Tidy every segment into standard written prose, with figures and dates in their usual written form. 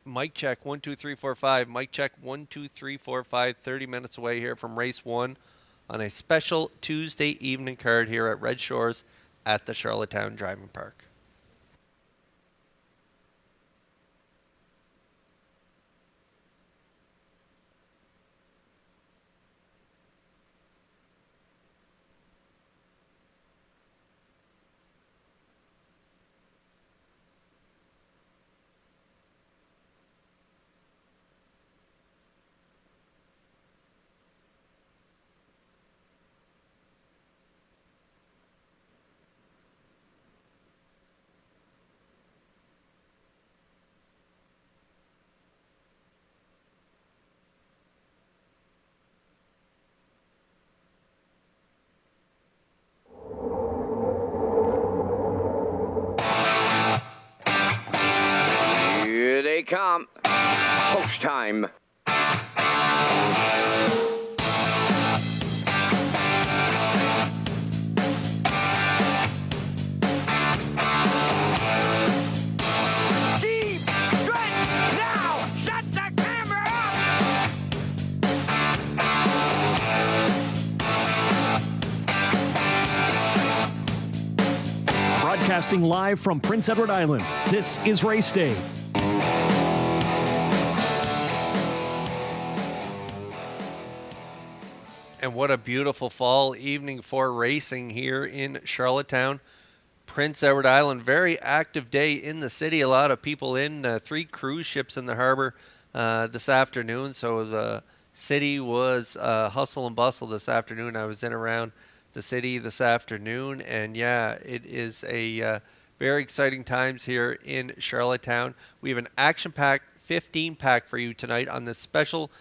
Mic check 1 2 3 4 5. Mic check 1 2 3 4 5. 30 minutes away here from race 1 on a special Tuesday evening card here at Red Shores at the Charlottetown Driving Park. Here they come. Post time. Deep stretch now. Shut the camera up. Broadcasting live from Prince Edward Island, this is Race Day. And what a beautiful fall evening for racing here in Charlottetown, Prince Edward Island. Very active day in the city. A lot of people in. 3 cruise ships in the harbor this afternoon. So the city was hustle and bustle this afternoon. I was in around the city this afternoon. And yeah, it is a very exciting times here in Charlottetown. We have an action-packed 15-pack for you tonight on this special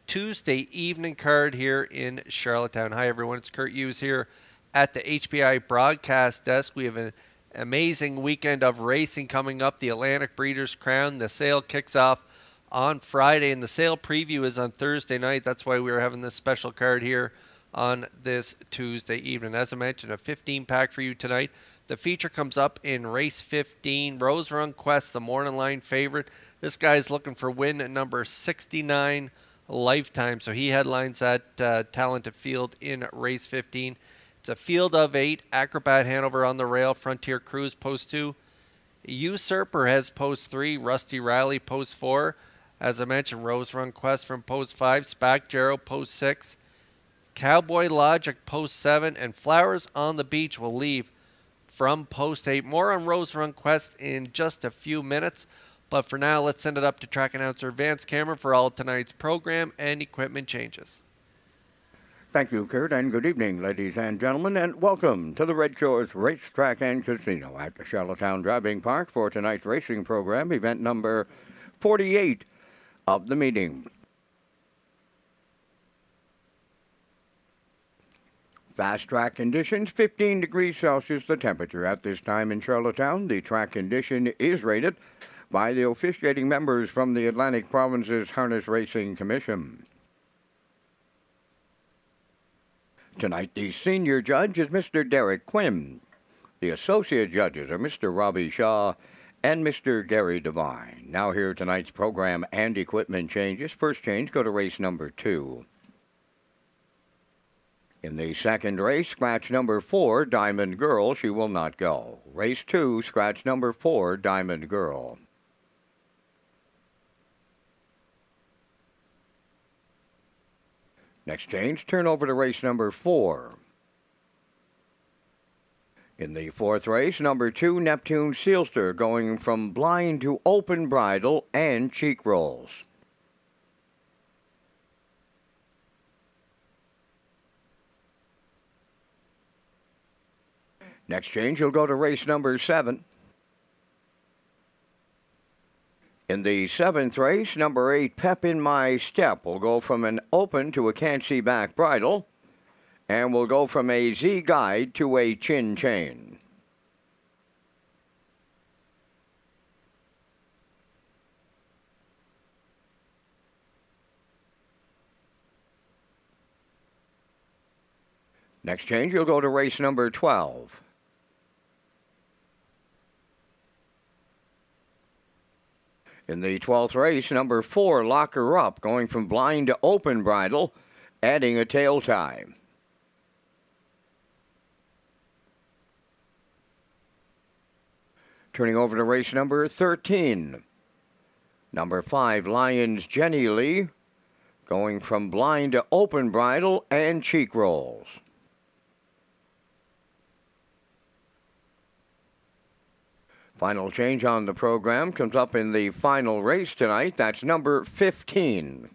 Tuesday evening card here in Charlottetown. Hi, everyone. It's Kurt Hughes here at the HPI broadcast desk. We have an amazing weekend of racing coming up. The Atlantic Breeders' Crown. The sale kicks off on Friday, and the sale preview is on Thursday night. That's why we're having this special card here on this Tuesday evening. As I mentioned, a 15-pack for you tonight. The feature comes up in race 15. Rose Run Quest, the morning line favorite. This guy's looking for win at number 69. Lifetime. So he headlines that talented field in race 15. It's a field of 8. Acrobat Hanover on the rail. Frontier Cruise post 2. Usurper has post 3. Rusty Riley post 4. As I mentioned, Rose Run Quest from post 5. Spack Jarrow post 6. Cowboy Logic post 7. And Flowers on the Beach will leave from post 8. More on Rose Run Quest in just a few minutes. But for now, let's send it up to track announcer Vance Cameron for all of tonight's program and equipment changes. Thank you, Kurt, and good evening, ladies and gentlemen, and welcome to the Red Shores Racetrack and Casino at the Charlottetown Driving Park for tonight's racing program, event number 48 of the meeting. Fast track conditions, 15 degrees Celsius the temperature at this time in Charlottetown. The track condition is rated by the officiating members from the Atlantic Province's Harness Racing Commission. Tonight, the senior judge is Mr. Derek Quinn. The associate judges are Mr. Robbie Shaw and Mr. Gary Devine. Now here tonight's program and equipment changes. First change, go to race number 2. In the second race, scratch number 4, Diamond Girl, she will not go. Race 2, scratch number 4, Diamond Girl. Next change, turn over to race number 4. In the fourth race, number 2, Neptune Sealster, going from blind to open bridle and cheek rolls. Next change, you'll go to race number 7. In the seventh race, number 8, Pep in My Step, will go from an open to a can't-see back bridle, and will go from a Z guide to a chin chain. Next change, you'll go to race number 12. In the 12th race, number 4, Lock Her Up, going from blind to open bridle, adding a tail tie. Turning over to race number 13. Number 5, Lions Jenny Lee, going from blind to open bridle and cheek rolls. Final change on the program comes up in the final race tonight. That's number 15.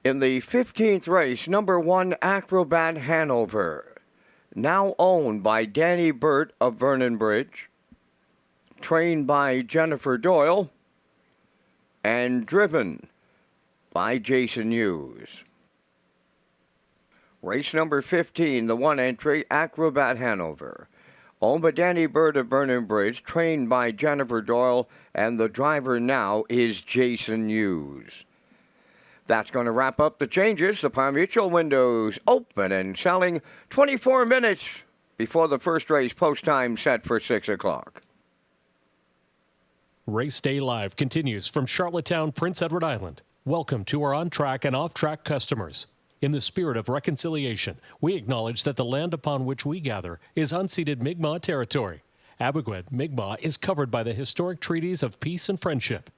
In the 15th race, number 1, Acrobat Hanover, now owned by Danny Burt of Vernon Bridge, trained by Jennifer Doyle, and driven by Jason Hughes. Race number 15, the 1 entry, Acrobat Hanover, owned by Danny Burt of Vernon Bridge, trained by Jennifer Doyle, and the driver now is Jason Hughes. That's going to wrap up the changes. The Par Mutual windows open and selling 24 minutes before the first race, post time set for 6 o'clock. Race Day Live continues from Charlottetown, Prince Edward Island. Welcome to our on-track and off-track customers. In the spirit of reconciliation, we acknowledge that the land upon which we gather is unceded Mi'kmaq territory. Abogwed, Mi'kmaq is covered by the historic treaties of peace and friendship.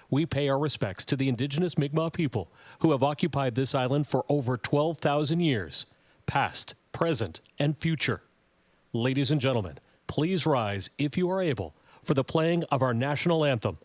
We pay our respects to the indigenous Mi'kmaq people who have occupied this island for over 12,000 years, past, present, and future. Ladies and gentlemen, please rise, if you are able, for the playing of our national anthem.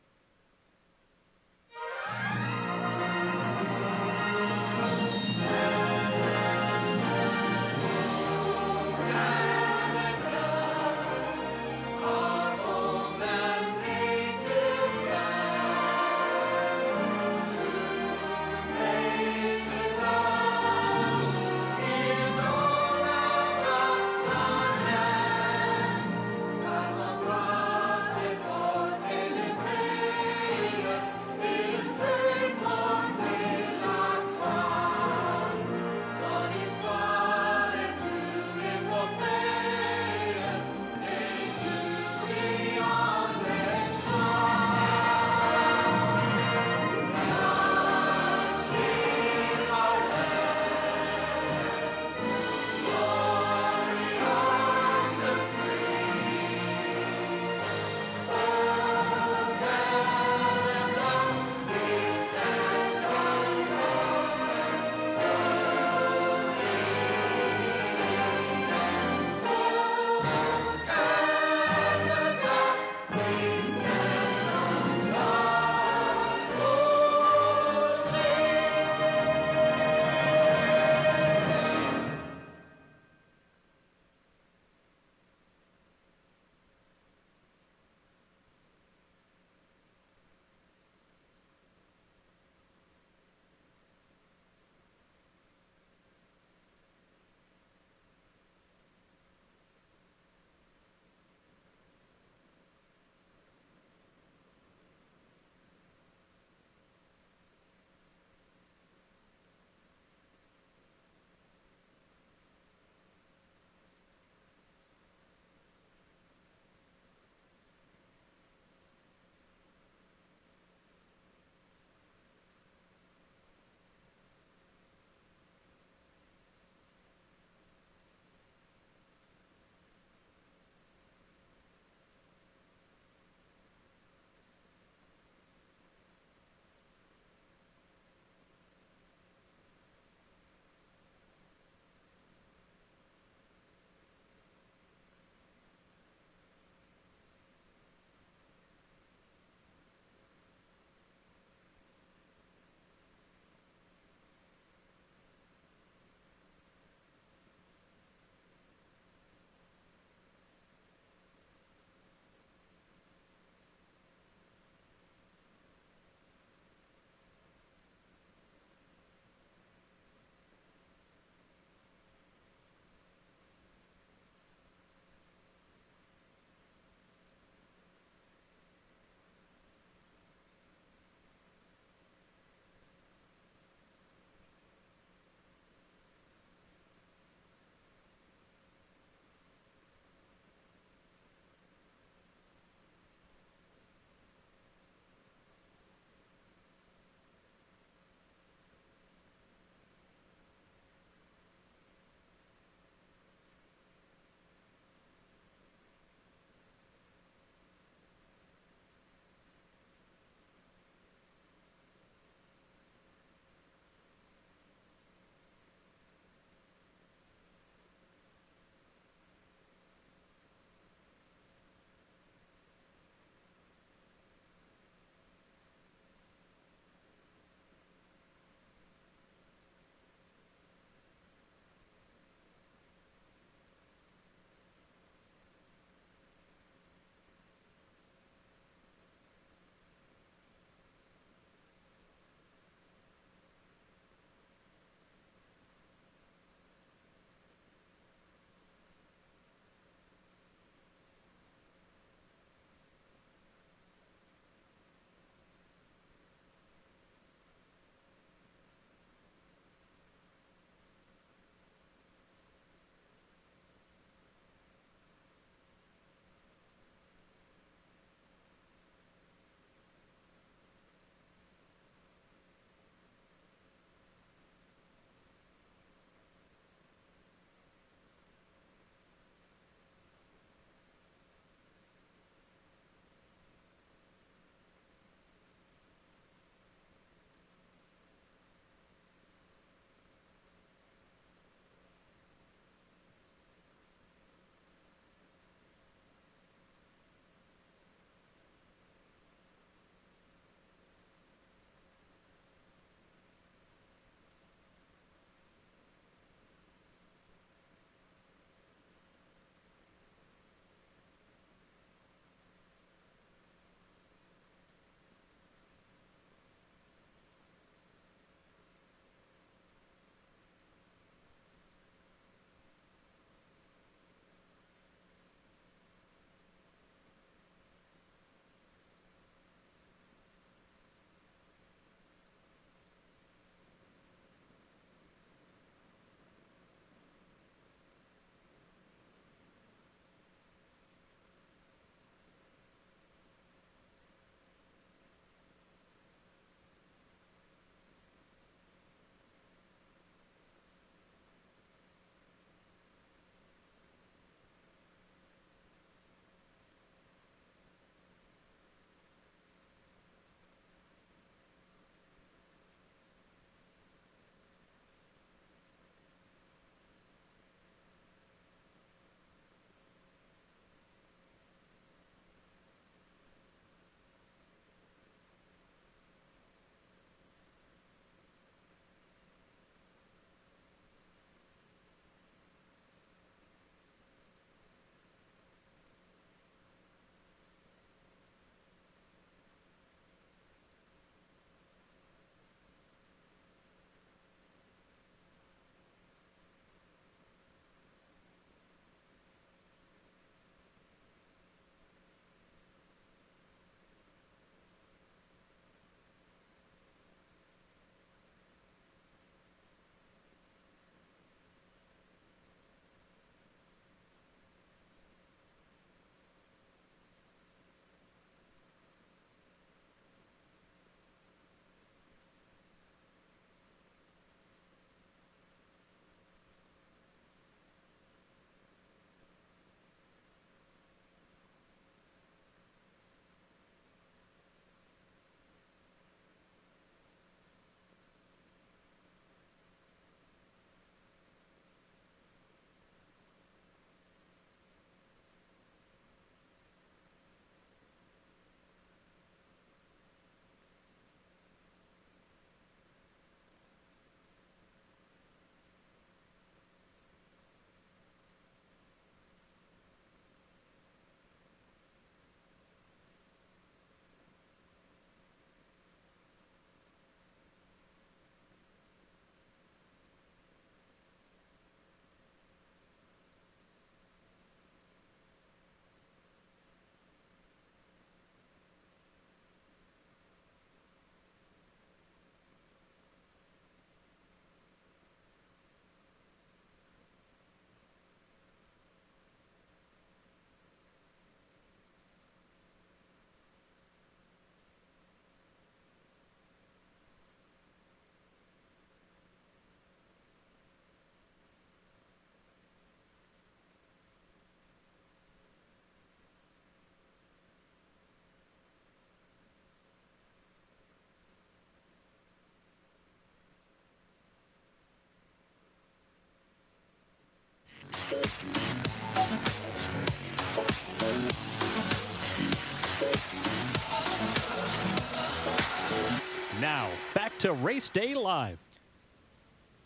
to Race Day Live.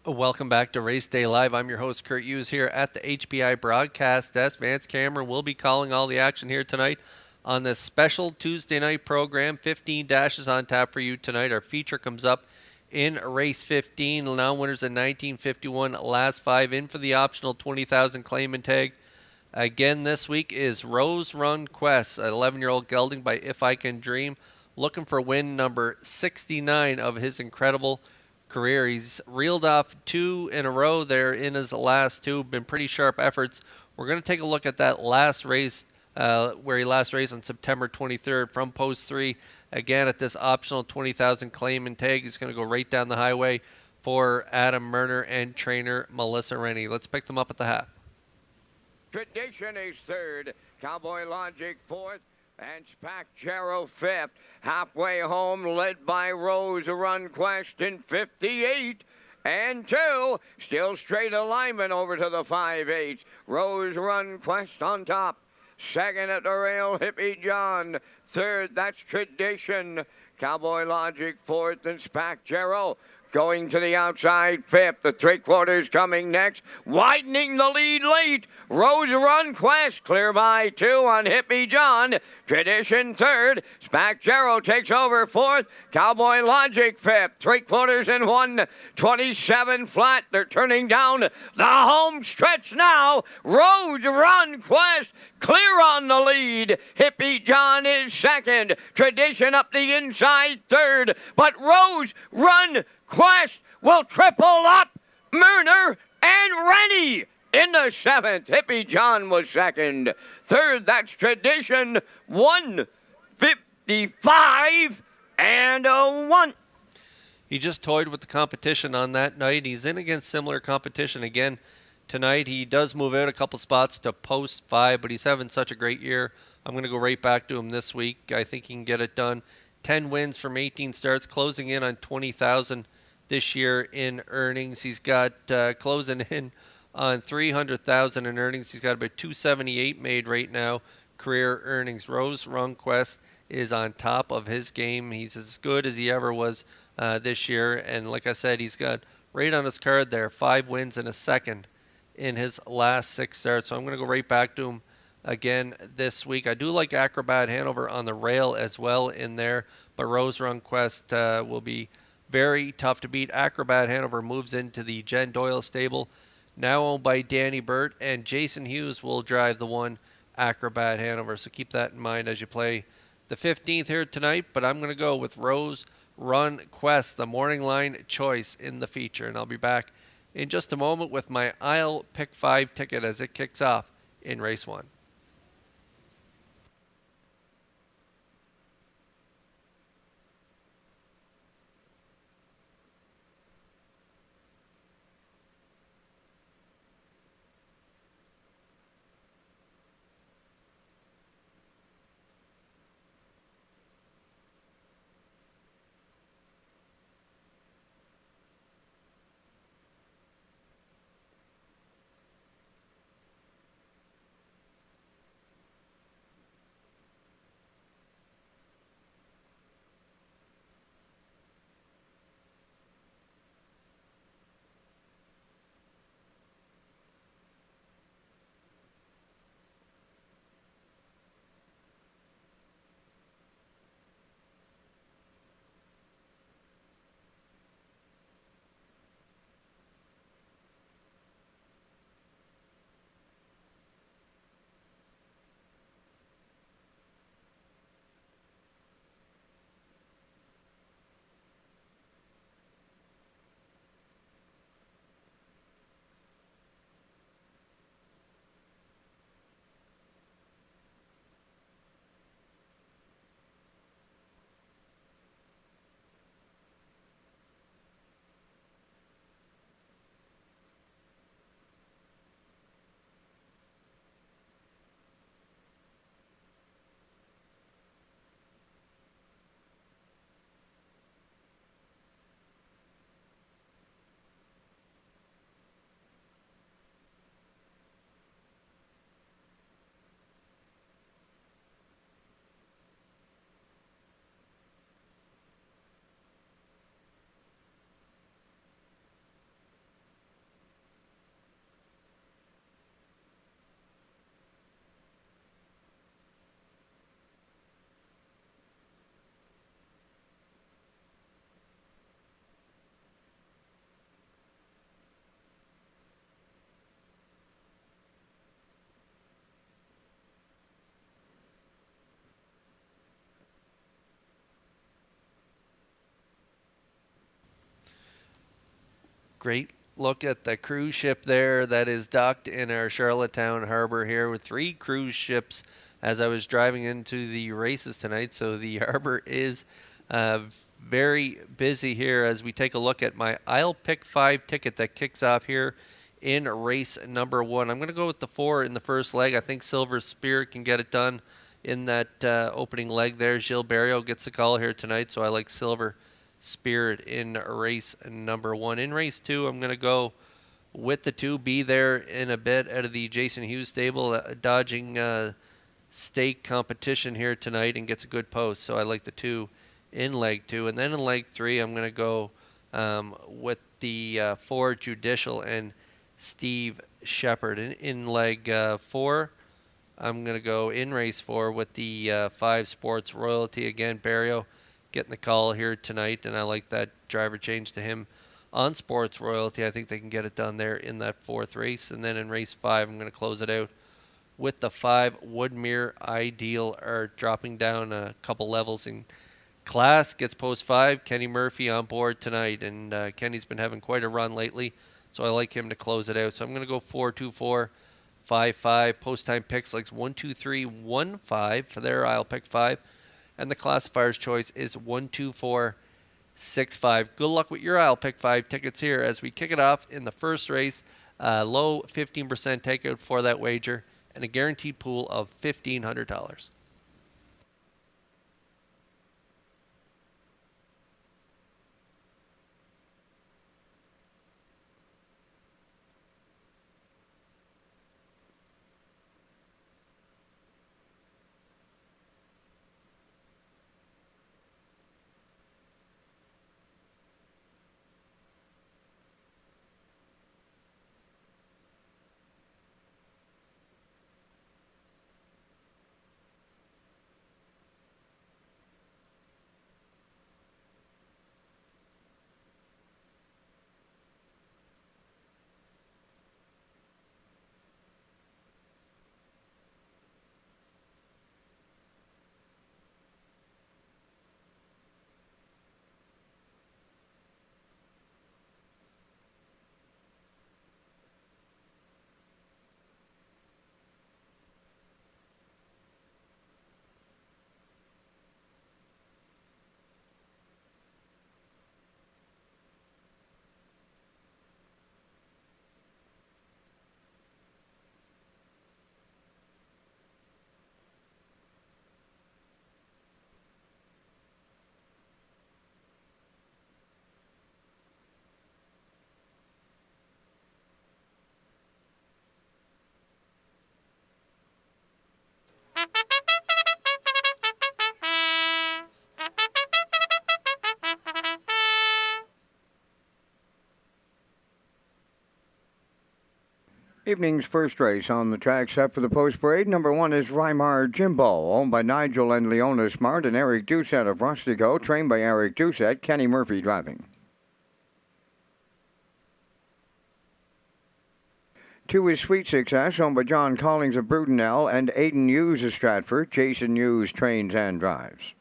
Welcome back to Race Day Live. I'm your host, Kurt Hughes, here at the HPI broadcast desk. Vance Cameron will be calling all the action here tonight on this special Tuesday night program. 15 dashes on tap for you tonight. Our feature comes up in race 15. Now winners in 1951, last 5 in for the optional 20,000 claim and tag. Again this week is Rose Run Quest, an 11-year-old gelding by If I Can Dream, looking for win number 69 of his incredible career. He's reeled off 2 in a row there in his last 2. Been pretty sharp efforts. We're going to take a look at that last race where he last raced on September 23rd from post 3. Again at this optional 20,000 claim and tag. He's going to go right down the highway for Adam Murner and trainer Melissa Rennie. Let's pick them up at the half. Tradition is third, Cowboy Logic fourth, and Spacjero fifth. Halfway home, led by Rose Run Quest in 58 and 2. Still straight alignment over to the 5/8. Rose Run Quest on top. Second at the rail, Hippie John. Third, that's Tradition. Cowboy Logic fourth, and Spacjero going to the outside fifth. The 3/4 coming next. Widening the lead late. Rose Run Quest clear by 2 on Hippie John. Tradition third. Spacjero takes over fourth. Cowboy Logic fifth. 3/4 and 1. 27 flat. They're turning down the home stretch now. Rose Run Quest clear on the lead. Hippie John is second. Tradition up the inside third. But Rose Run Quest will triple up Murner and Rennie in the 7th. Hippie John was second. Third, that's Tradition, 155 and a 1. He just toyed with the competition on that night. He's in against similar competition again tonight. He does move out a couple spots to post 5, but he's having such a great year. I'm going to go right back to him this week. I think he can get it done. 10 wins from 18 starts, closing in on 20,000 this year in earnings. He's got closing in on 300,000 in earnings. He's got about 278 made right now, career earnings. Rose Run Quest is on top of his game. He's as good as he ever was this year. And like I said, he's got right on his card there, 5 wins and a second in his last 6 starts. So I'm going to go right back to him again this week. I do like Acrobat Hanover on the rail as well in there, but Rose Run Quest will be very tough to beat. Acrobat Hanover moves into the Jen Doyle stable, now owned by Danny Burt, and Jason Hughes will drive the one Acrobat Hanover. So keep that in mind as you play the 15th here tonight. But I'm going to go with Rose Run Quest, the morning line choice in the feature. And I'll be back in just a moment with my I'll Pick 5 ticket as it kicks off in race 1. Great look at the cruise ship there that is docked in our Charlottetown harbor here with 3 cruise ships as I was driving into the races tonight. So the harbor is very busy here as we take a look at my I'll Pick 5 ticket that kicks off here in race number 1. I'm going to go with the 4 in the first leg. I think Silver Spirit can get it done in that opening leg there. Gilles Barrio gets the call here tonight, so I like Silver Spirit in race number 1. In race 2, I'm going to go with the 2. Be there in a bit out of the Jason Hughes stable, dodging stake competition here tonight and gets a good post. So I like the 2 in leg 2. And then in leg 3, I'm going to go with the 4 Judicial and Steve Shepard. In leg 4, I'm going to go in race 4 with the 5 Sports Royalty. Again, Barrio getting the call here tonight, and I like that driver change to him on Sports Royalty. I think they can get it done there in that 4th race. And then in race 5, I'm going to close it out with the 5 Woodmere Ideal, are dropping down a couple levels in class. Gets post 5. Kenny Murphy on board tonight, and Kenny's been having quite a run lately, so I like him to close it out. So I'm going to go 4-2-4. 5-5. Post time picks like 1-2-3-1-5 for their I'll Pick 5. And the classifier's choice is 1-2-4-6-5. Good luck with your I'll Pick 5 tickets here as we kick it off in the first race. Low 15% takeout for that wager and a guaranteed pool of $1,500. Evening's first race on the track set for the post parade. Number 1 is Rymar Jimbo, owned by Nigel and Leona Smart and Eric Doucette of Rustico, trained by Eric Doucette, Kenny Murphy driving. 2 is Sweet Success, owned by John Collins of Brudenell and Aidan Hughes of Stratford. Jason Hughes trains and drives.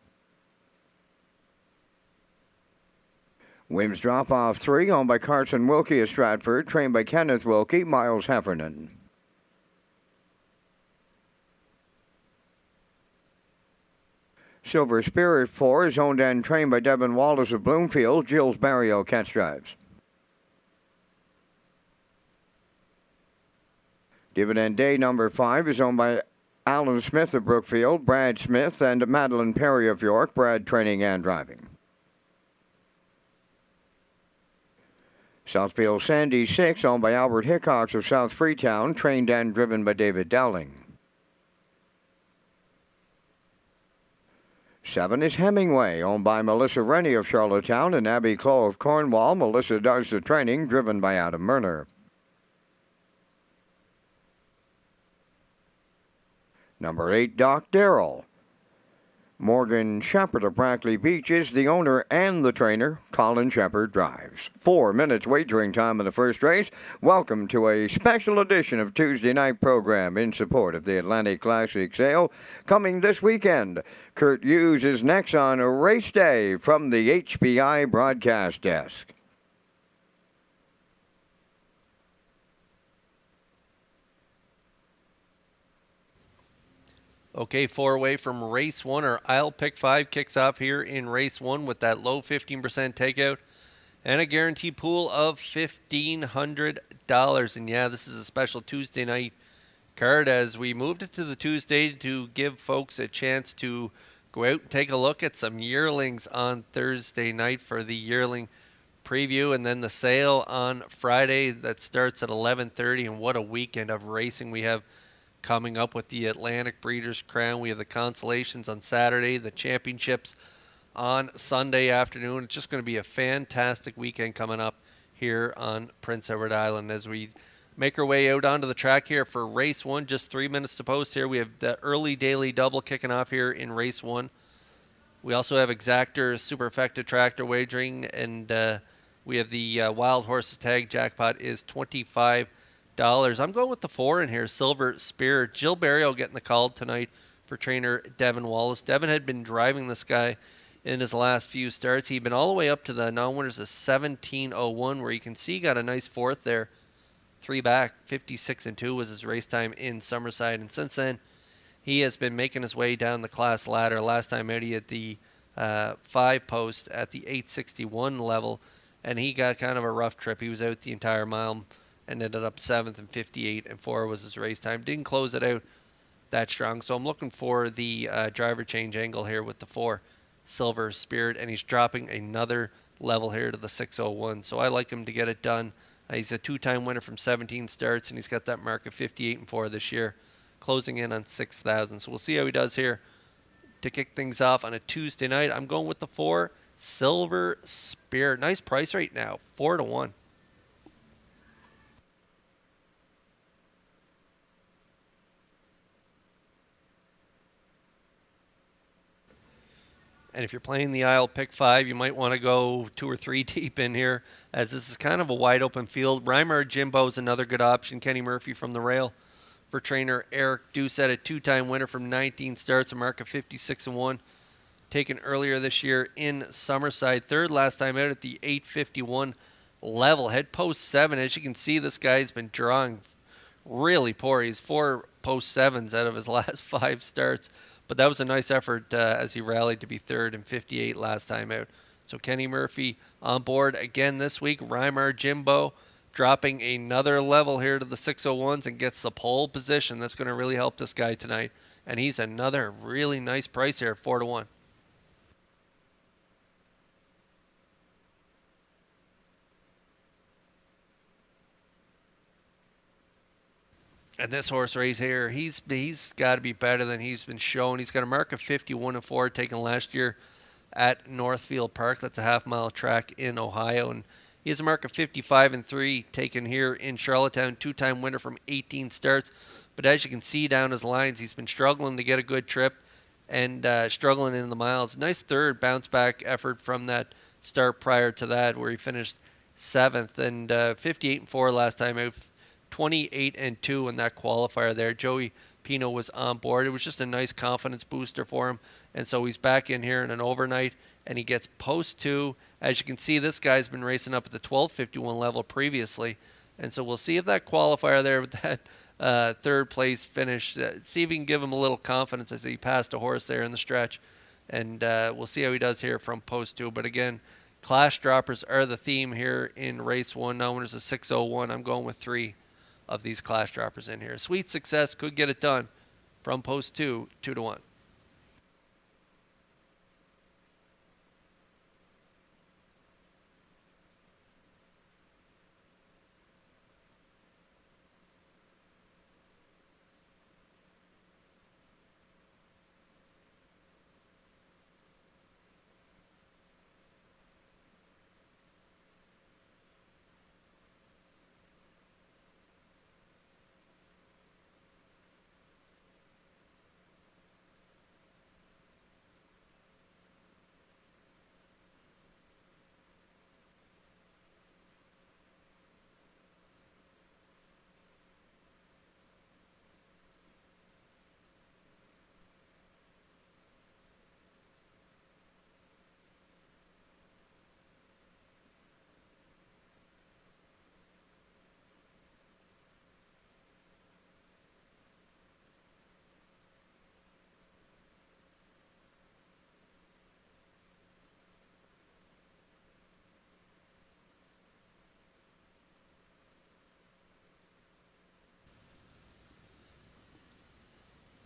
Wims Drop Off 3, owned by Carson Wilkie of Stratford, trained by Kenneth Wilkie, Miles Heffernan. Silver Spirit 4 is owned and trained by Devin Wallace of Bloomfield, Gilles Barrio catch drives. Dividend Day number 5 is owned by Alan Smith of Brookfield, Brad Smith, and Madeline Perry of York, Brad training and driving. Southfield Sandy 6, owned by Albert Hickox of South Freetown, trained and driven by David Dowling. 7 is Hemingway, owned by Melissa Rennie of Charlottetown and Abby Clough of Cornwall. Melissa does the training, driven by Adam Murner. Number 8, Doc Darrell. Morgan Shepard of Brackley Beach is the owner and the trainer. Colin Shepard drives. 4 minutes wagering time in the first race. Welcome to a special edition of Tuesday night program in support of the Atlantic Classic Sale coming this weekend. Kurt Hughes is next on Race Day from the HBI broadcast desk. Okay, four away from race one. Our aisle pick five kicks off here in race one with that low 15% takeout and a guaranteed pool of $1,500. And yeah, this is a special Tuesday night card as we moved it to the Tuesday to give folks a chance to go out and take a look at some yearlings on Thursday night for the yearling preview, and then the sale on Friday that starts at 11:30. And what a weekend of racing we have coming up with the Atlantic Breeders' Crown. We have the Consolations on Saturday, the Championships on Sunday afternoon. It's just going to be a fantastic weekend coming up here on Prince Edward Island as we make our way out onto the track here for race one. Just 3 minutes to post here. We have the early daily double kicking off here in race one. We also have Exactor Super Effective Tractor Wagering, and we have the Wild Horses Tag Jackpot is $25. I'm going with the 4 in here, Silver Spirit. Jill Barrio getting the call tonight for trainer Devin Wallace. Devin had been driving this guy in his last few starts. He'd been all the way up to the non-winners of 17:01, where you can see he got a nice fourth there. 3 back, 56-2 was his race time in Summerside. And since then, he has been making his way down the class ladder. Last time out, he had the 5 post at the 861 level, and he got kind of a rough trip. He was out the entire mile and ended up 7th and 58-4 was his race time. Didn't close it out that strong, so I'm looking for the driver change angle here with the 4 Silver Spirit, and he's dropping another level here to the 601, so I like him to get it done. He's a 2-time winner from 17 starts, and he's got that mark of 58-4 this year, closing in on 6,000. So we'll see how he does here to kick things off on a Tuesday night. I'm going with the 4 Silver Spirit. Nice price right now, 4-1. And if you're playing the aisle pick 5, you might want to go 2 or 3 deep in here, as this is kind of a wide open field. Reimer Jimbo is another good option. Kenny Murphy from the rail for trainer Eric Doucette, a 2-time winner from 19 starts, a mark of 56-1, taken earlier this year in Summerside. Third last time out at the 851 level. Head post 7. As you can see, this guy's been drawing really poor. He's 4 post 7s out of his last 5 starts. But that was a nice effort as he rallied to be 3rd and 58 last time out. So Kenny Murphy on board again this week. Reimer Jimbo dropping another level here to the 601s and gets the pole position. That's going to really help this guy tonight. And he's another really nice price here at 4-1. And this horse right here, he's got to be better than he's been shown. He's got a mark of 51-4 taken last year at Northfield Park. That's a half-mile track in Ohio. And he has a mark of 55-3 taken here in Charlottetown. 2-time winner from 18 starts. But as you can see down his lines, he's been struggling to get a good trip and struggling in the miles. Nice third bounce-back effort from that start prior to that, where he finished 7th. And 58-4 last time out. 28-2 in that qualifier there. Joey Pino was on board. It was just a nice confidence booster for him. And so he's back in here in an overnight, and he gets post 2. As you can see, this guy's been racing up at the 1251 level previously. And so we'll see if that qualifier there with that 3rd place finish, see if we can give him a little confidence as he passed a horse there in the stretch. And we'll see how he does here from post 2. But again, class droppers are the theme here in race 1. Now when there's a 601, I'm going with 3 of these class droppers in here. Sweet Success could get it done from post 2, 2-1.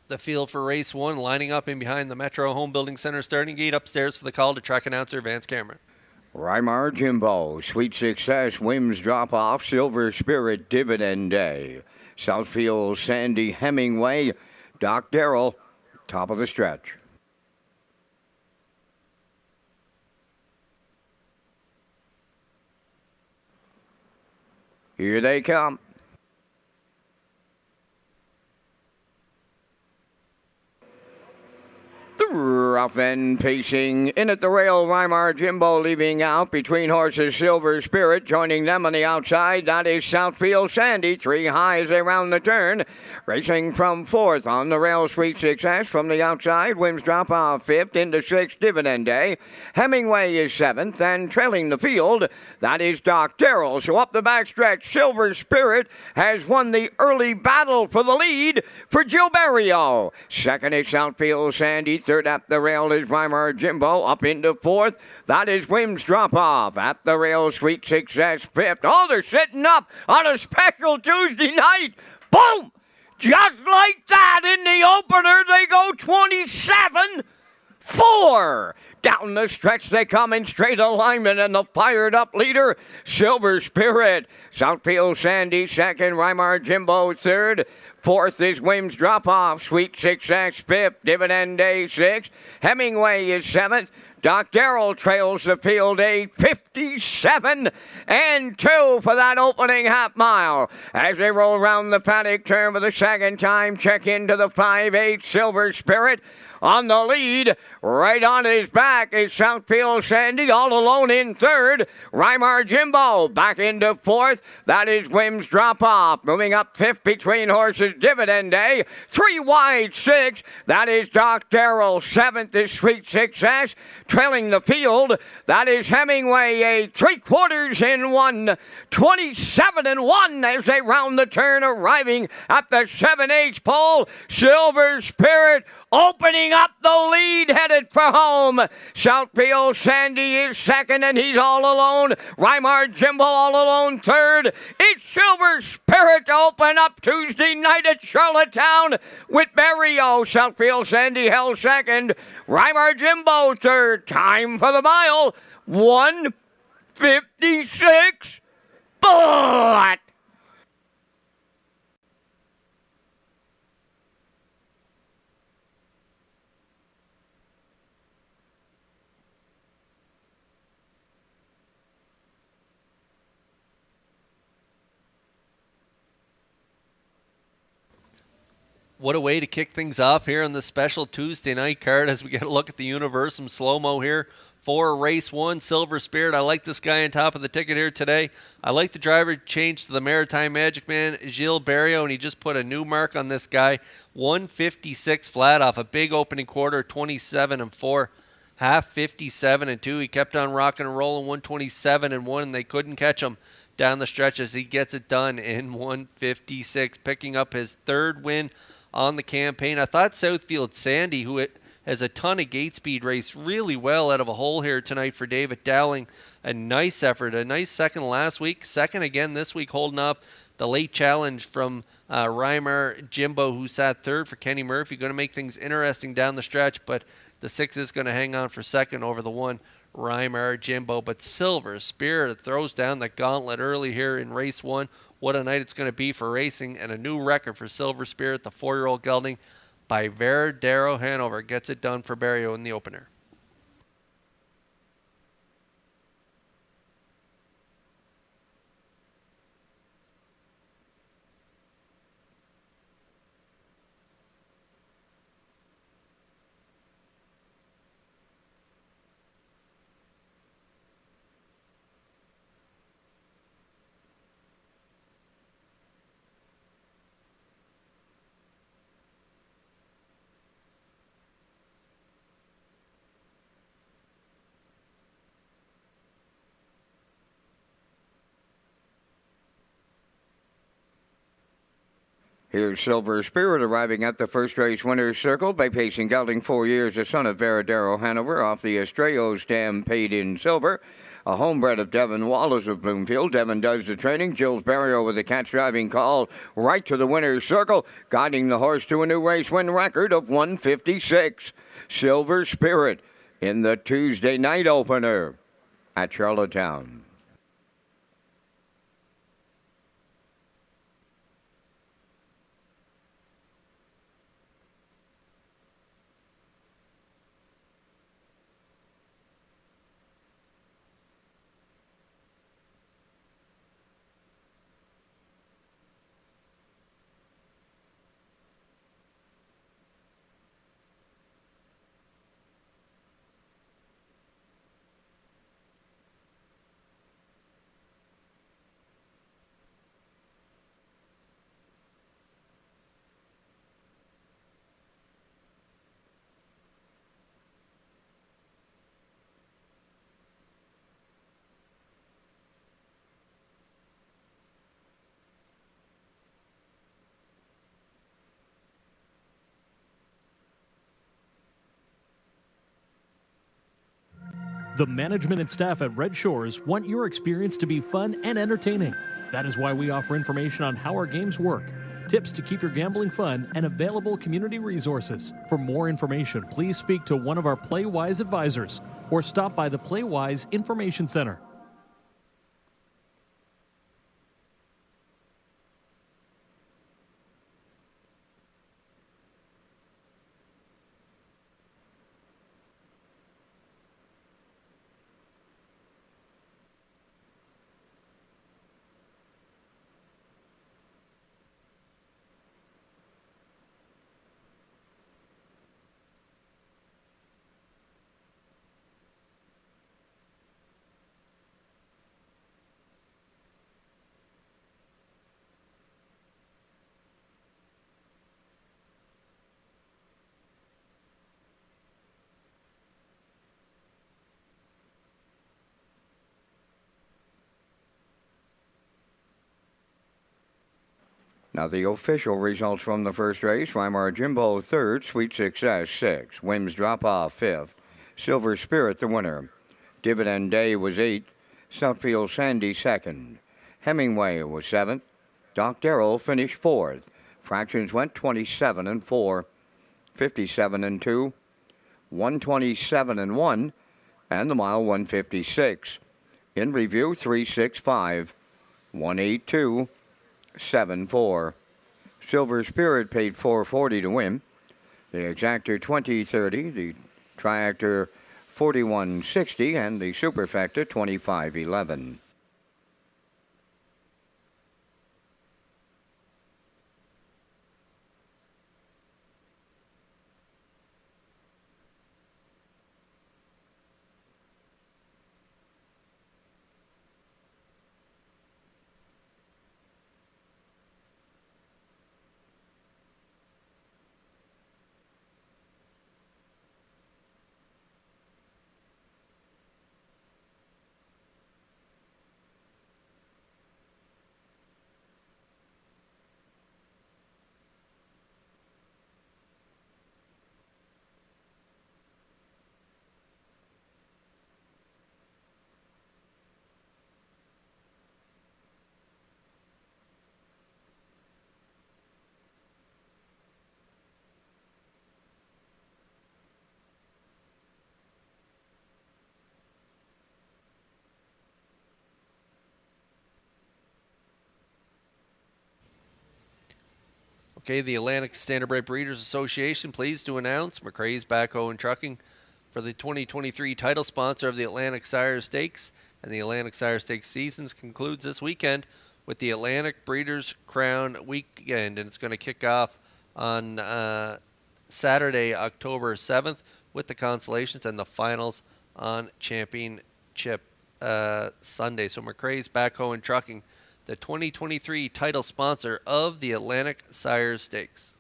The field for race 1 lining up in behind the Metro Home Building Center starting gate. Upstairs for the call to track announcer Vance Cameron. Rymar Jimbo, Sweet Success, Wims Drop Off, Silver Spirit, Dividend Day. Southfield, Sandy Hemingway, Doc Darrell, top of the stretch. Here they come. Rough end pacing in at the rail. Rymar Jimbo leaving out between horses. Silver Spirit joining them on the outside. That is Southfield Sandy. 3 high as they round the turn. Racing from 4th on the rail. Sweet Success from the outside. Wims Drop Off 5th into 6th. Dividend Day. Hemingway is 7th and trailing the field. That is Doc Darrell. So up the backstretch, Silver Spirit has won the early battle for the lead for Gilberto. Second is Southfield Sandy. Third at the rail is Rymar Jimbo. Up into 4th. That is Wims Drop Off. At the rail, Sweet Success 5th. Oh, they're sitting up on a special Tuesday night. Boom! Just like that in the opener, they go 27-4. Down the stretch they come in straight alignment, and the fired up leader, Silver Spirit. Southfield Sandy second, Rymar Jimbo third. 4th is Wims Drop Off, Sweet Success 5th, Dividend Day 6th. Hemingway is 7th. Doc Darrell trails the field 8:57 and 2 for that opening half mile. As they roll around the paddock turn for the second time, check into the 5-8 Silver Spirit. On the lead, right on his back is Southfield Sandy, all alone in 3rd. Rymar Jimbo back into 4th. That is Wims Drop Off. Moving up 5th between horses, Dividend Day. 3 wide, 6. That is Doc Darrell. 7th is Sweet Success. Trailing the field, that is Hemingway, a 3/4 in 1. 27-1 as they round the turn, arriving at the 7/8 pole. Silver Spirit opening up the lead, headed for home. Southfield Sandy is second, and he's all alone. Rymar Jimbo all alone third. It's Silver Spirit to open up Tuesday night at Charlottetown with Berrio. Southfield Sandy held second. Rymar Jimbo third. Time for the mile, 1:56. But What a way to kick things off here on the special Tuesday night card as we get a look at the Universum slow-mo here for race 1, Silver Spirit. I like this guy on top of the ticket here today. I like the driver change to the Maritime Magic Man, Gilles Berrio, and he just put a new mark on this guy. 156 flat off a big opening quarter, 27-4. Half 57-2. He kept on rocking and rolling, 127-1, and they couldn't catch him down the stretch as he gets it done in 156, picking up his 3rd win on the campaign. I thought Southfield Sandy, who has a ton of gate speed, raced really well out of a hole here tonight for David Dowling. A nice effort, a nice second last week, second again this week, holding up the late challenge from Rymar Jimbo, who sat 3rd for Kenny Murphy. Going to make things interesting down the stretch, but the 6 is going to hang on for second over the 1, Rymar Jimbo. But Silver Spirit throws down the gauntlet early here in race 1. What a night it's going to be for racing, and a new record for Silver Spirit, the 4-year-old gelding by Verdero Hanover. Gets it done for Berrio in the opener. Here's Silver Spirit arriving at the first race winner's circle by pacing gelding 4 years, the son of Veradero Hanover, off the Estrello Stampede in silver. A homebred of Devin Wallace of Bloomfield. Devin does the training. Jill's Barrio with the catch driving call right to the winner's circle, guiding the horse to a new race win record of 156. Silver Spirit in the Tuesday night opener at Charlottetown. The management and staff at Red Shores want your experience to be fun and entertaining. That is why we offer information on how our games work, tips to keep your gambling fun, and available community resources. For more information, please speak to one of our PlayWise advisors or stop by the PlayWise Information Center. Now the official results from the first race. Weimar Jimbo third, Sweet Success sixth, Wims Drop Off fifth, Silver Spirit the winner. Dividend Day was eighth, Southfield Sandy second, Hemingway was seventh, Doc Darrell finished fourth. Fractions went 27 and 4, 57 and 2, 127 and 1, and the mile 156. In review 365, 182. 7-4. Silver Spirit paid $4.40 to win. The exactor $20.30, the triactor $41.60, and the superfecta $25.11. Okay, the Atlantic Standardbred Breeders Association pleased to announce McRae's Backhoe and Trucking for the 2023 title sponsor of the Atlantic Sire Stakes, and the Atlantic Sire Stakes seasons concludes this weekend with the Atlantic Breeders' Crown weekend, and it's going to kick off on Saturday, October 7th, with the consolations and the finals on Championship Sunday. So McRae's Backhoe and Trucking, the 2023 title sponsor of the Atlantic Sire Stakes.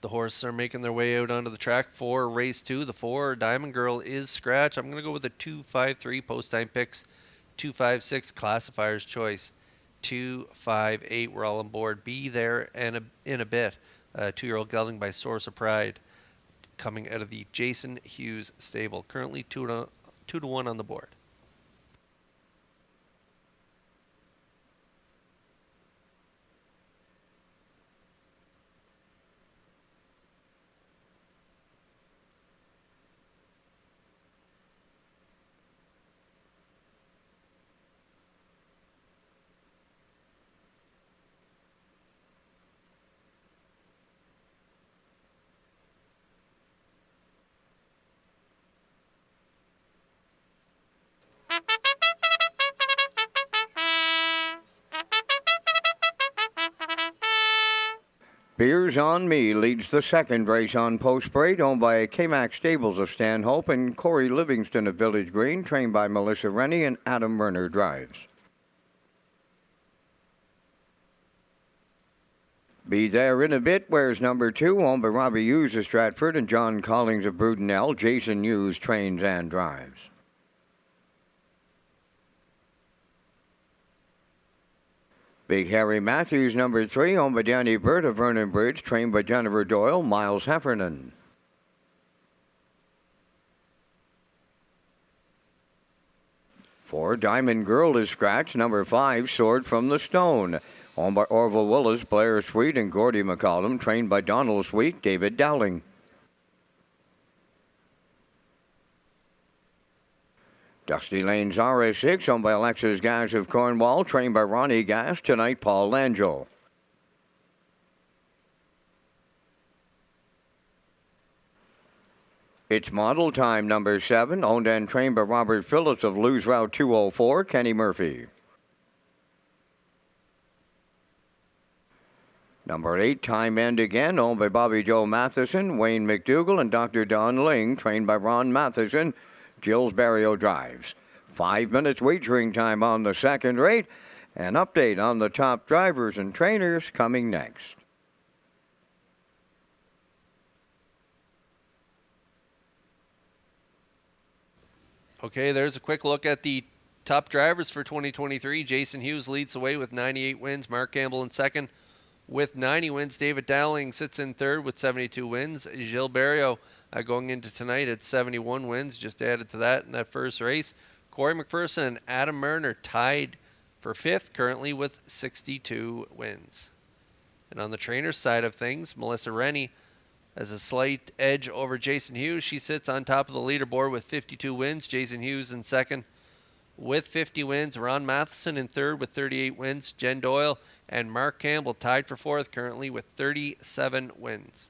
The horses are making their way out onto the track for race 2. The 4, Diamond Girl, is scratch. I'm going to go with the 253 post time picks, 256 classifier's choice, 258. We're all on board. Be there and in a bit. 2-year-old gelding by Source of Pride, coming out of the Jason Hughes stable. Currently 2 to 1 on the board. Beers on Me leads the second race on Post Parade, owned by K-Mac Stables of Stanhope and Corey Livingston of Village Green, trained by Melissa Rennie, and Adam Werner drives. Be There in a Bit wears number 2, owned by Robbie Hughes of Stratford and John Collings of Brudenell. Jason Hughes trains and drives. Big Harry Matthews, number 3, owned by Danny Burt of Vernon Bridge, trained by Jennifer Doyle, Miles Heffernan. For Diamond Girl is scratched, number 5, Sword from the Stone, owned by Orville Willis, Blair Sweet, and Gordy McCollum, trained by Donald Sweet, David Dowling. Dusty Lane's RS6, owned by Alexis Gash of Cornwall, trained by Ronnie Gash, tonight Paul Langell. It's Model Time, number 7, owned and trained by Robert Phillips of Lose Route 204, Kenny Murphy. Number 8, Time End Again, owned by Bobby Joe Matheson, Wayne McDougall, and Dr. Don Ling, trained by Ron Matheson. Jill's Barrio drives. 5 minutes wagering time on the second rate. An update on the top drivers and trainers coming next. Okay, there's a quick look at the top drivers for 2023. Jason Hughes leads the way with 98 wins. Mark Campbell in second with 90 wins. David Dowling sits in third with 72 wins. Gilles Barrio going into tonight at 71 wins, just added to that in that first race. Corey McPherson and Adam Werner tied for fifth currently with 62 wins. And on the trainer's side of things, Melissa Rennie has a slight edge over Jason Hughes. She sits on top of the leaderboard with 52 wins. Jason Hughes in second with 50 wins. Ron Matheson in third with 38 wins. Jen Doyle and Mark Campbell tied for fourth currently with 37 wins.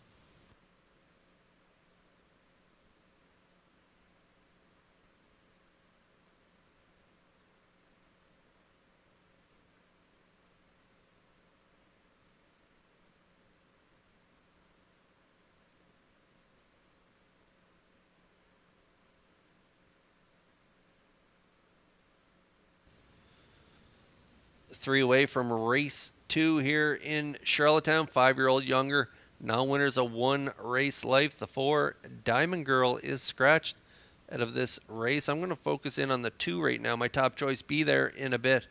Three away from race 2 here in Charlottetown. 5-year-old younger, now winners of one race life. The 4, Diamond Girl, is scratched out of this race. I'm going to focus in on the 2 right now. My top choice, Be There in a Bit.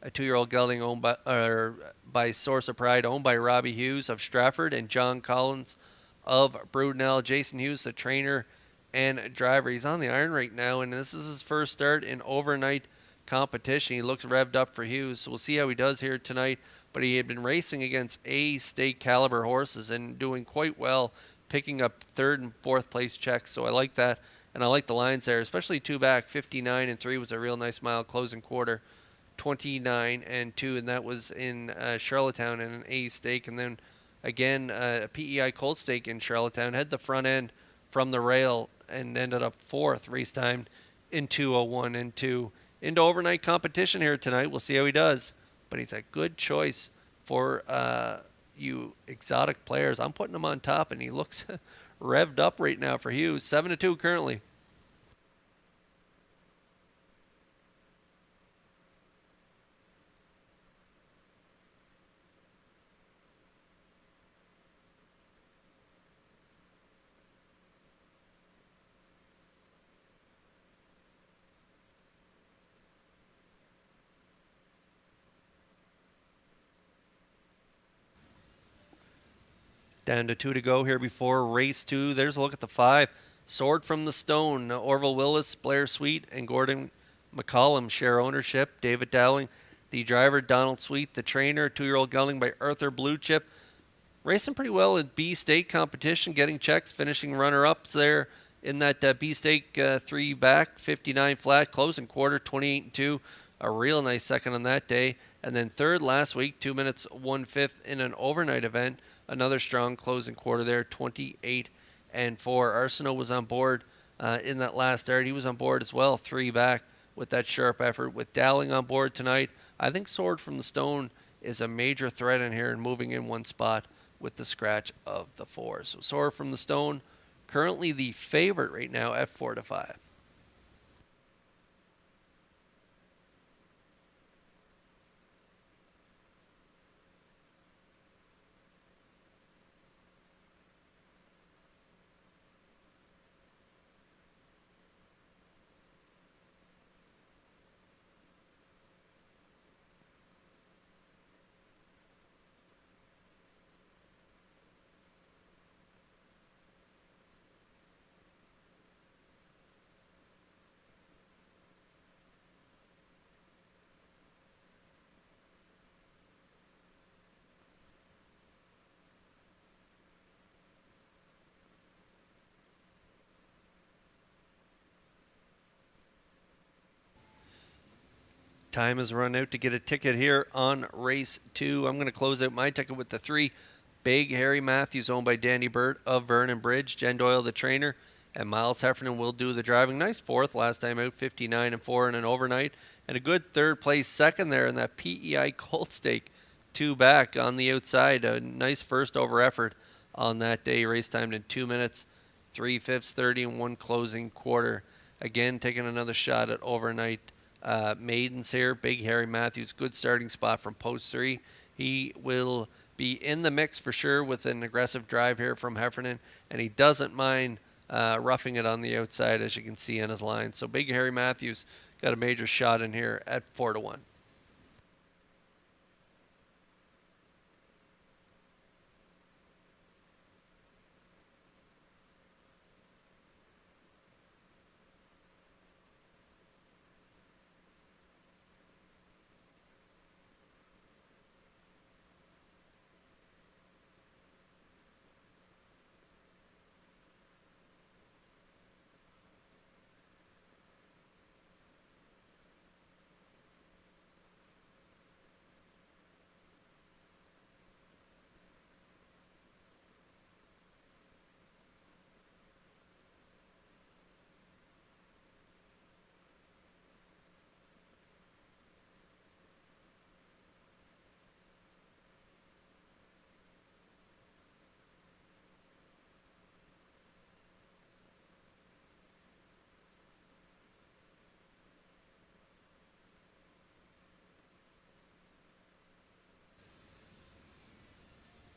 A 2-year-old gelding owned by Source of Pride, owned by Robbie Hughes of Stratford and John Collins of Brudenell. Jason Hughes, the trainer and driver. He's on the iron right now, and this is his first start in overnight competition. He looks revved up for Hughes, so we'll see how he does here tonight. But he had been racing against A state caliber horses and doing quite well, picking up third and fourth place checks. So I like that, and I like the lines there, especially 2 back. 59 and 3 was a real nice mile closing quarter. 29 and 2, and that was in Charlottetown in an A stake, and then again a PEI Colt stake in Charlottetown. Had the front end from the rail and ended up fourth race time in 2:01 and 2. Into overnight competition here tonight. We'll see how he does. But he's a good choice for you exotic players. I'm putting him on top, and he looks revved up right now for Hughes. 7-2 currently. Down to 2 to go here before race 2. There's a look at the 5. Sword from the Stone. Orville Willis, Blair Sweet, and Gordon McCollum share ownership. David Dowling, the driver. Donald Sweet, the trainer. 2-year-old gelding by Arthur Blue Chip. Racing pretty well in B-State competition, getting checks, finishing runner-ups there in that B-Stake 3 back, 59 flat, closing quarter, 28-2. A real nice second on that day. And then third last week, 2 minutes, 1/5 in an overnight event. Another strong closing quarter there, 28-4. Arsenault was on board in that last start. He was on board as well, 3 back with that sharp effort. With Dowling on board tonight, I think Sword from the Stone is a major threat in here and moving in one spot with the scratch of the 4. So Sword from the Stone, currently the favorite right now at 4-5. Time has run out to get a ticket here on race 2. I'm going to close out my ticket with the 3. Big Harry Matthews, owned by Danny Burt of Vernon Bridge. Jen Doyle, the trainer, and Miles Heffernan will do the driving. Nice 4th last time out, 59-4 in an overnight. And a good 3rd place second there in that PEI Colt Stake. 2 back on the outside. A nice first over effort on that day. Race timed in 2 minutes, 3/5, 30, and 1 closing quarter. Again, taking another shot at overnight maidens here. Big Harry Matthews, good starting spot from post 3. He will be in the mix for sure with an aggressive drive here from Heffernan, and he doesn't mind roughing it on the outside, as you can see on his line. So Big Harry Matthews got a major shot in here at 4-1.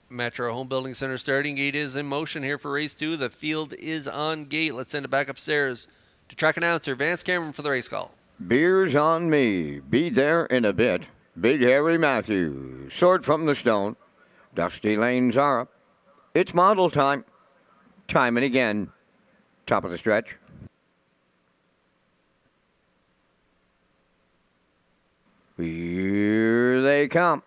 Metro Home Building Center starting gate is in motion here for race 2. The field is on gate. Let's send it back upstairs to track announcer Vance Cameron for the race call. Beers on me. Be there in a bit. Big Harry Matthews. Sword from the Stone. Dusty Lane Zara. It's model time. Time and again. Top of the stretch. Here they come.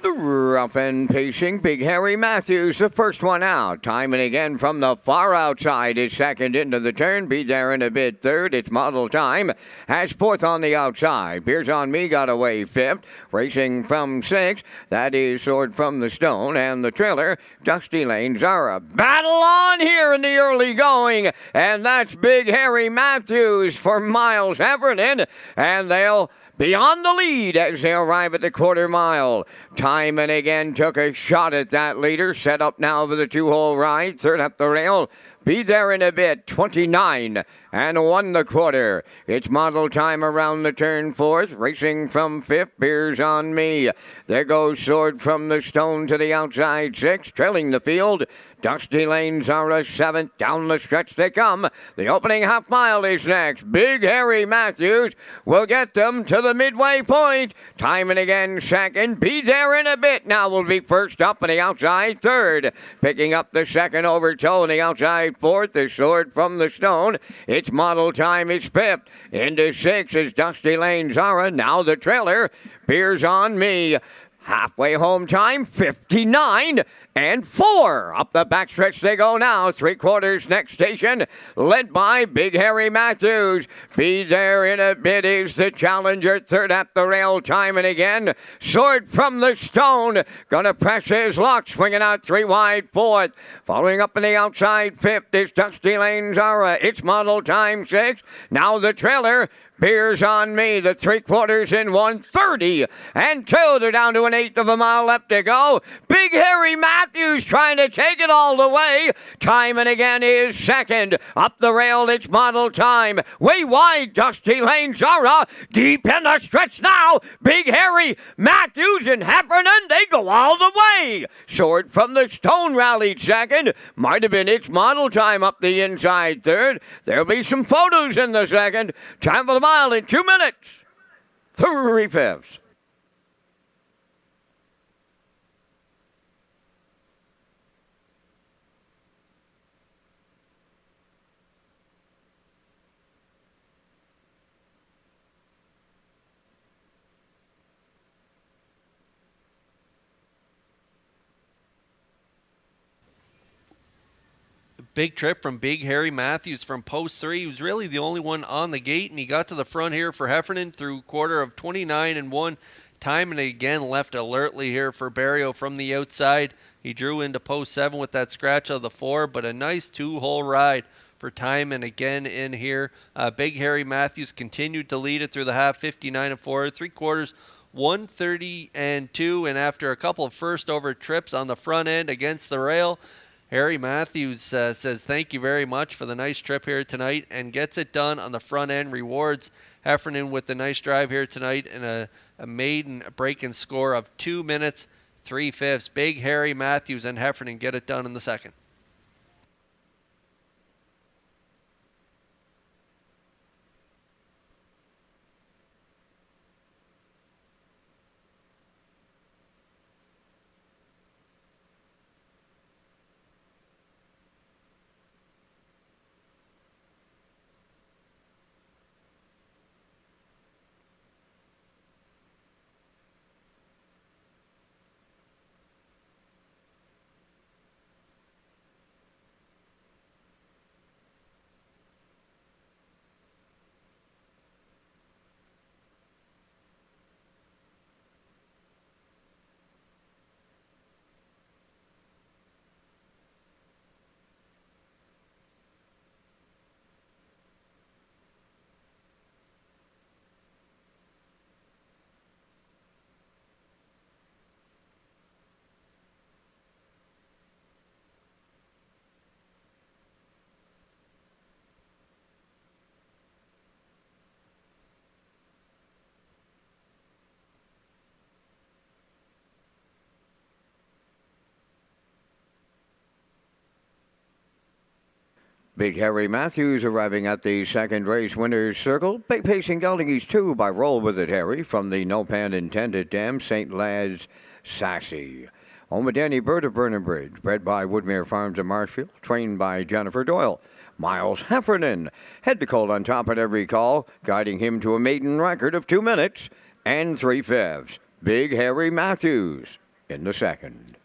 The rough and pacing Big Harry Matthews, the first one out. Time and again from the far outside is second into the turn. Be there in a bit third. It's model time. Has 4th on the outside. Beers on Me got away 5th. Racing from 6th. That is Sword from the Stone. And the trailer, Dusty Lane Zara. Battle on here in the early going. And that's Big Harry Matthews for Miles Heffernan. And they'll beyond the lead as they arrive at the quarter mile. Time and again took a shot at that leader. Set up now for the 2-hole ride. Third up the rail. Be there in a bit. 29 and 1 the quarter. It's model time around the turn 4th. Racing from 5th. Beers on Me. There goes Sword from the Stone to the outside 6th. Trailing the field. Dusty Lanes are a 7th. Down the stretch they come. The opening half mile is next. Big Harry Matthews will get them to the midway point. Time and again second. Be there in a bit. Now will be first up on the outside third. Picking up the second overtoe on the outside fourth is Sword from the Stone. Its model time is fifth. Into sixth is Dusty Lane Zara. Now the trailer. Beers on Me. Halfway home time, 59 and 4. Up the backstretch they go now. 3/4 next station, led by Big Harry Matthews. Be there in a bit is the challenger. Third at the rail time and again. Sword from the Stone. Gonna press his luck. Swinging out 3 wide fourth. Following up on the outside fifth is Dusty Lane Zara. Its model time 6. Now the trailer. Beers on Me, the 3/4 in 1:30 and 2. They're down to an 1/8 of a mile left to go. Big Harry Matthews trying to take it all the way. Time and again is second. Up the rail, it's model time. Way wide, Dusty Lane Zara. Deep in the stretch now. Big Harry Matthews and Heffernan, they go all the way. Sword from the Stone rallied second. Might have been its model time up the inside third. There'll be some photos in the second. Time for the mile in 2 minutes. 3/5. Big trip from Big Harry Matthews from post 3. He was really the only one on the gate, and he got to the front here for Heffernan through quarter of 29 and 1. Time and again left alertly here for Barrio from the outside. He drew into post 7 with that scratch of the 4, but a nice 2-hole ride for Time and again in here. Big Harry Matthews continued to lead it through the half, 59 and 4. 3/4, 130 and 2, and after a couple of first over trips on the front end against the rail, Harry Matthews says thank you very much for the nice trip here tonight and gets it done on the front end. Rewards Heffernan with the nice drive here tonight and a maiden break-in score of 2 minutes, 3/5. Big Harry Matthews and Heffernan get it done in the second. Big Harry Matthews arriving at the second race winner's circle. Pacing Geldingies 2 by Roll With It Harry from the No Pan Intended Dam, St. Lad's Sassy. Home of Danny Bird of Vernon Bridge, bred by Woodmere Farms in Marshfield, trained by Jennifer Doyle. Miles Heffernan, head to cold on top at every call, guiding him to a maiden record of 2 minutes and 3/5. Big Harry Matthews in the second.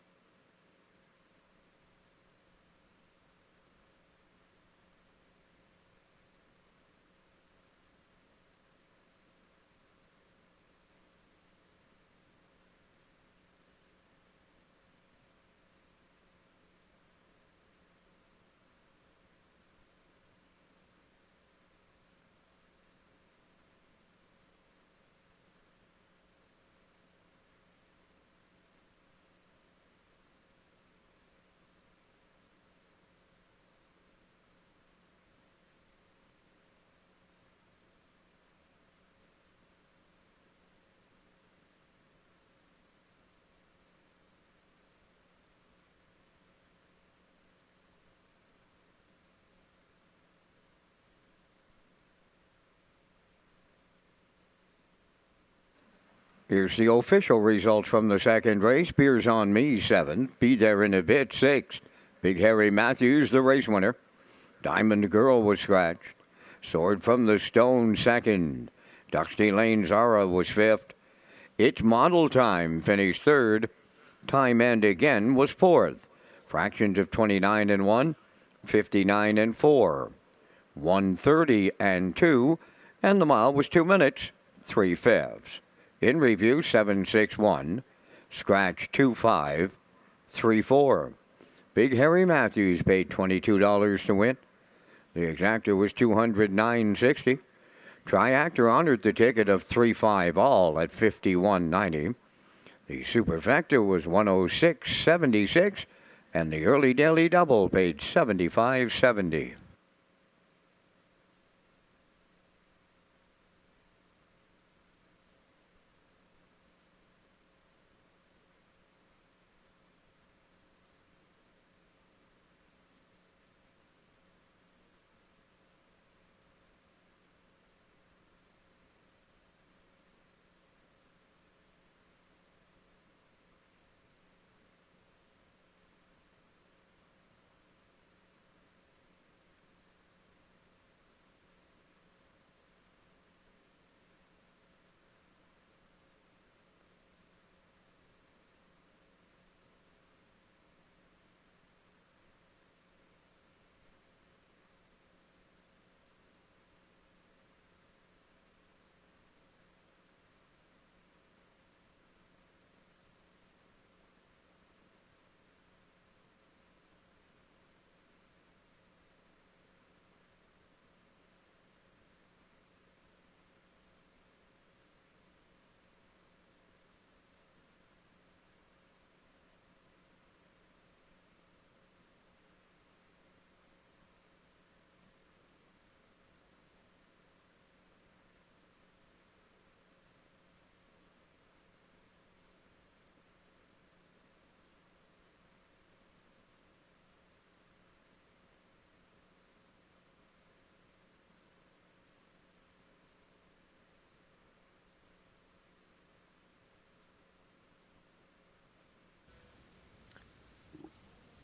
Here's the official results from the second race. Beers on Me, 7th. Be There in a Bit, 6th. Big Harry Matthews, the race winner. Diamond Girl was scratched. Sword from the Stone, 2nd. Dusty Lane Zara was 5th. It's Model Time finished 3rd. Time and Again was 4th. Fractions of 29 and 1, 59 and 4, 130 and 2, and the mile was 2 minutes, 3/5. In review, 761, scratch 25, 34. Big Harry Matthews paid $22 to win. The exactor was $209.60. Triactor honored the ticket of 3-5 all at $51.90. The superfecta was $106.76, and the early daily double paid $75.70.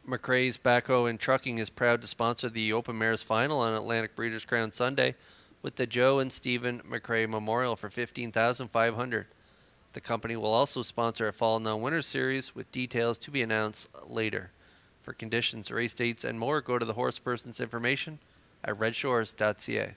McRae's Backhoe and Trucking is proud to sponsor the Open Mares Final on Atlantic Breeders' Crown Sunday with the Joe and Stephen McRae Memorial for $15,500. The company will also sponsor a Fall Now Winners Series with details to be announced later. For conditions, race dates, and more, go to the horseperson's information at Redshores.ca.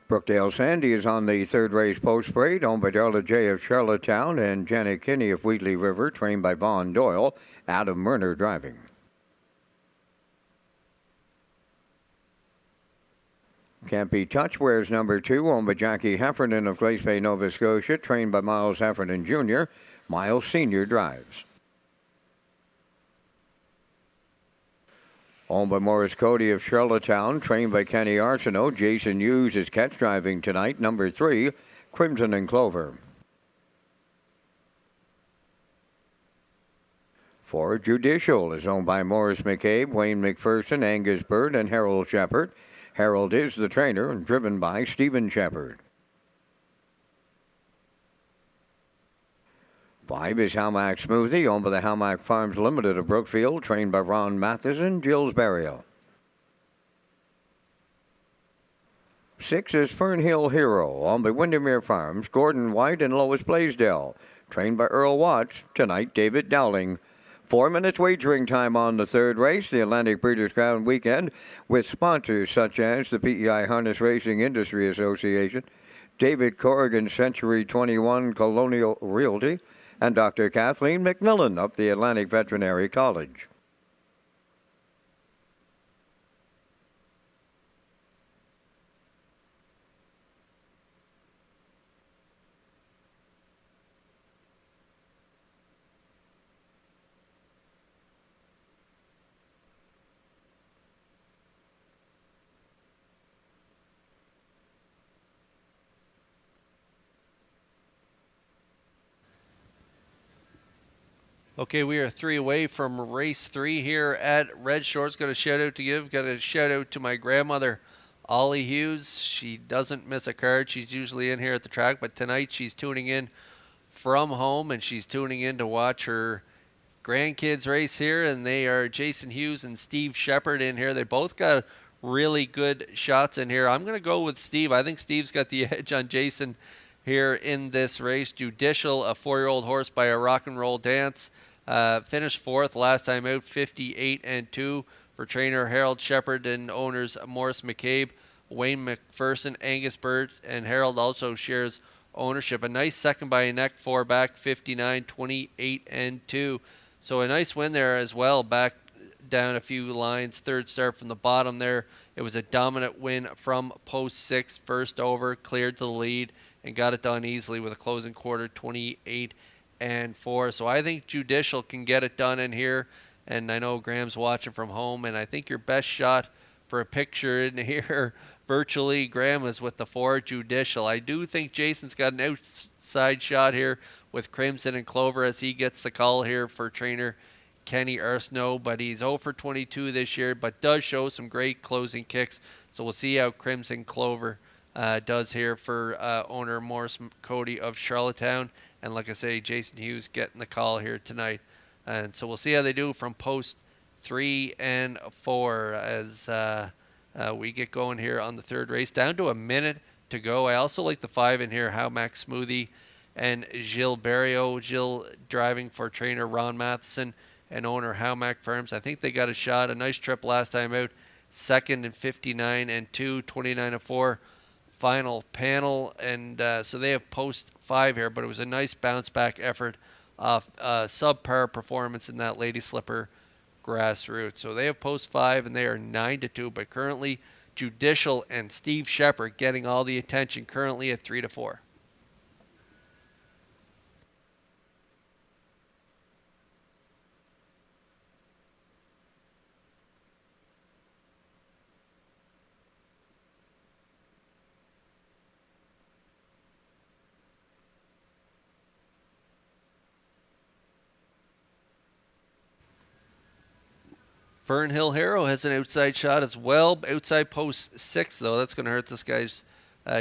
Brookdale Sandy is on the third race post parade, owned by Darla J. of Charlottetown and Janet Kinney of Wheatley River, trained by Vaughn Doyle. Adam Murner driving. Can't Be Touched wears number 2, owned by Jackie Heffernan of Glace Bay, Nova Scotia, trained by Miles Heffernan Jr. Miles Sr. drives. Owned by Morris Cody of Charlottetown, trained by Kenny Arsenault. Jason Hughes is catch driving tonight, number 3, Crimson and Clover. 4, Judicial is owned by Morris McCabe, Wayne McPherson, Angus Bird, and Harold Shepard. Harold is the trainer and driven by Stephen Shepard. 5 is Halmack Smoothie, owned by the Halmack Farms Limited of Brookfield, trained by Ron Matheson, Gilles Burial. 6 is Fernhill Hero, owned by Windermere Farms, Gordon White and Lois Blaisdell, trained by Earl Watts, tonight David Dowling. 4 minutes wagering time on the third race, the Atlantic Breeders' Crown Weekend, with sponsors such as the PEI Harness Racing Industry Association, David Corrigan Century 21 Colonial Realty, and Dr. Kathleen McMillan of the Atlantic Veterinary College. Okay, we are 3 away from race 3 here at Red Shores. Got a shout out to give. Got a shout out to my grandmother, Ollie Hughes. She doesn't miss a card. She's usually in here at the track, but tonight she's tuning in from home, and she's tuning in to watch her grandkids race here, and they are Jason Hughes and Steve Shepard in here. They both got really good shots in here. I'm going to go with Steve. I think Steve's got the edge on Jason here in this race. Judicial, a 4-year-old horse by a rock and roll dance. Finished 4th last time out, 58-2 for trainer Harold Shepard and owners Morris McCabe, Wayne McPherson, Angus Bird, and Harold also shares ownership. A nice second by a neck, 4 back, 59, 28-2. So a nice win there as well, back down a few lines, third start from the bottom there. It was a dominant win from post 6, first over, cleared to the lead, and got it done easily with a closing quarter, 28-4. So I think Judicial can get it done in here, and I know Graham's watching from home, and I think your best shot for a picture in here virtually, Graham, is with the 4, Judicial. I do think Jason's got an outside shot here with Crimson and Clover as he gets the call here for trainer Kenny Arsenault, but he's 0 for 22 this year, but does show some great closing kicks. So we'll see how Crimson Clover does here for owner Morris Cody of Charlottetown. And like I say, Jason Hughes getting the call here tonight. And so we'll see how they do from post 3 and 4 as we get going here on the third race. Down to a minute to go. I also like the 5 in here, How Max Smoothie and Gilles Barrio. Gilles driving for trainer Ron Matheson and owner Howmack Farms. I think they got a shot. A nice trip last time out. Second in 59-2, 29-4. Final panel, and so they have post 5 here, but it was a nice bounce back effort off subpar performance in that Lady Slipper grassroots. So they have post 5 and they are 9-2, but currently Judicial and Steve Shepard getting all the attention currently at 3-4. Fernhill Hero has an outside shot as well. Outside post 6, though. That's going to hurt this guy's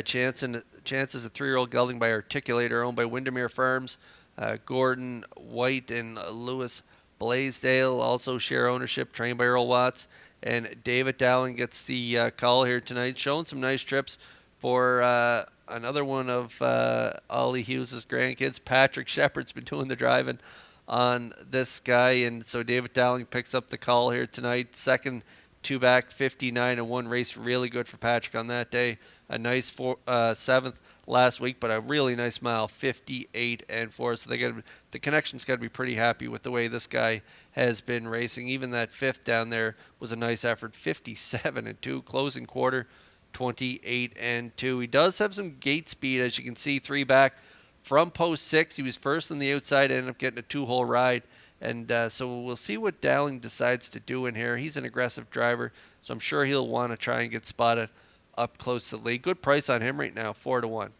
chances. A 3-year-old gelding by Articulator, owned by Windermere Farms. Gordon White and Lewis Blaisdell also share ownership, trained by Earl Watts. And David Dowling gets the call here tonight. Showing some nice trips for another one of Ollie Hughes' grandkids. Patrick Shepard's been doing the driving on this guy, and so David Dowling picks up the call here tonight. Second 2 back, 59-1 race. Really good for Patrick on that day. A nice 7th last week, but a really nice mile, 58-4. So the connection's got to be pretty happy with the way this guy has been racing. Even that 5th down there was a nice effort, 57-2. Closing quarter, 28-2. He does have some gate speed, as you can see, 3 back from post 6. He was first on the outside, ended up getting a 2-hole ride. And so we'll see what Dowling decides to do in here. He's an aggressive driver, so I'm sure he'll want to try and get spotted up close to the lead. Good price on him right now, 4-1.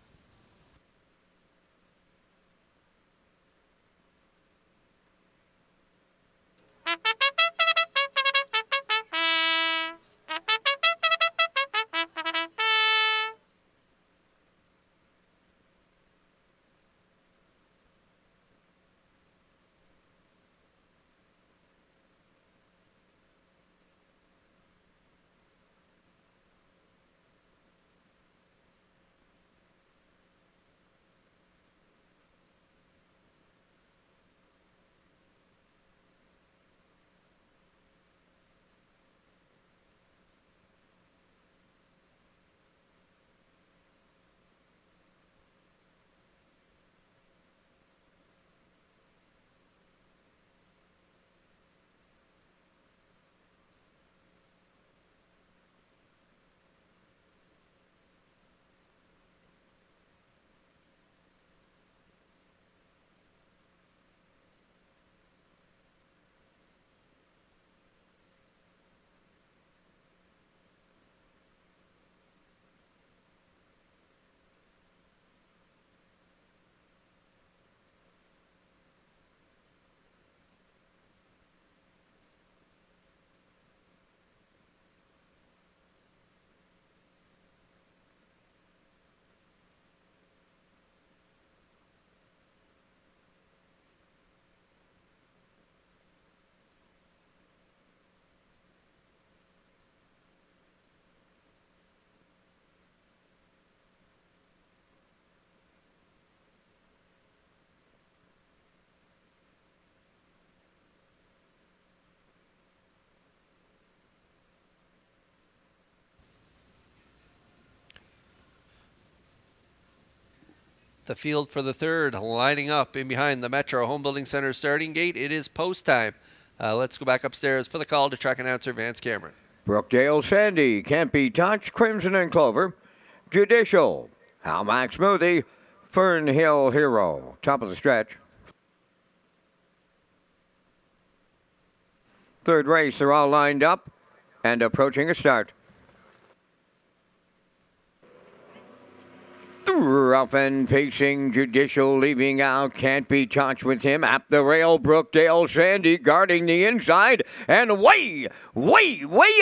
The field for the 3rd, lining up in behind the Metro Home Building Center starting gate. It is post time. Let's go back upstairs for the call to track announcer Vance Cameron. Brookdale Sandy, Can't Be Touched, Crimson and Clover, Judicial, Halmax Smoothie, Fernhill Hero. Top of the stretch. 3rd race, they're all lined up and approaching a start. Rough and pacing, Judicial leaving out, Can't Be Touched with him. At the rail, Brookdale Sandy guarding the inside. And way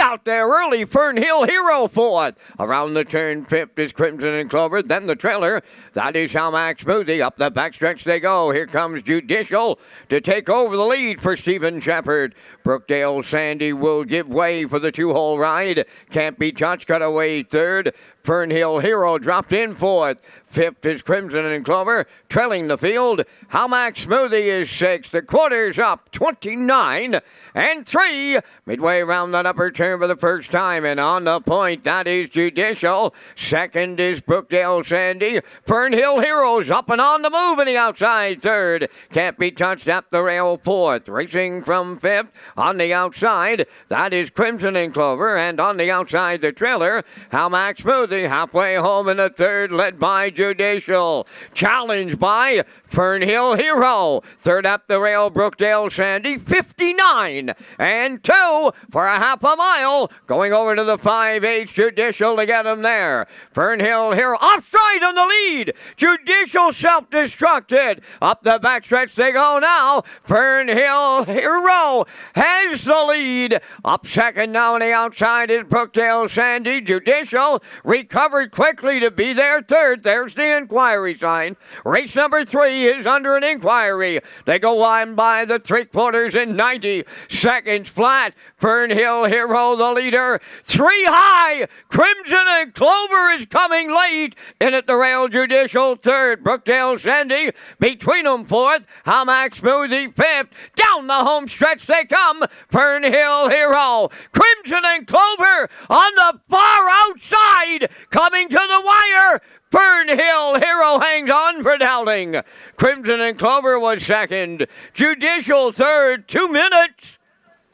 out there early, Fernhill Hero 4th. Around the turn, 5th is Crimson and Clover. Then the trailer, that is Halmax Smoothie. Up the backstretch they go. Here comes Judicial to take over the lead for Stephen Shepard. Brookdale Sandy will give way for the 2-hole ride. Can't Be Touched cut away 3rd. Fernhill Hero dropped in 4th. 5th is Crimson and Clover, trailing the field. Halmax Smoothie is 6th. The quarter's up 29-3. Midway around that upper turn for the first time, and on the point, that is Judicial. 2nd is Brookdale Sandy. Fernhill Heroes up and on the move in the outside 3rd. Can't Be Touched at the rail 4th. Racing from 5th on the outside, that is Crimson and Clover, and on the outside the trailer, Halmax Smoothie halfway home in the 3rd, led by Judicial. Challenged by Fernhill Hero. 3rd up the rail, Brookdale Sandy, 59-2 for a half a mile. Going over to the 5/8, Judicial to get him there. Fernhill Hero offside on the lead. Judicial self-destructed. Up the backstretch they go now. Fernhill Hero has the lead. Up 2nd now on the outside is Brookdale Sandy. Judicial recovered quickly to be there 3rd. There's There's the inquiry sign. Race number 3 is under an inquiry. They go on by the 3/4 in 90 seconds flat. Fernhill Hero, the leader. 3 high. Crimson and Clover is coming late. In at the rail, Judicial third. Brookdale Sandy between them fourth. Hamax Smoothie fifth. Down the home stretch they come. Fernhill Hero. Crimson and Clover on the far outside. Coming to the wire. Fernhill Hero hangs on for Dowling. Crimson and Clover was second. Judicial third. 2 minutes.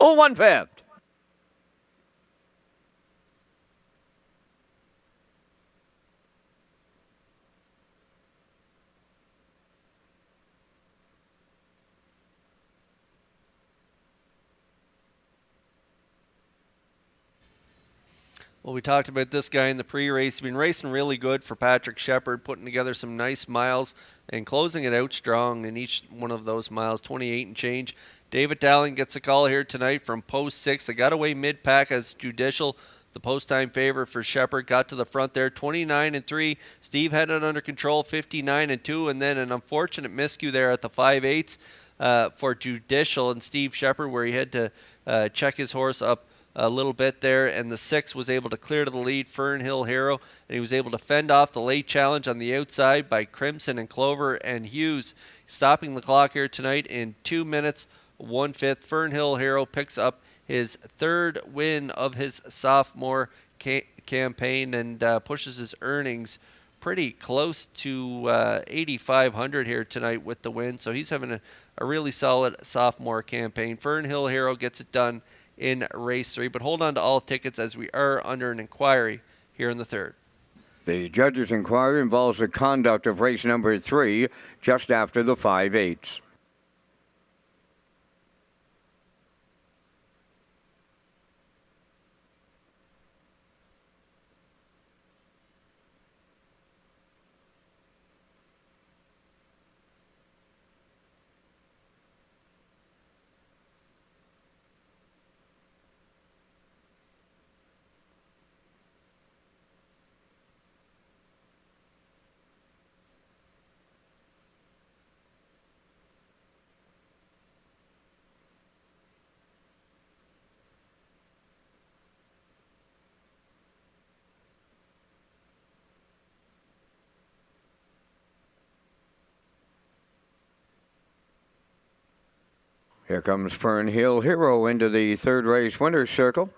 1/5. Well, we talked about this guy in the pre-race. He's been racing really good for Patrick Shepard, putting together some nice miles and closing it out strong in each one of those miles, 28 and change. David Dowling gets a call here tonight from post 6. They got away mid-pack as Judicial, the post-time favorite for Shepard, got to the front there, 29 and 3. Steve had it under control, 59 and 2, and then an unfortunate miscue there at the 5/8 for Judicial and Steve Shepard, where he had to check his horse up a little bit there, and the 6 was able to clear to the lead, Fernhill Hero, and he was able to fend off the late challenge on the outside by Crimson and Clover and Hughes, stopping the clock here tonight in 2 minutes 1/5. Fernhill Hero picks up his 3rd win of his sophomore campaign and pushes his earnings pretty close to 8,500 here tonight with the win, so he's having a really solid sophomore campaign. Fernhill Hero gets it done in race 3, but hold on to all tickets as we are under an inquiry here in the 3rd. The judge's inquiry involves the conduct of race number 3 just after the 5/8. Here comes Fernhill Hero into the 3rd race winner's circle.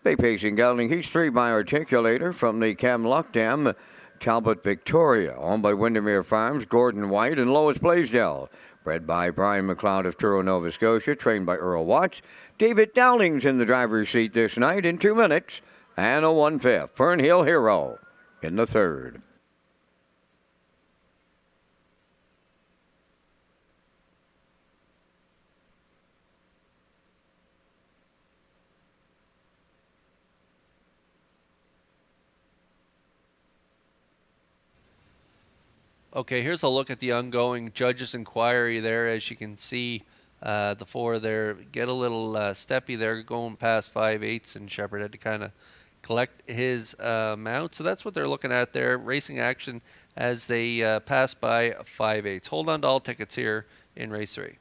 Bay pacing gelding, he's 3 by Articulator from the Camlock Dam, Talbot Victoria, owned by Windermere Farms, Gordon White, and Lois Blaisdell. Bred by Brian McLeod of Truro, Nova Scotia, trained by Earl Watts. David Dowling's in the driver's seat this night in 2 minutes and 1/5. Fernhill Hero in the 3rd. Okay, here's a look at the ongoing judge's inquiry there. As you can see, the 4 there get a little steppy there going past 5/8, and Shepard had to kind of collect his mount. So that's what they're looking at there, racing action as they pass by 5/8. Hold on to all tickets here in race 3.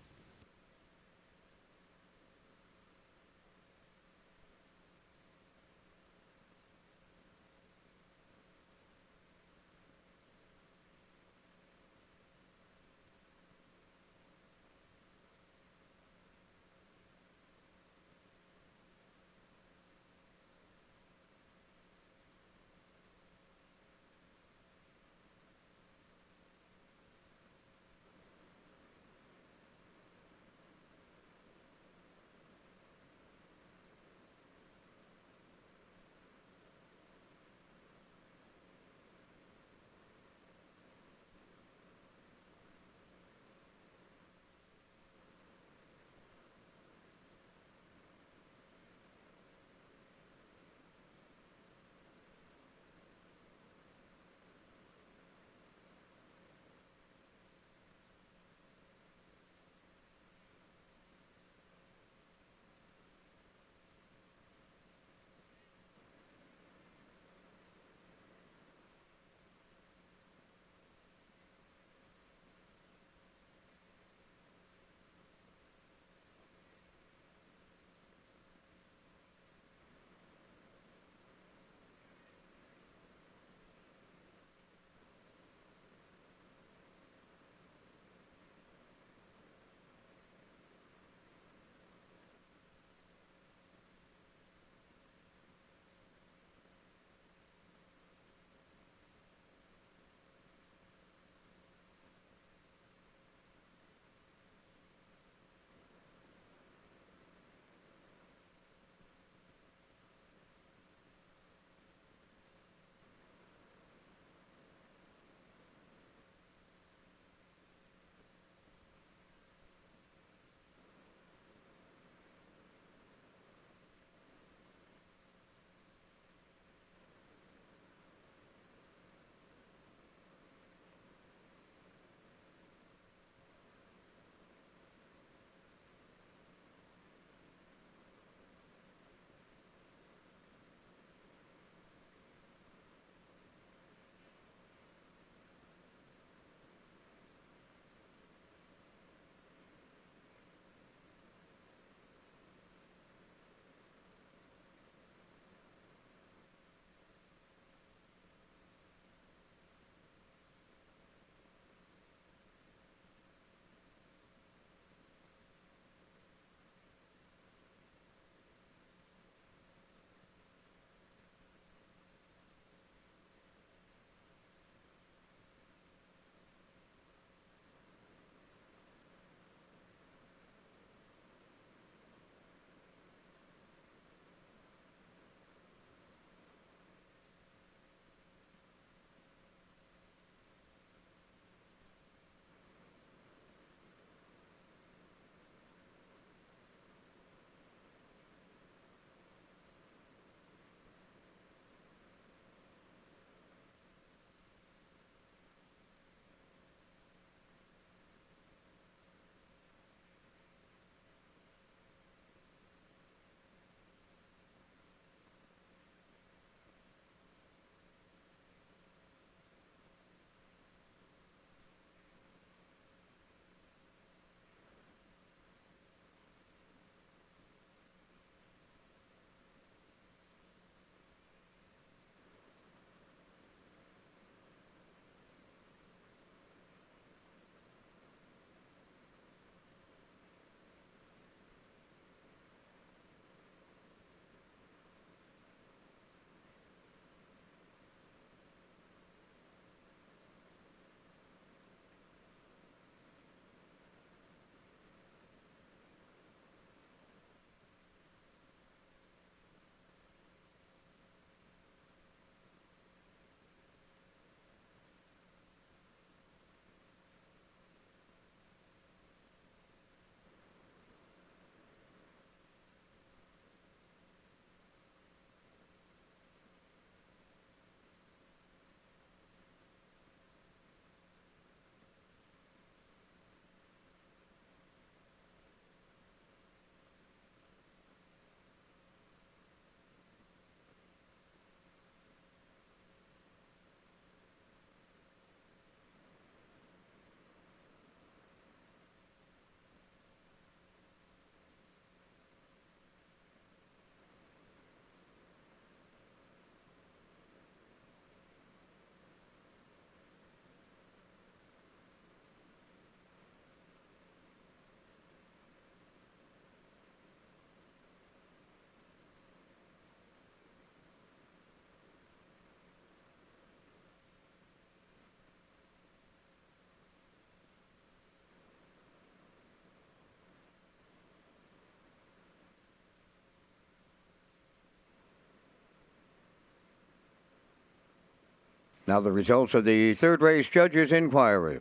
Now the results of the third race judges' inquiry.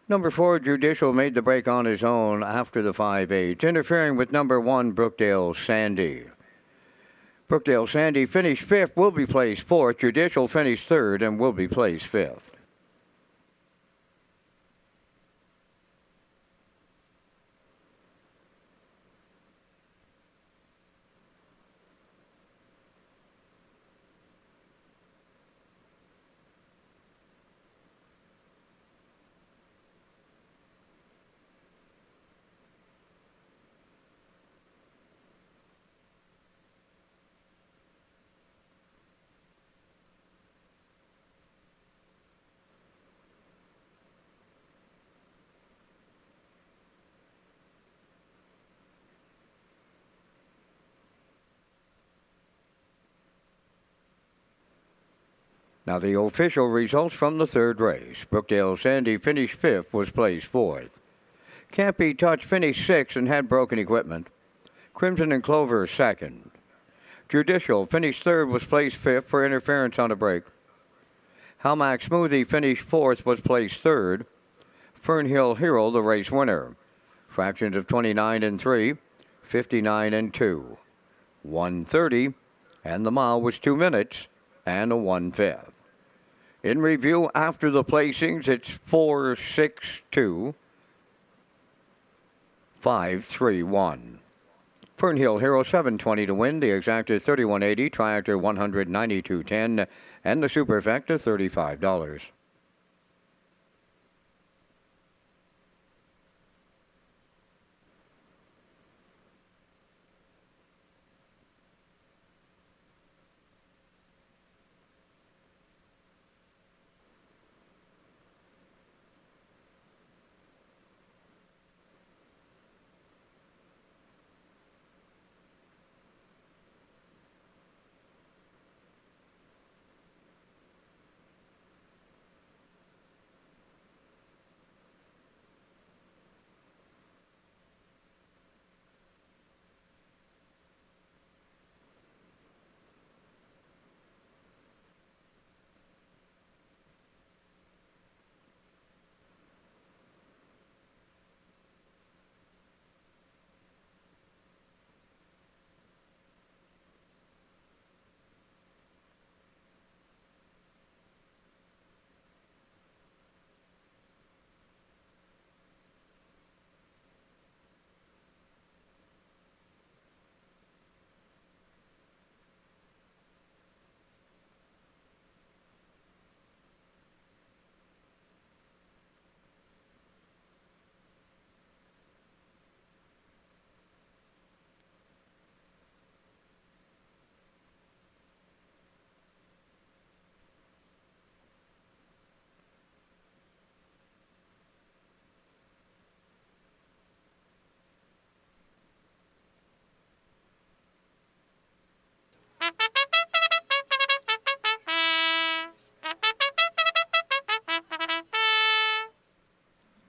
Number 4, Judicial, made the break on his own after the 5/8, interfering with number 1, Brookdale Sandy. Brookdale Sandy finished 5th, will be placed 4th. Judicial finished 3rd and will be placed 5th. Now the official results from the third race. Brookdale Sandy finished 5th, was placed 4th. Can't Be Touched finished 6th and had broken equipment. Crimson and Clover 2nd. Judicial finished 3rd, was placed 5th for interference on a break. Halmack Smoothie finished 4th, was placed 3rd. Fernhill Hero, the race winner. Fractions of 29 and 3, 59 and 2. 1:30, and the mile was 2 minutes and a 1/5. In review after the placings, it's 4-6-2, 5-3-1. Fernhill Hero 720 to win, the exacta 3180, triactor 192.10, and the superfecta $35.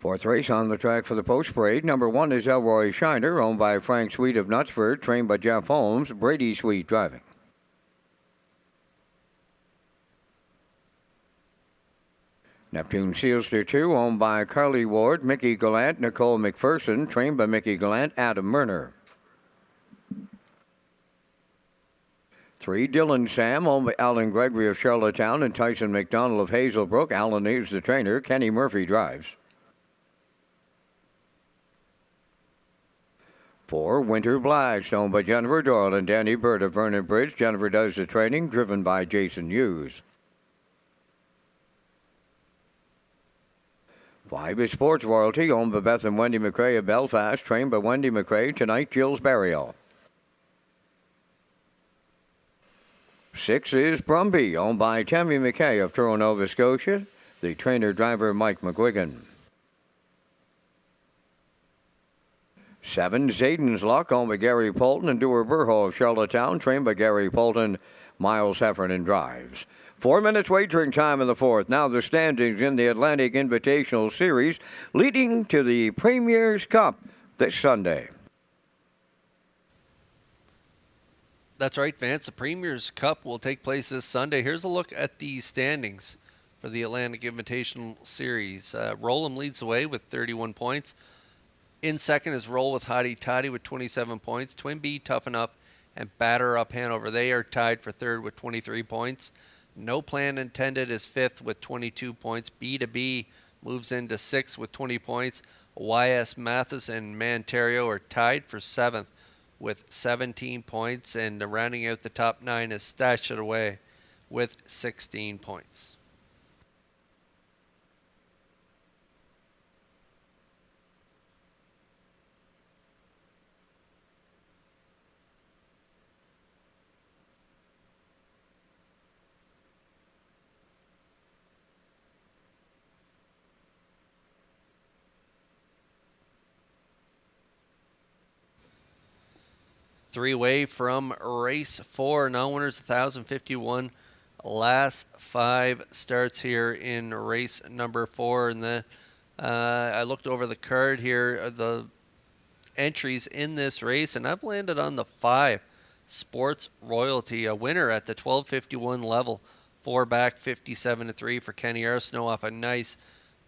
Fourth race on the track for the post parade. Number 1 is Elroy Shiner, owned by Frank Sweet of Knutsford, trained by Jeff Holmes. Brady Sweet driving. Neptune Sealster 2, owned by Carly Ward, Mickey Gallant, Nicole McPherson, trained by Mickey Gallant, Adam Murner. 3, Dylan Sam, owned by Alan Gregory of Charlottetown and Tyson McDonald of Hazelbrook. Alan is the trainer. Kenny Murphy drives. 4, Winter Blast, owned by Jennifer Doyle and Danny Bird of Vernon Bridge. Jennifer does the training, driven by Jason Hughes. 5 is Sports Royalty, owned by Beth and Wendy McRae of Belfast, trained by Wendy McRae. Tonight, Jill's Burial. 6 is Brumby, owned by Tammy McKay of Truro, Nova Scotia. The trainer-driver, Mike McGuigan. 7, Zayden's Luck, owned by Gary Polton and Dewar Burho of Charlottetown, trained by Gary Polton. Miles Heffernan drives. 4 minutes wagering time in the fourth. Now the standings in the Atlantic Invitational Series, leading to the Premier's Cup this Sunday. That's right, Vance. The Premier's Cup will take place this Sunday. Here's a look at the standings for the Atlantic Invitational Series. Rollum leads the way with 31 points. In second is Roll with Hottie Toddy with 27 points. Twinbee, Tough Enough, and Batter Up Hanover. They are tied for third with 23 points. No Plan Intended is fifth with 22 points. B2B moves into sixth with 20 points. YS Mathis and Mantario are tied for seventh with 17 points. And rounding out the top nine is Stash It Away with 16 points. Three away from race 4. Now winners 1,051. Last 5 starts here in race number 4. And I looked over the card here, the entries in this race, and I've landed on the 5. Sports Royalty, a winner at the 1251 level. 4 back, 57-3 for Kenny Arsenault off a nice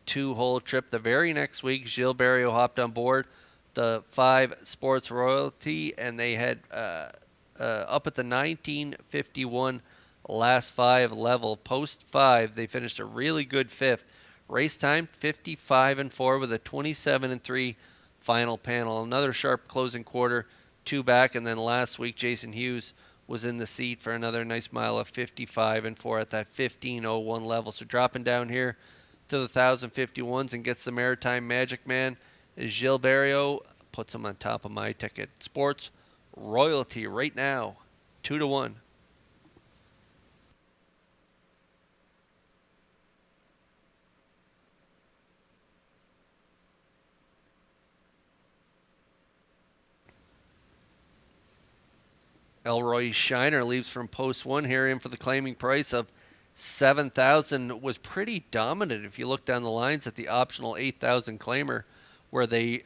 2-hole trip. The very next week, Gilles Barrio hopped on board the 5 Sports Royalty, and they had up at the 1951 last 5 level. Post 5, they finished a really good 5th. Race time 55-4 with a 27-3 final panel. Another sharp closing quarter, 2 back, and then last week Jason Hughes was in the seat for another nice mile of 55-4 at that 15:01 level. So dropping down here to the 1051s and gets the Maritime Magic Man. Gilles Barrio puts him on top of my ticket. Sports Royalty right now, 2-1. Elroy Shiner leaves from post 1 here in for the claiming price of $7,000. Was pretty dominant if you look down the lines at the optional 8,000 claimer, where they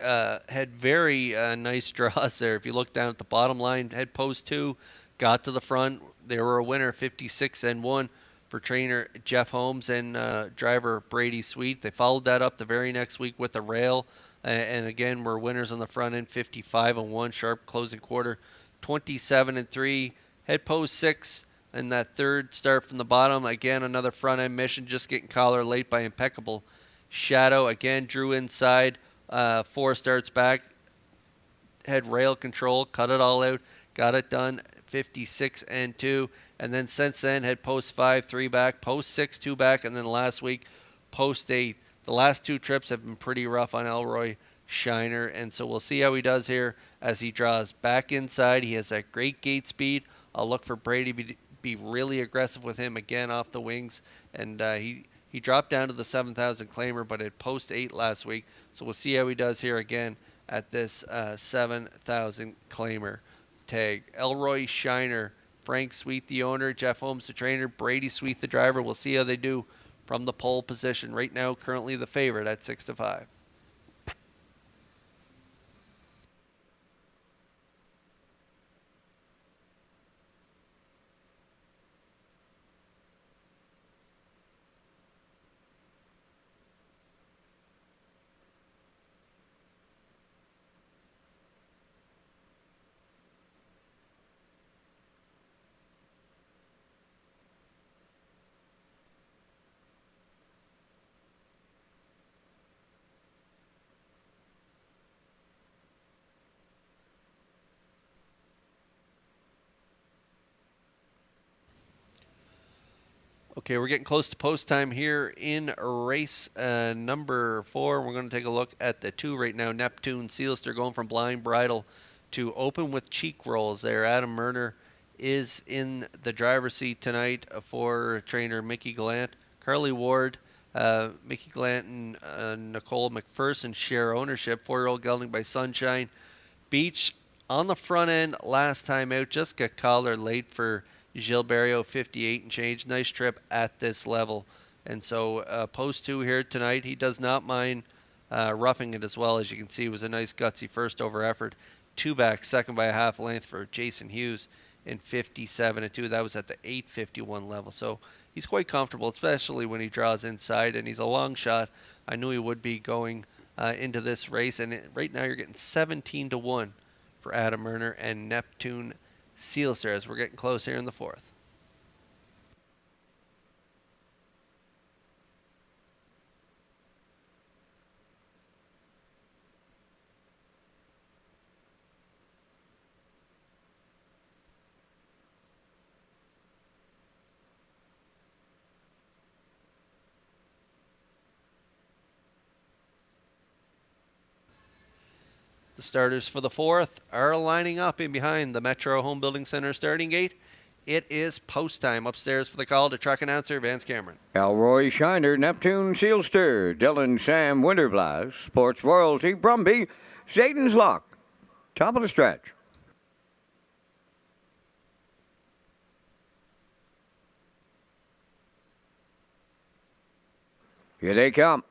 had very nice draws there. If you look down at the bottom line, head post 2, got to the front. They were a winner, 56-1 for trainer Jeff Holmes and driver Brady Sweet. They followed that up the very next week with the rail, and again were winners on the front end, 55-1, sharp closing quarter, 27-3. Head post 6 and that third start from the bottom. Again, another front end mission, just getting collar late by Impeccable Shadow. Again, drew inside. 4 starts back, had rail control, cut it all out, got it done, 56-2, and then since then had post 5, 3 back, post 6, 2 back, and then last week post 8. The last 2 trips have been pretty rough on Elroy Shiner, and so we'll see how he does here as he draws back inside. He has that great gate speed. I'll look for Brady to be really aggressive with him again off the wings, and he dropped down to the 7,000 claimer, but at post 8 last week. So we'll see how he does here again at this 7,000 claimer tag. Elroy Shiner, Frank Sweet, the owner, Jeff Holmes, the trainer, Brady Sweet, the driver. We'll see how they do from the pole position. Right now, currently the favorite at 6-5. Okay, we're getting close to post time here in race number 4. We're going to take a look at the 2 right now. Neptune Sealster going from blind bridle to open with cheek rolls there. Adam Murner is in the driver's seat tonight for trainer Mickey Gallant. Carly Ward, Mickey Gallant, and Nicole McPherson share ownership. 4-year-old gelding by Sunshine Beach on the front end last time out. Just got collared late for Gilles Barrio, 58 and change. Nice trip at this level. And so post 2 here tonight. He does not mind roughing it as well. As you can see, it was a nice gutsy first over effort. 2 back, second by a half length for Jason Hughes in 57-2. That was at the 851 level. So he's quite comfortable, especially when he draws inside, and he's a long shot. I knew he would be going into this race, and right now you're getting 17-1 for Adam Erner and Neptune Sealster as we're getting close here in the fourth. The starters for the fourth are lining up in behind the Metro Home Building Center starting gate. It is post time. Upstairs for the call to track announcer Vance Cameron. Elroy Shiner, Neptune Sealster, Dylan Sam Winterblast, Sports Royalty Brumby, Zayden's Lock. Top of the stretch. Here they come.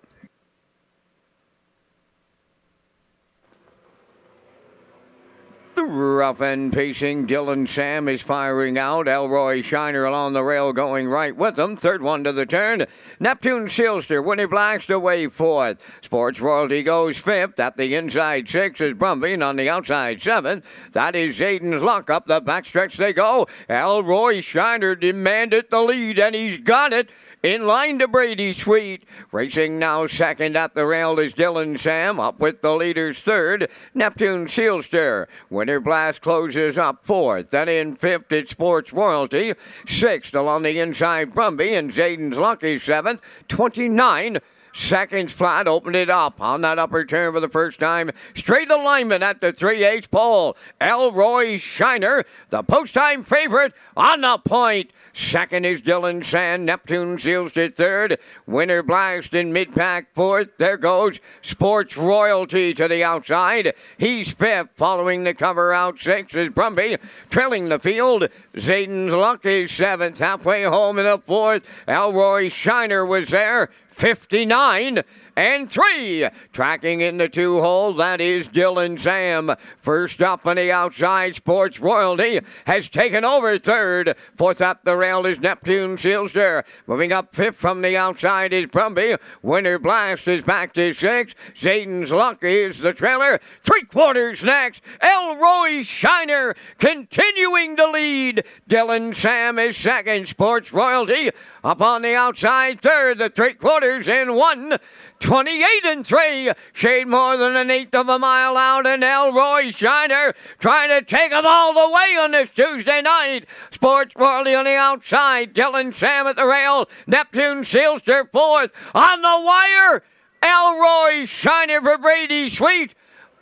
The rough and pacing Dylan Sam is firing out. Elroy Shiner along the rail going right with them. Third one to the turn. Neptune Sealster, Winnie Blacks away fourth. Sports Royalty goes fifth. At the inside six is Brumby, and on the outside seventh. That is Zayden's Luck. Up the backstretch they go. Elroy Shiner demanded the lead, and he's got it. In line to Brady Sweet. Racing now second at the rail is Dylan Sam. Up with the leaders third. Neptune Sealster. Winter Blast closes up fourth. Then in fifth it's Sports Royalty. Sixth along the inside Brumby. And Zayden's Luck is seventh. 29 seconds flat. Opened it up on that upper turn for the first time. Straight alignment at the 3/8 pole. Elroy Shiner, the post-time favorite on the point. Second is Dylan Sam. Neptune Sealster third. Winter Blast in mid-pack fourth. There goes Sports Royalty to the outside. He's fifth. Following the cover out sixth is Brumby. Trailing the field. Zayden's Luck is seventh. Halfway home in the fourth. Elroy Shiner was there. 59 and 3. Tracking in the 2 hole, that is Dylan Sam. First up on the outside, Sports Royalty has taken over third. Fourth up the rail is Neptune Sealster. Moving up fifth from the outside is Brumby. Winter Blast is back to sixth. Zayden's Luck is the trailer. 3/4 next. Elroy Shiner continuing to lead. Dylan Sam is second. Sports Royalty up on the outside third. The 3/4 in 1. 28 and 3, shade more than an eighth of a mile out, and Elroy Shiner trying to take them all the way on this Tuesday night. Sports Royalty on the outside, Dylan Sam at the rail, Neptune Sealster fourth. On the wire, Elroy Shiner for Brady Sweet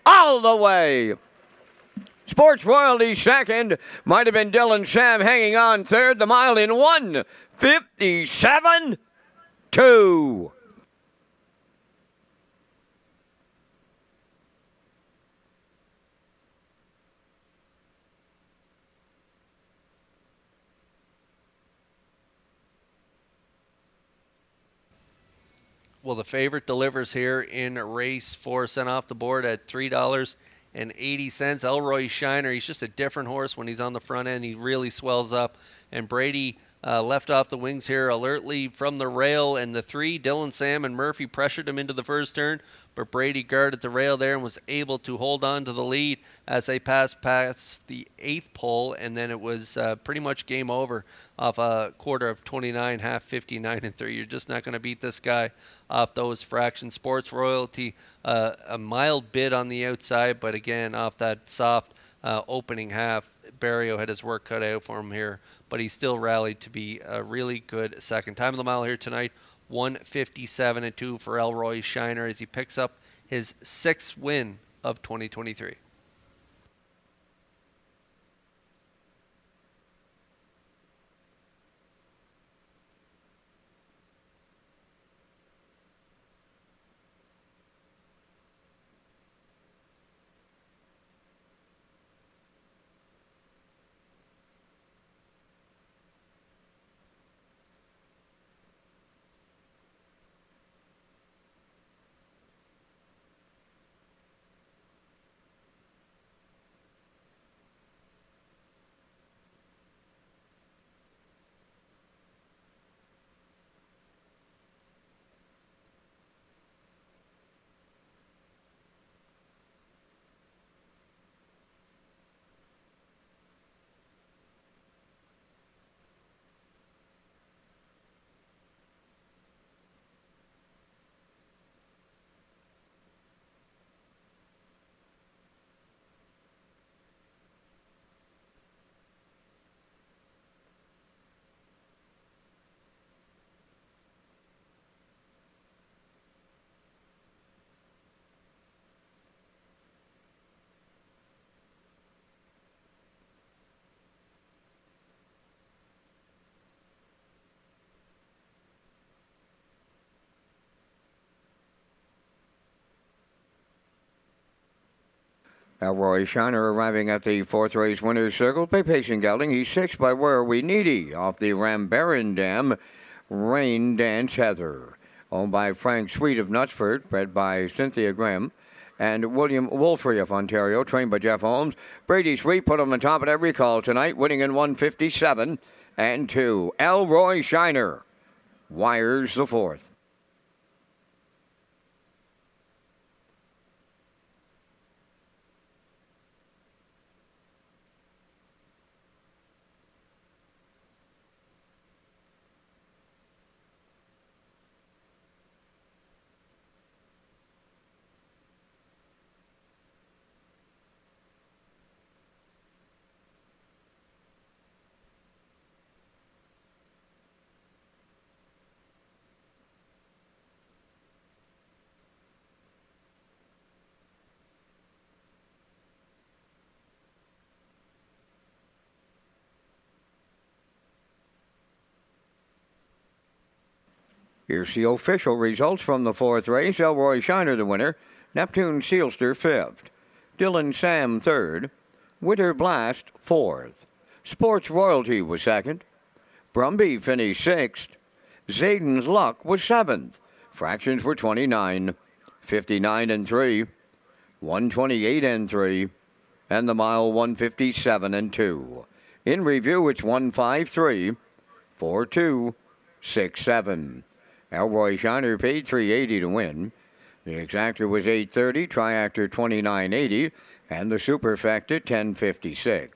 all the way. Sports Royalty second, might have been Dylan Sam hanging on third, the mile in 1:57.2. Well, the favorite delivers here in race 4, sent off the board at $3.80. Elroy Shiner, he's just a different horse when he's on the front end. He really swells up. And Brady left off the wings here alertly from the rail. And the 3, Dylan Sam and Murphy pressured him into the first turn. But Brady guarded the rail there and was able to hold on to the lead as they passed past the 8th pole. And then it was pretty much game over off a quarter of 29, half 59 and 3. You're just not going to beat this guy off those fractions. Sports Royalty, a mild bid on the outside, but again, off that soft opening half, Barrio had his work cut out for him here, but he still rallied to be a really good second. Time of the mile here tonight, 1:57.2 for Elroy Shiner as he picks up his 6th win of 2023. Elroy Shiner arriving at the fourth race winner's circle by pacing gelding. He's 6 by Where Are We Needy off the Rambaran Dam. Rain Dance Heather, owned by Frank Sweet of Knutsford, bred by Cynthia Graham, and William Wolfrey of Ontario, trained by Jeff Holmes. Brady Sweet put on the top at every call tonight, winning in 157 and 2. Elroy Shiner wires the fourth. Here's the official results from the fourth race. Elroy Shiner the winner. Neptune Sealster fifth. Dylan Sam third. Winter Blast fourth. Sports Royalty was second. Brumby finished sixth. Zayden's Luck was seventh. Fractions were 29, 59 and 3, 128 and 3, and the mile 157 and 2. In review, it's 153, 42, 67. Elroy Shiner paid $380 to win. The exactor was $830, triactor $29.80, and the superfecta $10.56.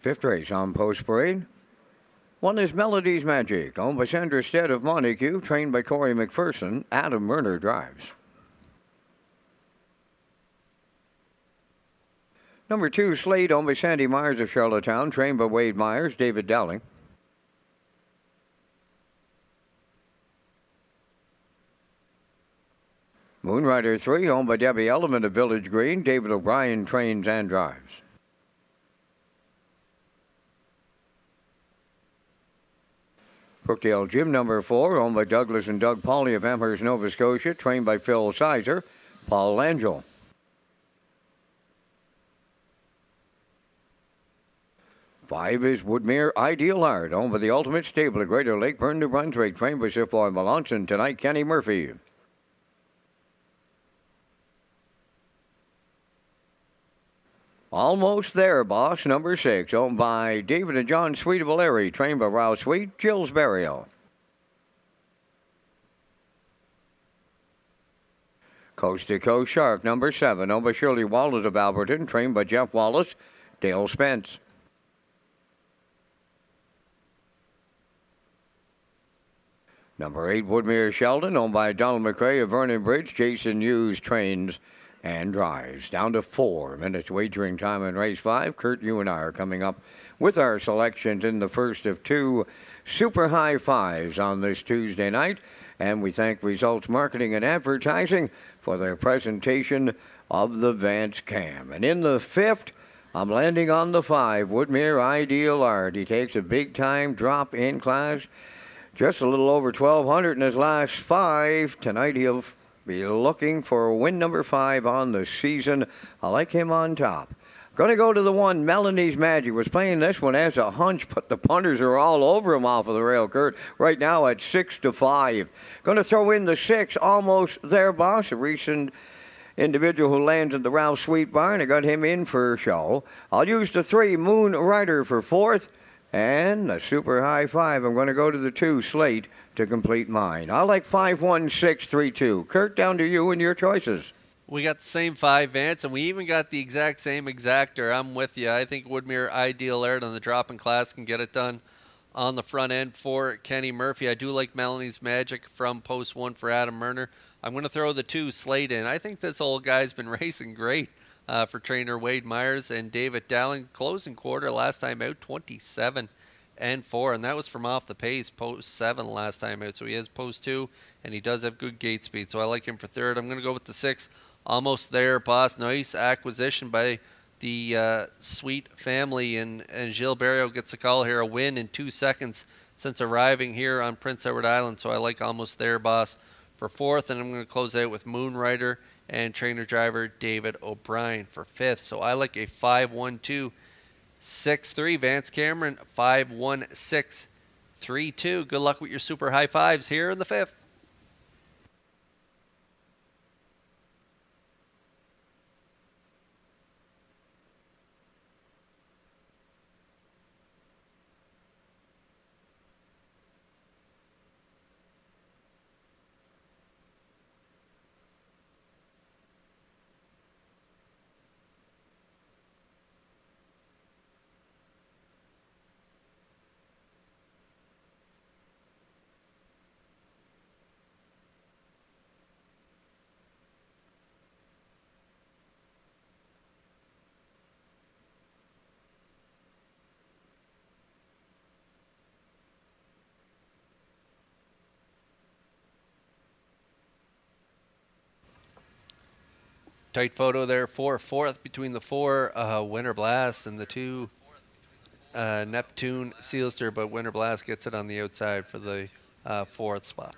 Fifth race on Post Parade. One is Melody's Magic, owned by Sandra Stead of Montague, trained by Corey McPherson. Adam Werner drives. Number 2, Slade, owned by Sandy Myers of Charlottetown, trained by Wade Myers, David Dowling. Moonrider 3, owned by Debbie Element of Village Green, David O'Brien trains and drives. Brookdale Gym number 4, owned by Douglas and Doug Pauley of Amherst, Nova Scotia, trained by Phil Sizer, Paul Langell. 5 is Woodmere Ideal Art, owned by the Ultimate Stable at Greater Lakeburn, New Brunswick, trained by Sir Floyd Melanson. Tonight, Kenny Murphy. Almost There, Boss, number 6, owned by David and John Sweet of O'Leary, trained by Ralph Sweet, Jill's Burial. Coast to Coast Shark, number 7, owned by Shirley Wallace of Alberton, trained by Jeff Wallace, Dale Spence. Number 8, Woodmere Sheldon, owned by Donald McRae of Vernon Bridge, Jason Hughes trains and drives. Down to 4 minutes wagering time in race 5. Kurt, you and I are coming up with our selections in the first of 2 super high fives on this Tuesday night. And we thank Results Marketing and Advertising for their presentation of the Vance Cam. And in the 5th, I'm landing on the 5, Woodmere Ideal Art. He takes a big-time drop in class, just a little over 1,200 in his last 5. Tonight he'll be looking for win number 5 on the season. I like him on top. Going to go to the 1, Melanie's Magic. Was playing this one as a hunch, but the punters are all over him off of the rail, Kurt. Right now at 6-5. Going to throw in the 6, Almost There, Boss, a recent individual who lands at the Ralph Sweet Barn. I got him in for show. I'll use the 3, Moon Rider, for 4th. And the super high 5, I'm going to go to the 2, Slate, to complete mine. I like 5, 1, 6, 3, 2. Kurt, down to you and your choices. We got the same 5, Vance, and we even got the exact same exactor. I'm with you. I think Woodmere Ideal Art on the drop in class can get it done on the front end for Kenny Murphy. I do like Melanie's Magic from post 1 for Adam Murner. I'm going to throw the 2, Slate, in. I think this old guy's been racing great for trainer Wade Myers and David Dowling. Closing quarter last time out, 27-4, and that was from off the pace, post 7 last time out. So he has post 2, and he does have good gate speed. So I like him for 3rd. I'm going to go with the 6, Almost There, Boss. Nice acquisition by the Sweet family, and Gilles Barrio gets a call here, a win in 2 seconds since arriving here on Prince Edward Island. So I like Almost There, Boss, for 4th, and I'm going to close out with Moonrider and trainer driver David O'Brien for 5th. So I like a 5-1-2-6-3. Vance Cameron, 5-1-6-3-2. Good luck with your super high 5s here in the 5th. Tight photo there for 4th between the 4 Winter Blast and the 2 Neptune Sealster, but Winter Blast gets it on the outside for the 4th spot.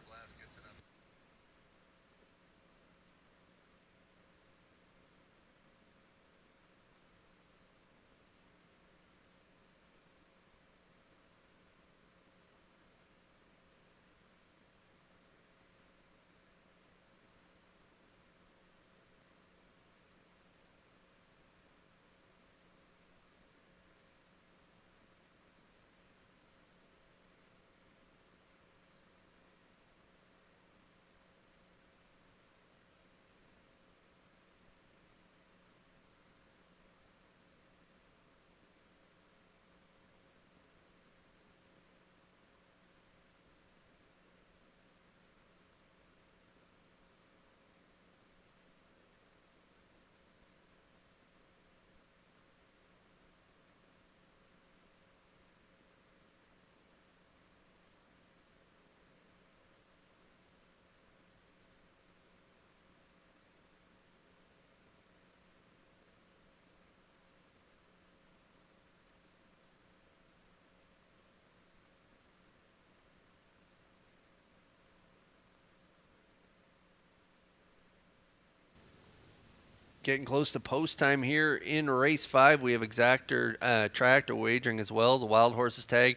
Getting close to post time here in race 5. We have exactor tractor wagering as well. The Wild Horses tag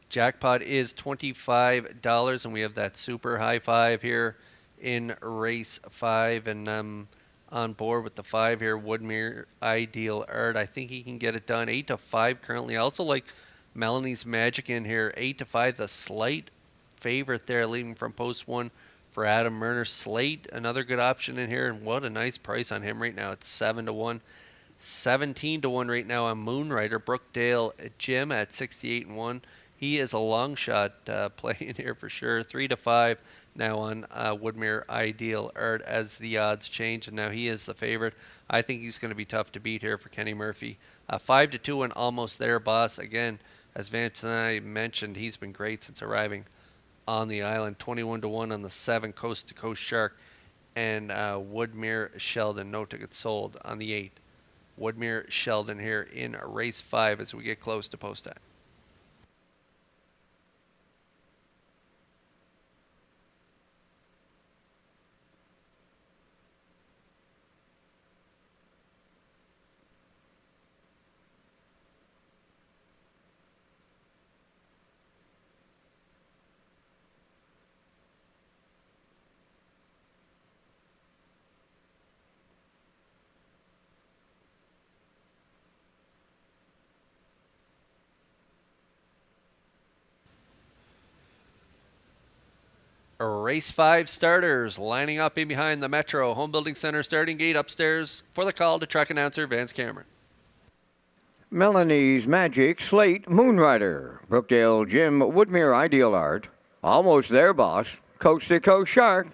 jackpot is $25, and we have that super high 5 here in race 5. And on board with the 5 here, Woodmere Ideal Art. I think he can get it done. 8-5 currently. I also like Melanie's Magic in here. 8-5, the slight favorite there, leading from post 1 for Adam Murner. Slate, another good option in here, and what a nice price on him right now. It's 7-1. 17-1 right now on Moonrider. Brookdale Jim at 68-1. He is a long shot play in here for sure. 3-5 now on Woodmere Ideal Art as the odds change, and now he is the favorite. I think he's going to be tough to beat here for Kenny Murphy. 5-2 and Almost There Boss. Again, as Vance and I mentioned, he's been great since arriving on the island. 21-1 on the 7 Coast to Coast Shark, and Woodmere Sheldon, no tickets sold on the 8. Woodmere Sheldon here in race 5 as we get close to post time. Race 5 starters lining up in behind the Metro Home Building Center starting gate upstairs for the call to track announcer Vance Cameron. Melanie's Magic, Slate, Moonrider, Brookdale Jim, Woodmere Ideal Art, Almost There Boss, Coast to Coast Shark,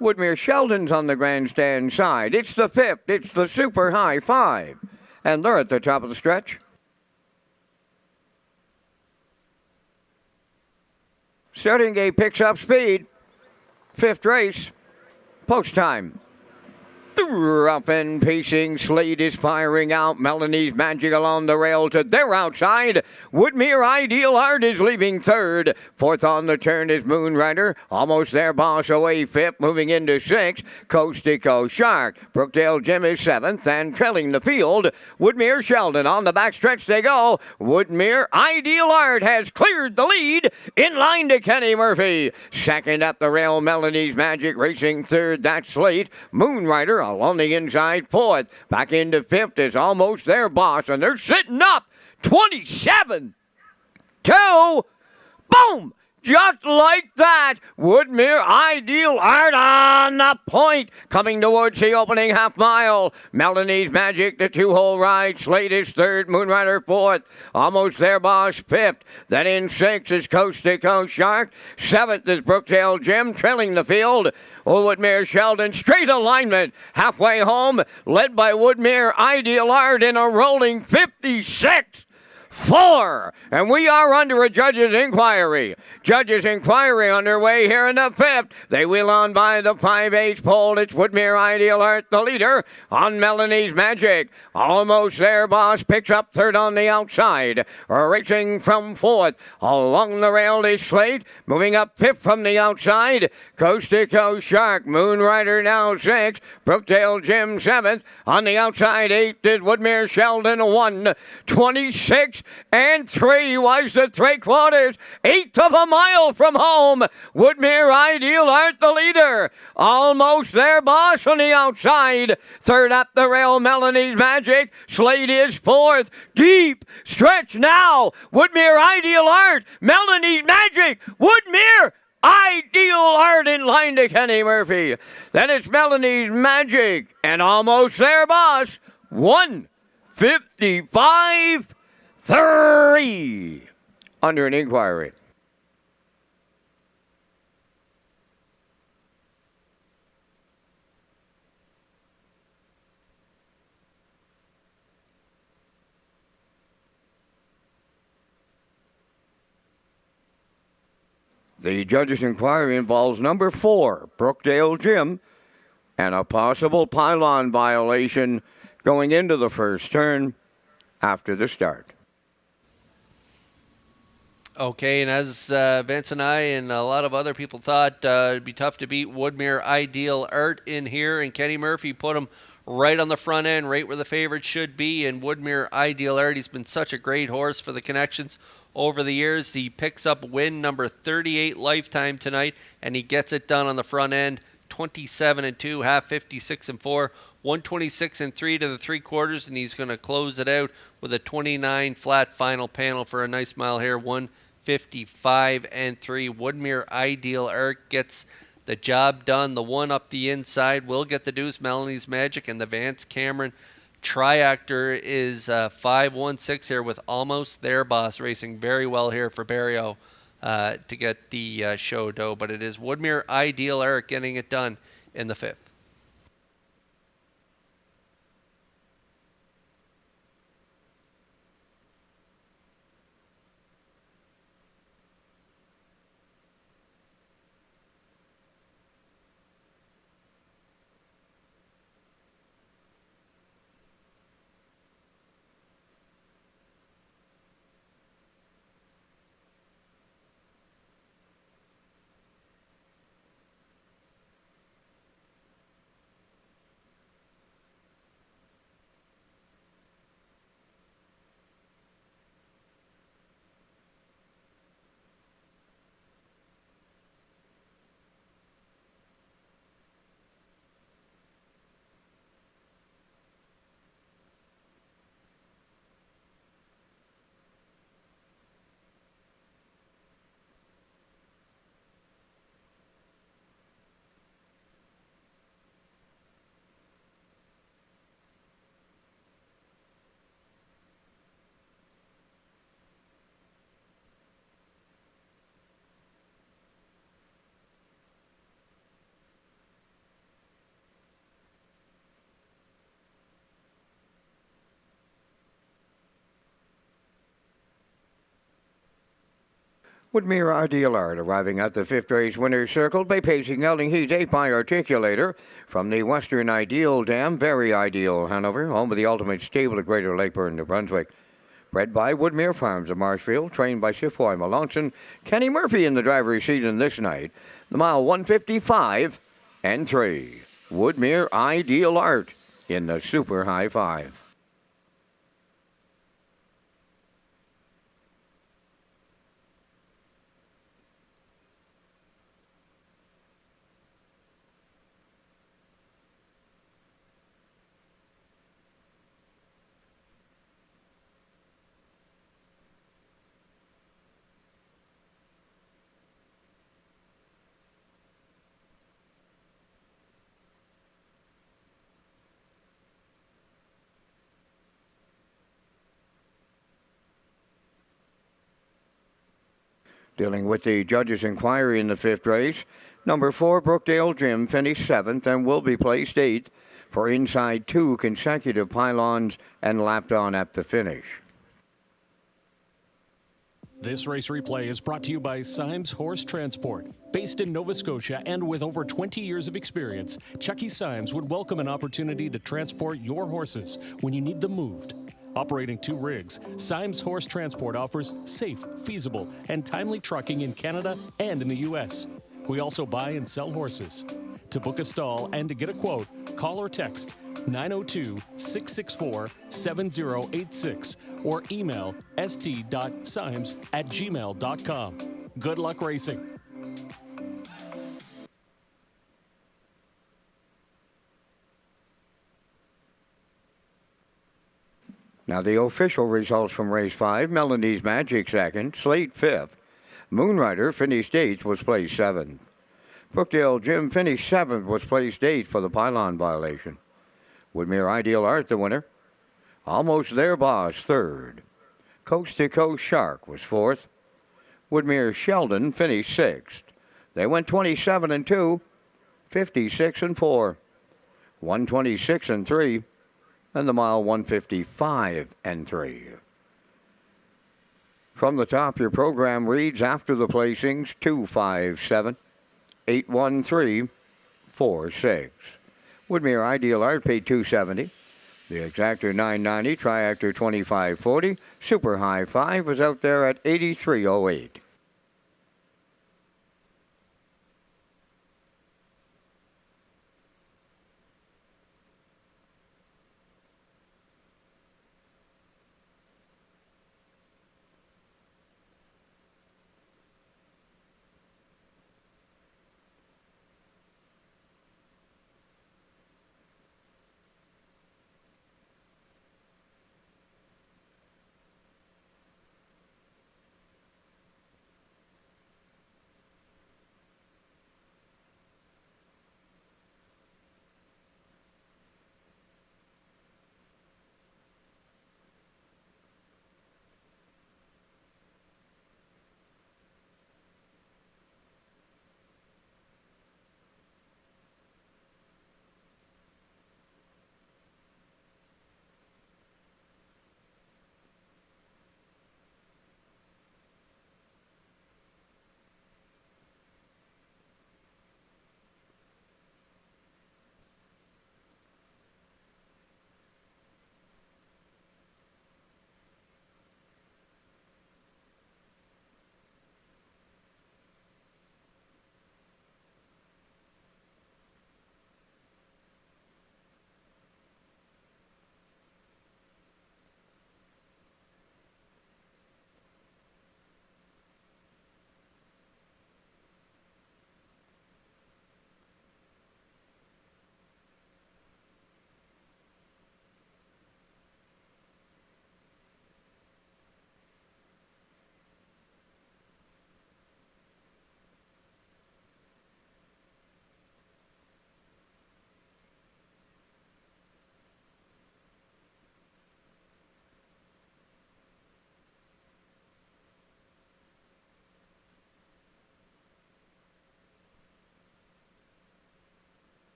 Woodmere Sheldon's on the grandstand side. It's the 5th, it's the super high 5, and they're at the top of the stretch. Starting gate picks up speed. 5th race, post time. Up and pacing, Slade is firing out. Melanie's Magic along the rail to their outside. Woodmere Ideal Art is leaving 3rd. 4th on the turn is Moonrider. Almost There Boss away 5th, moving into 6th. Coast to Coast Shark. Brookdale Jim is 7th and trailing the field. Woodmere Sheldon on the backstretch they go. Woodmere Ideal Art has cleared the lead in line to Kenny Murphy. 2nd at the rail, Melanie's Magic racing 3rd. That's Slate. Moonrider along the inside 4th. Back into 5th is Almost There Boss, and they're sitting up 27-2. Boom! Just like that, Woodmere Ideal Art on the point, coming towards the opening half mile. Melanie's Magic, the 2-hole ride. Slate is 3rd, Moonrider 4th. Almost There Boss 5th. Then in 6th is Coast to Coast Shark. 7th is Brookdale Jim, trailing the field. Woodmere Sheldon, straight alignment, halfway home, led by Woodmere Ideal Art in a rolling 56-4. And we are under a judge's inquiry. Judge's inquiry underway here in the 5th. They wheel on by the 5/8 pole. It's Woodmere Ideal Art, the leader, on Melanie's Magic. Almost There Boss picks up 3rd on the outside. Racing from 4th. Along the rail is Slate, moving up 5th from the outside. Coast to Coast Shark. Moonrider now 6th. Brookdale Jim 7th. On the outside 8th is Woodmere Sheldon 1. 26-3 was the 3/4. 1/8 of a mile from home. Woodmere Ideal Art the leader. Almost There Boss on the outside. 3rd at the rail, Melanie's Magic. Slate is 4th. Deep stretch now. Woodmere Ideal Art. Melanie's Magic. Woodmere Ideal Art in line to Kenny Murphy. Then it's Melanie's Magic and Almost There Boss. 1:55.3 under an inquiry. The judge's inquiry involves number 4, Brookdale Jim, and a possible pylon violation going into the first turn after the start. Okay, and as Vince and I and a lot of other people thought, it'd be tough to beat Woodmere Ideal Art in here, and Kenny Murphy put him right on the front end, right where the favorite should be. And Woodmere Ideal Art, he's been such a great horse for the connections over the years. He picks up win number 38 lifetime tonight, and he gets it done on the front end. 27 and 2, half 56 and 4, 126 and 3 to the 3/4, and he's going to close it out with a 29 flat final panel for a nice mile here. 155 and 3. Woodmere Ideal Art gets the job done. The one up the inside will get the deuce. Melanie's Magic, and the Vance Cameron Triactor is 5-1-6 here with Almost There Boss racing very well here for Barrio to get the show dough. But it is Woodmere Ideal Art getting it done in the 5th. Woodmere Ideal Art arriving at the 5th race winner's circle by pacing gelding heat 8 by Articulator from the Western Ideal Dam, Very Ideal Hanover, home of the Ultimate Stable at Greater Lakeburn, New Brunswick. Bred by Woodmere Farms of Marshfield, trained by Sifroy Malonson. Kenny Murphy in the driver's seat in this night. The mile 155 and 3. Woodmere Ideal Art in the Super High 5. Dealing with the judges' inquiry in the 5th race, number 4, Brookdale Jim, finished 7th and will be placed 8th for inside 2 consecutive pylons and lapped on at the finish. This race replay is brought to you by Symes Horse Transport. Based in Nova Scotia and with over 20 years of experience, Chucky Symes would welcome an opportunity to transport your horses when you need them moved. Operating 2 rigs, Symes Horse Transport offers safe, feasible, and timely trucking in Canada and in the U.S. We also buy and sell horses. To book a stall and to get a quote, call or text 902-664-7086 or email st.symes@gmail.com. Good luck racing. Now the official results from race 5, Melanie's Magic 2nd, Slate 5th. Moonrider finished 8th, was placed 7th. Brookdale Jim finished 7th, was placed 8th for the pylon violation. Woodmere Ideal Art the winner. Almost There Boss 3rd. Coast to Coast Shark was 4th. Woodmere Sheldon finished 6th. They went 27 and 2, 56 and 4, 126 and 3. And the mile 155 and 3. From the top, your program reads after the placings 257, 813, 46. Woodmere Ideal Art paid $270. The Exactor 990, Triactor 2540, Super High 5 was out there at 8308.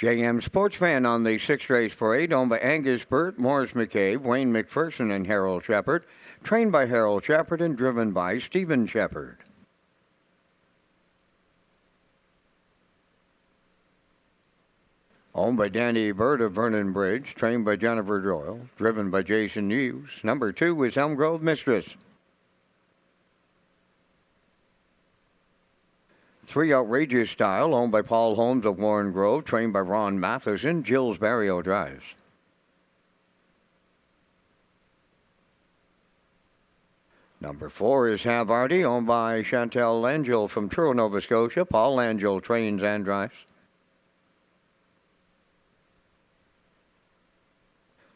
JM Sports Fan on the 6th race parade, owned by Angus Burt, Morris McCabe, Wayne McPherson, and Harold Shepard. Trained by Harold Shepard and driven by Stephen Shepard. Owned by Danny Bird of Vernon Bridge, trained by Jennifer Doyle, driven by Jason Hughes. Number 2 is Elm Grove Mistress. 3 Outrageous Style, owned by Paul Holmes of Warren Grove, trained by Ron Matheson. Jill's Barrio drives. Number 4 is Havarti, owned by Chantel Langell from Truro, Nova Scotia. Paul Langell trains and drives.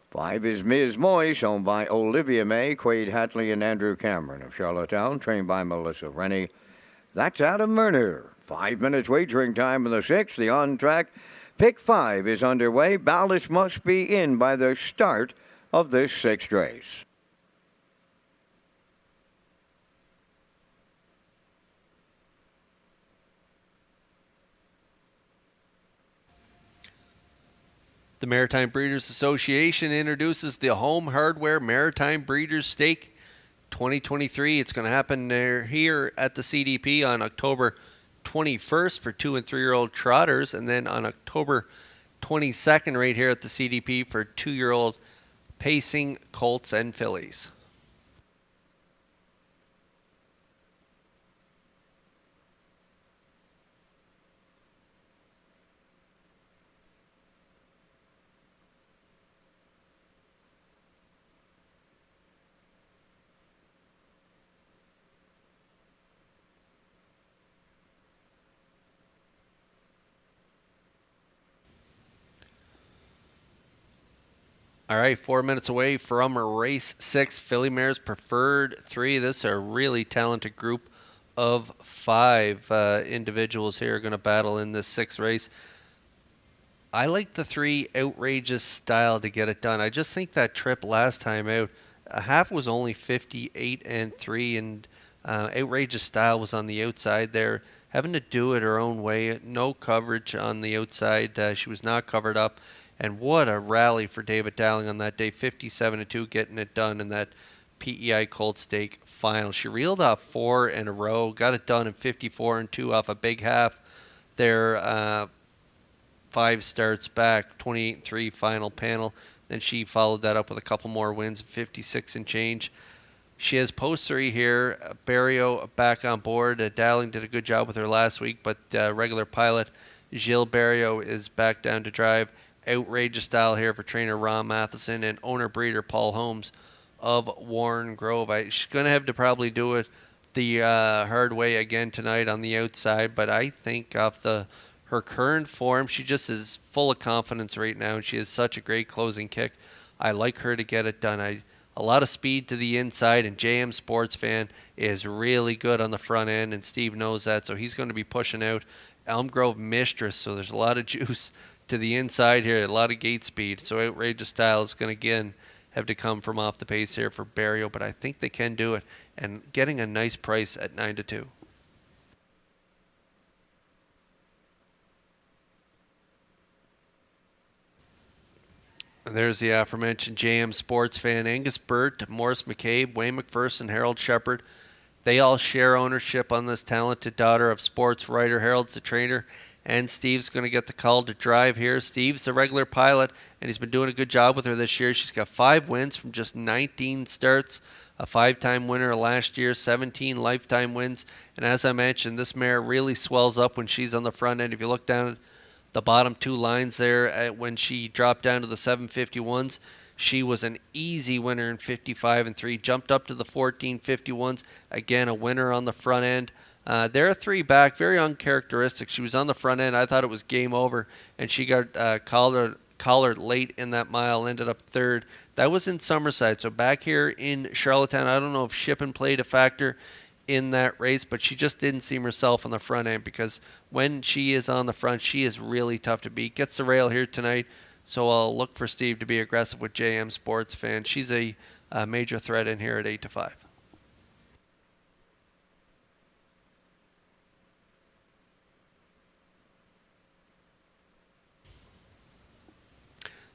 5 is Ms. Moyes, owned by Olivia May, Quade Hatley, and Andrew Cameron of Charlottetown, trained by Melissa Rennie. That's Adam Murner. 5 minutes wagering time in the 6th. The on-track pick 5 is underway. Ballast must be in by the start of this 6th race. The Maritime Breeders Association introduces the Home Hardware Maritime Breeders Stake 2023. It's going to happen here at the CDP on October 21st for 2- and 3-year-old trotters, and then on October 22nd right here at the CDP for 2-year-old pacing colts and fillies. All right, 4 minutes away from race 6, Filly Mares Preferred 3. This is a really talented group of 5 individuals here going to battle in this 6th race. I like the 3 Outrageous Style to get it done. I just think that trip last time out, a half was only 58 and 3, and Outrageous Style was on the outside there, having to do it her own way. No coverage on the outside. She was not covered up. And what a rally for David Dowling on that day, 57-2, getting it done in that PEI Colt Stake final. She reeled off 4 in a row, got it done in 54 and 2 off a big half. Their 5 starts back, 28 and 3 final panel. Then she followed that up with a couple more wins, 56 and change. She has post 3 here. Barrio back on board. Dowling did a good job with her last week, but regular pilot Gilles Barrio is back down to drive. Outrageous style here for trainer Ron Matheson and owner breeder Paul Holmes of Warren Grove. She's going to have to probably do it the hard way again tonight on the outside, but I think off her current form, she just is full of confidence right now, and she has such a great closing kick. I like her to get it done. A lot of speed to the inside, and JM Sports Fan is really good on the front end, and Steve knows that, so he's going to be pushing out Elm Grove Mistress, so there's a lot of juice to the inside here, a lot of gate speed, so Outrageous Style is going to again have to come from off the pace here for Barrio, but I think they can do it, and getting a nice price at 9-2. And there's the aforementioned JM Sports Fan, Angus Burt, Morris McCabe, Wayne McPherson, Harold Shepard. They all share ownership on this talented daughter of sports writer. Harold's the trainer, and Steve's going to get the call to drive here. Steve's a regular pilot, and he's been doing a good job with her this year. She's got 5 wins from just 19 starts, a 5-time winner last year, 17 lifetime wins. And as I mentioned, this mare really swells up when she's on the front end. If you look down at the bottom 2 lines there, when she dropped down to the 751s, she was an easy winner in 55 and 3, jumped up to the 1451s, again a winner on the front end. They're 3 back, very uncharacteristic. She was on the front end. I thought it was game over, and she got collared late in that mile, ended up 3rd. That was in Summerside. So back here in Charlottetown, I don't know if shipping played a factor in that race, but she just didn't seem herself on the front end, because when she is on the front, she is really tough to beat. Gets the rail here tonight, so I'll look for Steve to be aggressive with JM Sports Fan. She's a major threat in here at 8-5.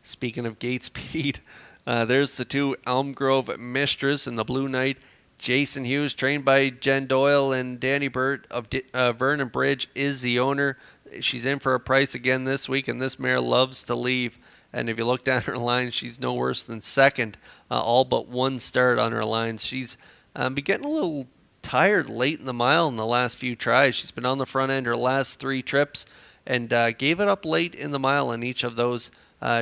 Speaking of gate speed, there's the 2 Elm Grove Mistress and the Blue Knight. Jason Hughes, trained by Jen Doyle, and Danny Burt of Vernon Bridge is the owner. She's in for a price again this week, and this mare loves to leave. And if you look down her line, she's no worse than 2nd, all but 1 start on her lines. She's been getting a little tired late in the mile in the last few tries. She's been on the front end her last 3 trips, and gave it up late in the mile in each of those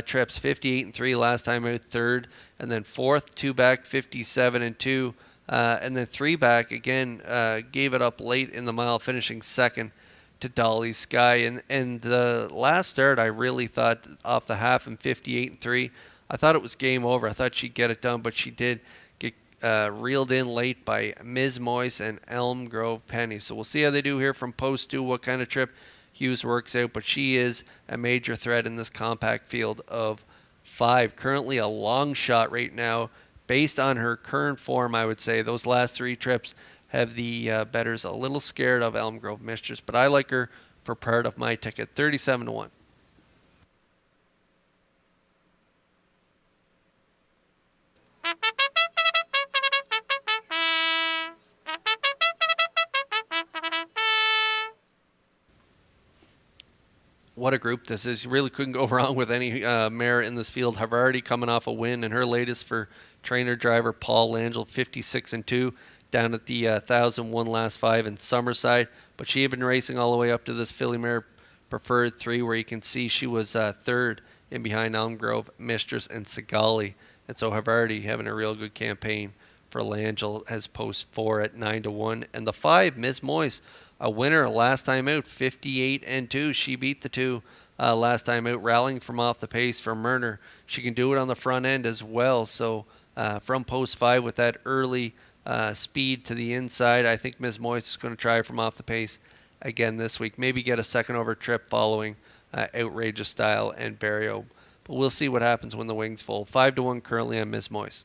trips. 58 and 3 last time out, 3rd, and then 4th, 2 back, 57 and 2. And then 3 back again, gave it up late in the mile, finishing 2nd to Dolly Sky. And the last start, I really thought off the half in 58 and 3, I thought it was game over. I thought she'd get it done, but she did get reeled in late by Ms. Moise and Elm Grove Penny. So we'll see how they do here from post 2, what kind of trip Hughes works out, but she is a major threat in this compact field of 5. Currently a long shot right now. Based on her current form, I would say those last 3 trips have the bettors a little scared of Elm Grove Mistress, but I like her for part of my ticket, 37-1. What a group this is. You really couldn't go wrong with any mare in this field. Havarti coming off a win in her latest for trainer driver Paul Langell, 56 and 2, down at the 1,001 last 5 in Summerside. But she had been racing all the way up to this filly mare preferred 3, where you can see she was 3rd in behind Elm Grove Mistress and Sigali. And so Havarti having a real good campaign for Langell has post 4 at 9-1. And the 5, Ms. Moise, a winner last time out, 58 and 2. She beat the 2 last time out, rallying from off the pace for Murner. She can do it on the front end as well. So from post 5 with that early speed to the inside, I think Ms. Moise is going to try from off the pace again this week. Maybe get a second over trip following Outrageous Style and Barrio. But we'll see what happens when the wings fold. 5-1 currently on Ms. Moise.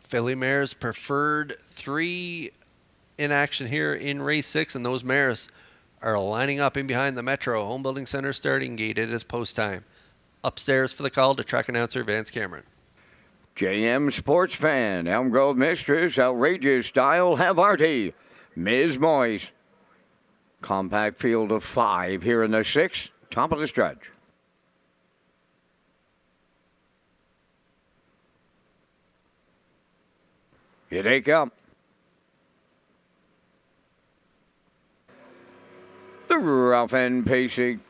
Filly mares preferred 3 in action here in race 6, and those mares are lining up in behind the Metro Home Building Center starting gate. It is post time. Upstairs for the call to track announcer Vance Cameron. JM Sports Fan, Elm Grove Mistress, Outrageous Style, Havarti, Ms. Moise. Compact field of 5 here in the 6th, top of the stretch. Here they come. The rough and pacing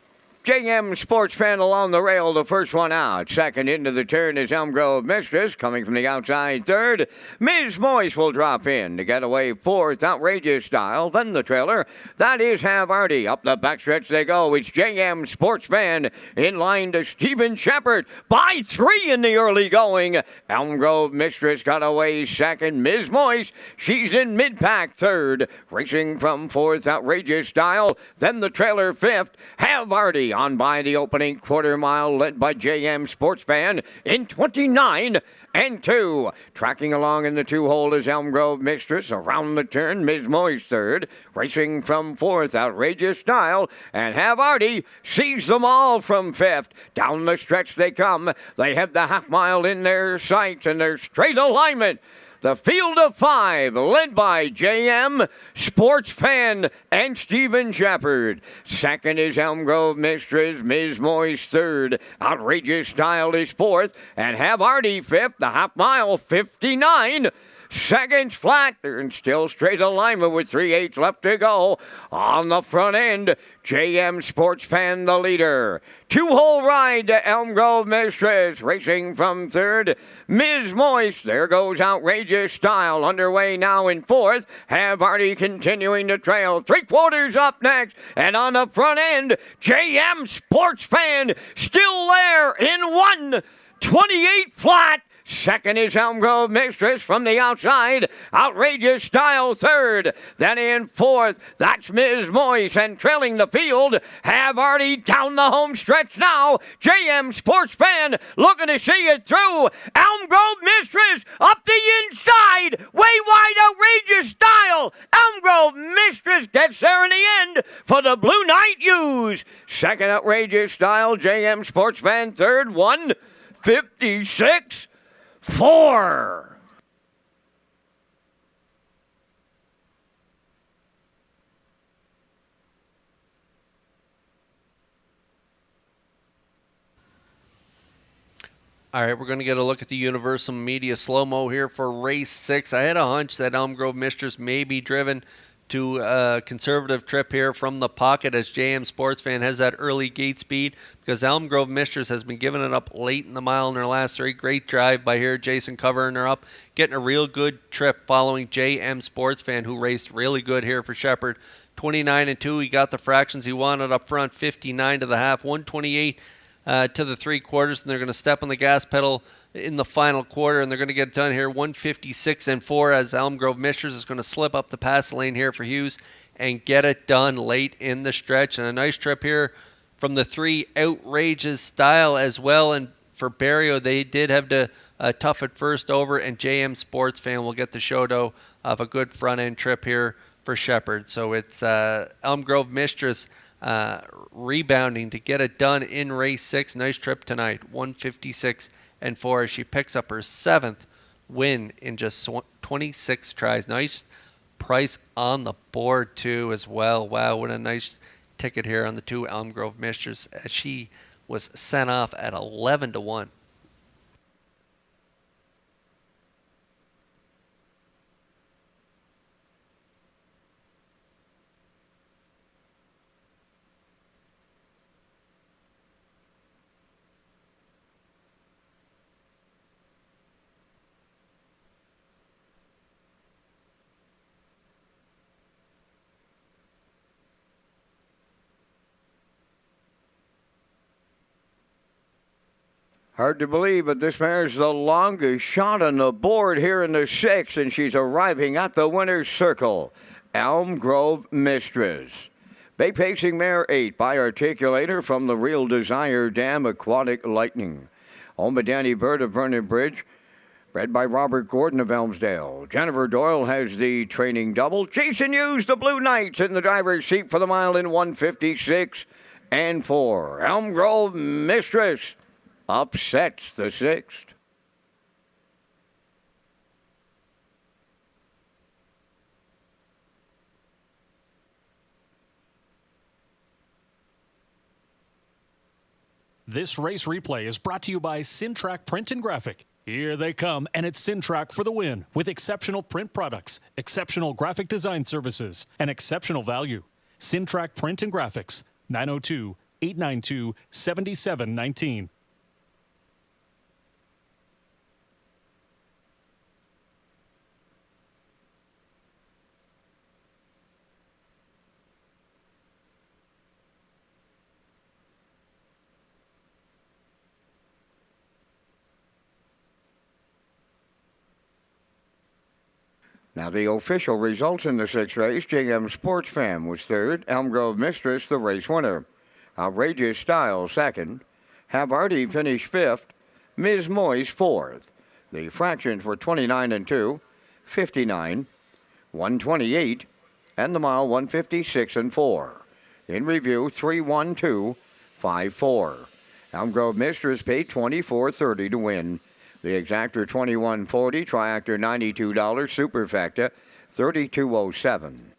JM Sports Fan along the rail, the first one out. Second into the turn is Elm Grove Mistress, coming from the outside third. Ms. Moise will drop in to get away fourth, Outrageous Style. Then the trailer, that is Havarti. Up the backstretch they go. It's JM Sports Fan in line to Stephen Shepard by 3 in the early going. Elm Grove Mistress got away second. Ms. Moise, she's in mid-pack third. Racing from fourth, Outrageous Style. Then the trailer fifth, Havarti. On by the opening quarter mile, led by JM Sports Fan in 29 and 2. Tracking along in the 2-hole is Elm Grove Mistress. Around the turn, Ms. Moise third. Racing from fourth, Outrageous Style. And Havarti sees them all from fifth. Down the stretch they come. They have the half mile in their sights and their straight alignment. The field of 5, led by JM Sports Fan and Stephen Shepard. Second is Elm Grove Mistress, Ms. Moise third. Outrageous Style is fourth, and Havarti fifth. The half mile, 59 seconds flat. They're in still straight alignment with 3/8 left to go. On the front end, JM Sports Fan the leader. 2-hole ride to Elm Grove Mistress. Racing from third, Ms. Moise. There goes Outrageous Style. Underway now in fourth. Havarti continuing to trail. 3/4 up next. And on the front end, JM Sports Fan still there in 1:28 flat. Second is Elm Grove Mistress from the outside. Outrageous Style third. Then in fourth, that's Ms. Moise. And trailing the field, Havarti down the home stretch now. JM Sports Fan looking to see it through. Elm Grove Mistress up the inside. Way wide, Outrageous Style. Elm Grove Mistress gets there in the end for the Blue Knight Ewes. Second, Outrageous Style. JM Sports Fan third. 1:56. 4. All right, we're going to get a look at the Universal Media slow-mo here for race 6. I had a hunch that Elm Grove Mistress may be driven to a conservative trip here from the pocket as JM Sports Fan has that early gate speed because Elm Grove Mistress has been giving it up late in the mile in her last 3. Great drive by here, Jason covering her up, getting a real good trip following JM Sports Fan who raced really good here for Shepard. 29 and 2, he got the fractions he wanted up front, 59 to the half, 128 to the 3/4, and they're going to step on the gas pedal in the final quarter, and they're going to get it done here 156 and 4 as Elm Grove Mistress is going to slip up the pass lane here for Hughes and get it done late in the stretch. And a nice trip here from the 3, Outrageous Style as well. And for Barrio, they did have to tough it first over, and JM Sports Fan will get the show of a good front end trip here for Shepard. So it's Elm Grove Mistress rebounding to get it done in race 6. Nice trip tonight, 156 and 4 as she picks up her 7th win in just 26 tries. Nice price on the board too as well. Wow, what a nice ticket here on the 2 Elm Grove Mistress as she was sent off at 11 to 1. Hard to believe, but this mare's the longest shot on the board here in the 6th, and she's arriving at the winner's circle. Elm Grove Mistress. Bay Pacing Mare 8 by Articulator from the Real Desire Dam Aquatic Lightning. Owned by Danny Bird of Vernon Bridge. Bred by Robert Gordon of Elmsdale. Jennifer Doyle has the training double. Jason Hughes, the Blue Knights, in the driver's seat for the mile in 1:56 and 4. Elm Grove Mistress upsets the sixth. This race replay is brought to you by Sintrack Print and Graphic. Here they come, and it's Sintrack for the win with exceptional print products, exceptional graphic design services, and exceptional value. Sintrack Print and Graphics, 902-892-7719. Now the official results in the sixth race: JM Sports Fam was third, Elm Grove Mistress the race winner, Outrageous Style second, Havarti finished fifth, Ms. Moyes fourth. The fractions were 29 and 2, 59, 128, and the mile 156 and 4. In review, 31254. Elm Grove Mistress paid $24.30 to win. The exactor $21.40, triactor $92, superfecta $32.07.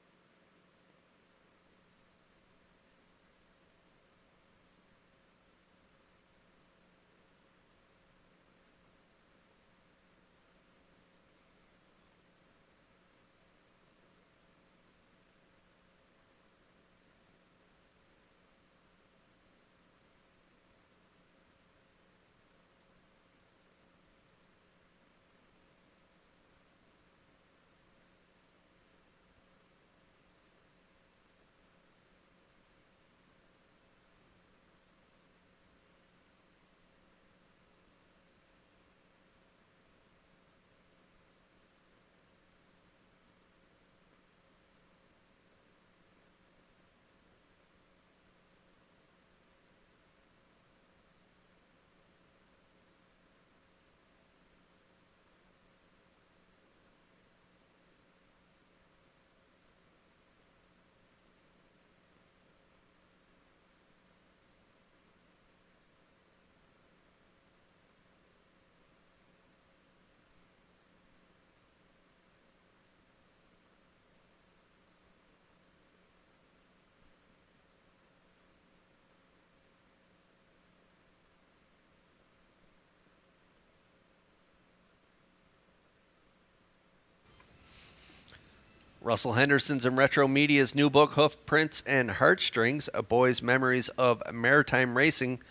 Russell Henderson's and Retro Media's new book, Hoof Prints and Heartstrings, A Boy's Memories of Maritime Racing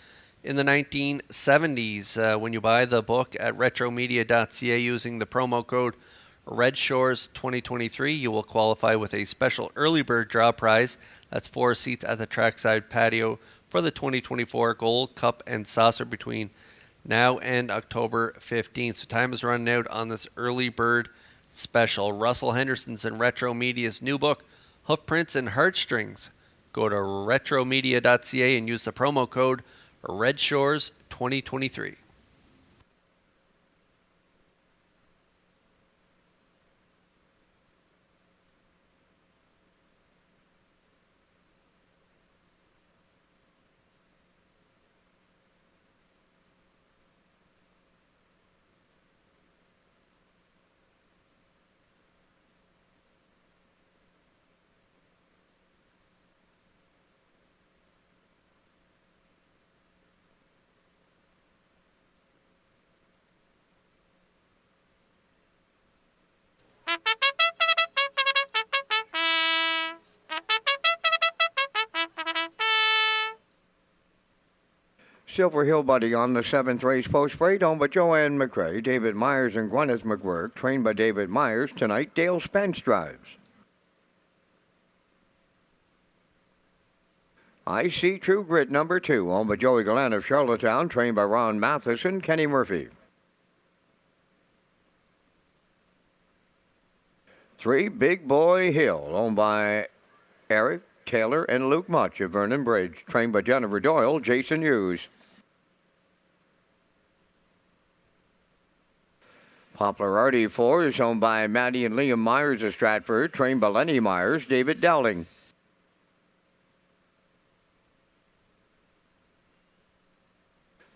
in the 1970s. When you buy the book at retromedia.ca using the promo code Redshores 2023, you will qualify with a special early bird draw prize. That's 4 seats at the trackside patio for the 2024 Gold Cup and Saucer between now and October 15th. So time is running out on this early bird special. Russell Henderson's and Retro Media's new book, Hoof Prints and Heartstrings. Go to retromedia.ca and use the promo code Redshores 2023. Silver Hill Buddy on the seventh race post freight, owned by Joanne McRae, David Myers, and Gwyneth McGurk. Trained by David Myers. Tonight, Dale Spence drives. I See True Grit number 2, owned by Joey Gallant of Charlottetown. Trained by Ron Matheson, Kenny Murphy. 3, Big Boy Hill, owned by Eric Taylor and Luke Much of Vernon Bridge. Trained by Jennifer Doyle, Jason Hughes. Poplar Artie 4 is owned by Maddie and Liam Myers of Stratford, trained by Lenny Myers, David Dowling.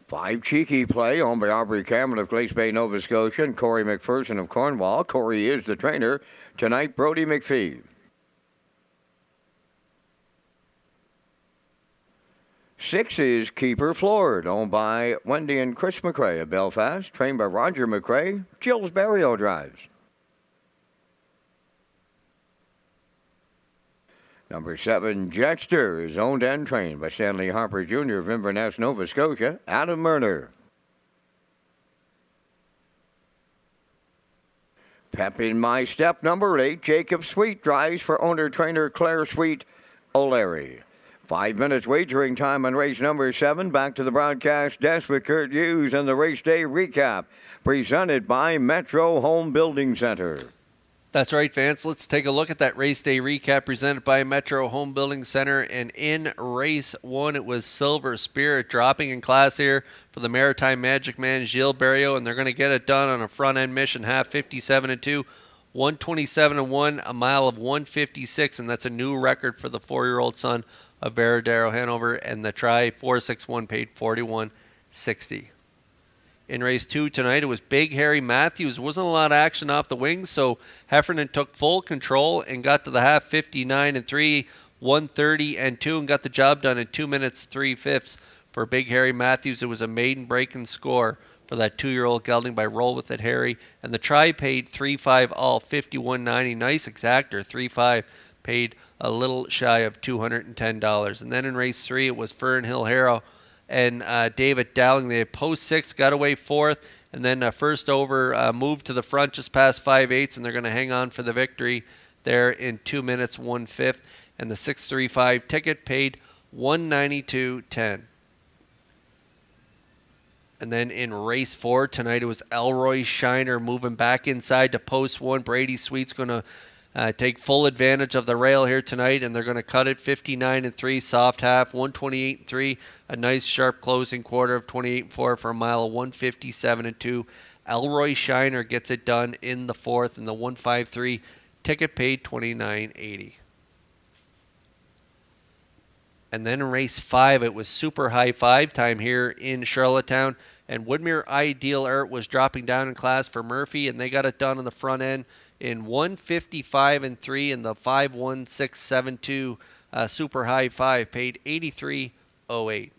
Five Cheeky Play, owned by Aubrey Cameron of Glace Bay, Nova Scotia, and Corey McPherson of Cornwall. Corey is the trainer. Tonight, Brody McPhee. 6 is Keeper Floored, owned by Wendy and Chris McRae of Belfast, trained by Roger McRae, Jill's Barrio drives. Number 7, Jetster, is owned and trained by Stanley Harper Jr. of Inverness, Nova Scotia, Adam Murner. Pep in My Step, number 8, Jacob Sweet, drives for owner-trainer Claire Sweet O'Leary. 5 minutes wagering time on race number 7. Back to the broadcast desk with Kurt Hughes and the race day recap, presented by Metro Home Building Center. That's right, Vance. Let's take a look at that race day recap presented by Metro Home Building Center. And in race 1, it was Silver Spirit dropping in class here for the Maritime Magic Man, Gilles Barrio, and they're going to get it done on a front-end mission, half 57-2, 127-1, a mile of 156, and that's a new record for the 4-year-old son of Veradero Hanover, and the try 461 paid 41.60. In race 2 tonight, it was Big Harry Matthews. Wasn't a lot of action off the wings, so Heffernan took full control and got to the half 59-3, 130-2, and got the job done in 2 minutes 3/5 for Big Harry Matthews. It was a maiden breaking score for that 2-year-old gelding by Roll With It Harry, and the try paid 3-5 all, 51.90. Nice exactor, 3-5 paid a little shy of $210. And then in race 3, it was Fern Hill Harrow and David Dowling. They had post 6, got away 4th, and then first over moved to the front just past 5/8, and they're going to hang on for the victory there in 2 minutes 1/5. And the 635 ticket paid $192.10. And then in race 4 tonight, it was Elroy Shiner moving back inside to post 1. Brady Sweet's going to take full advantage of the rail here tonight, and they're going to cut it 59-3, soft half, 128-3, a nice sharp closing quarter of 28-4 for a mile of 157-2. Elroy Shiner gets it done in the 4th, and the 153 ticket paid $29.80. And then in race 5, it was Super High 5 time here in Charlottetown, and Woodmere Ideal Art was dropping down in class for Murphy, and they got it done on the front end in 155-3, and the 51672 Super High 5 paid $83.08.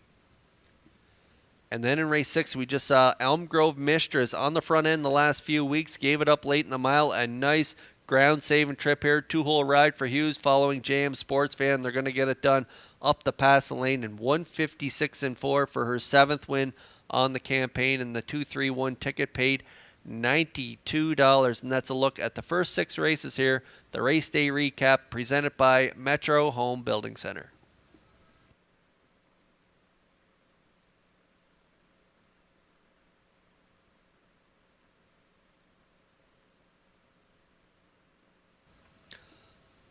And then in race 6, we just saw Elm Grove Mistress on the front end the last few weeks, gave it up late in the mile. A nice ground-saving trip here, 2-hole ride for Hughes following JM Sports Fan. They're going to get it done up the pass lane in 156-4 for her 7th win on the campaign, and the 231 ticket paid $92. And that's a look at the first 6 races here. The race day recap presented by Metro Home Building Center.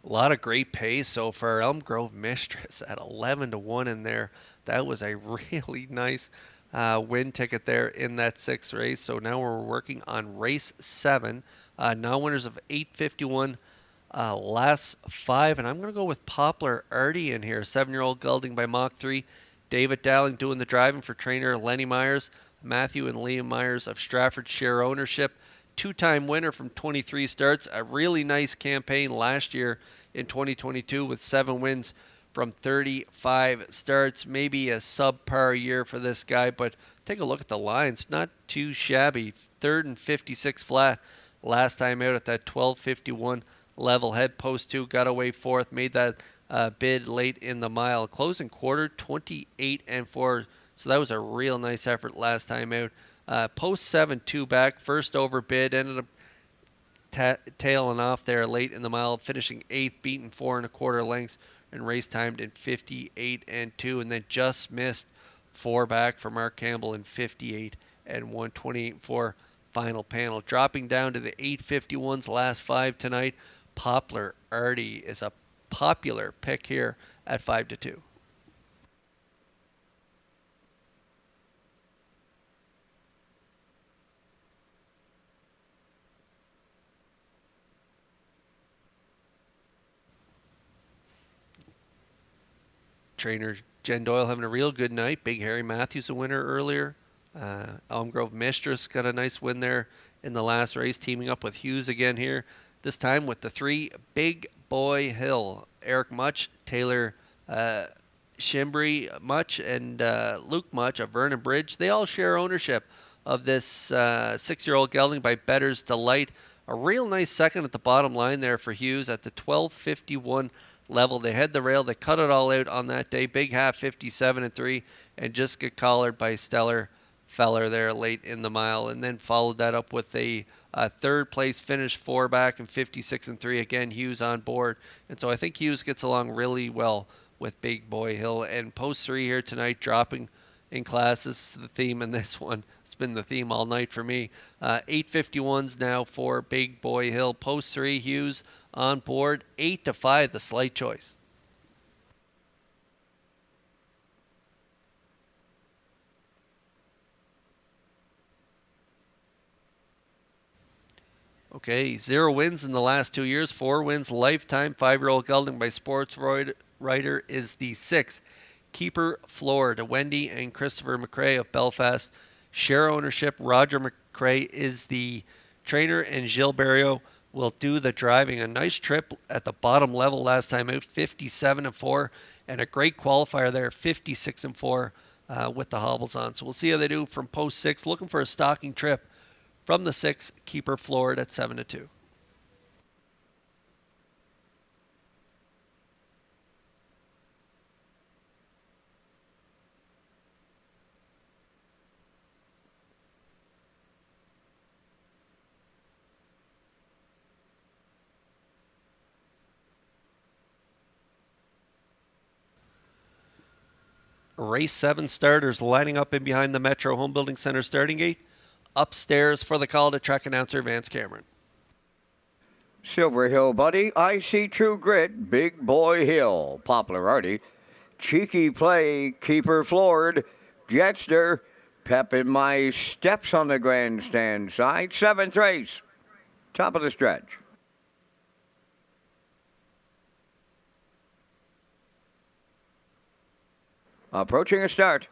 A lot of great pace so far. Elm Grove Mistress at 11-1 in there. That was a really nice win ticket there in that 6th race. So now we're working on race 7. Non-winners of 851 last 5. And I'm going to go with Poplar Artie in here. 7-year-old gelding by Mach 3. David Dowling doing the driving for trainer Lenny Myers. Matthew and Liam Myers of Stratford share ownership. 2-time winner from 23 starts. A really nice campaign last year in 2022 with 7 wins from 35 starts. Maybe a subpar year for this guy, but take a look at the lines. Not too shabby. 3rd and 56 flat last time out at that 12:51 level. Head post 2, got away 4th, made that bid late in the mile. Closing quarter 28-4. So that was a real nice effort last time out. Post 7, 2 back, first over bid, ended up tailing off there late in the mile, finishing 8th, beaten 4 1/4 lengths, and race timed in 58-2, and then just missed 4 back for Mark Campbell in 58-1, 28-4 final panel. Dropping down to the 851s last 5 tonight, Poplar Artie is a popular pick here at 5-2. trainer Jen Doyle having a real good night. Big Harry Matthews a winner earlier. Elm Grove Mistress got a nice win there in the last race, teaming up with Hughes again here. This time with the 3 Big Boy Hill. Eric Much, Taylor Shimbry Much, and Luke Much of Vernon Bridge. They all share ownership of this 6-year-old gelding by Better's Delight. A real nice second at the bottom line there for Hughes at the 12:51 level. They had the rail. They cut it all out on that day. Big half 57-3 and just get collared by Stellar Feller there late in the mile, and then followed that up with a third place finish 4 back and 56-3. Again, Hughes on board. And so I think Hughes gets along really well with Big Boy Hill. And post 3 here tonight, dropping in class. This is the theme in this one. It's been the theme all night for me. 8:51s now for Big Boy Hill. Post 3, Hughes on board. 8-5, the slight choice. Okay, 0 wins in the last 2 years, 4 wins lifetime. 5-year-old gelding by Sports Writer is the 6. Keeper Floored. Wendy and Christopher McRae of Belfast share ownership. Roger McRae is the trainer, and Gilles Berriot will do the driving. A nice trip at the bottom level last time out, 57-4, and a great qualifier there, 56-4 with the hobbles on. So we'll see how they do from post 6. Looking for a stocking trip from the 6, Keeper Floored at 7-2. Race 7 starters lining up in behind the Metro Home Building Center starting gate. Upstairs for the call to track announcer Vance Cameron. Silver Hill Buddy, I See True Grit, Big Boy Hill, Poplar Artie, Cheeky Play, Keeper Floored, Jetster, Pep in My Steps on the grandstand side, 7th race, top of the stretch. Approaching a start.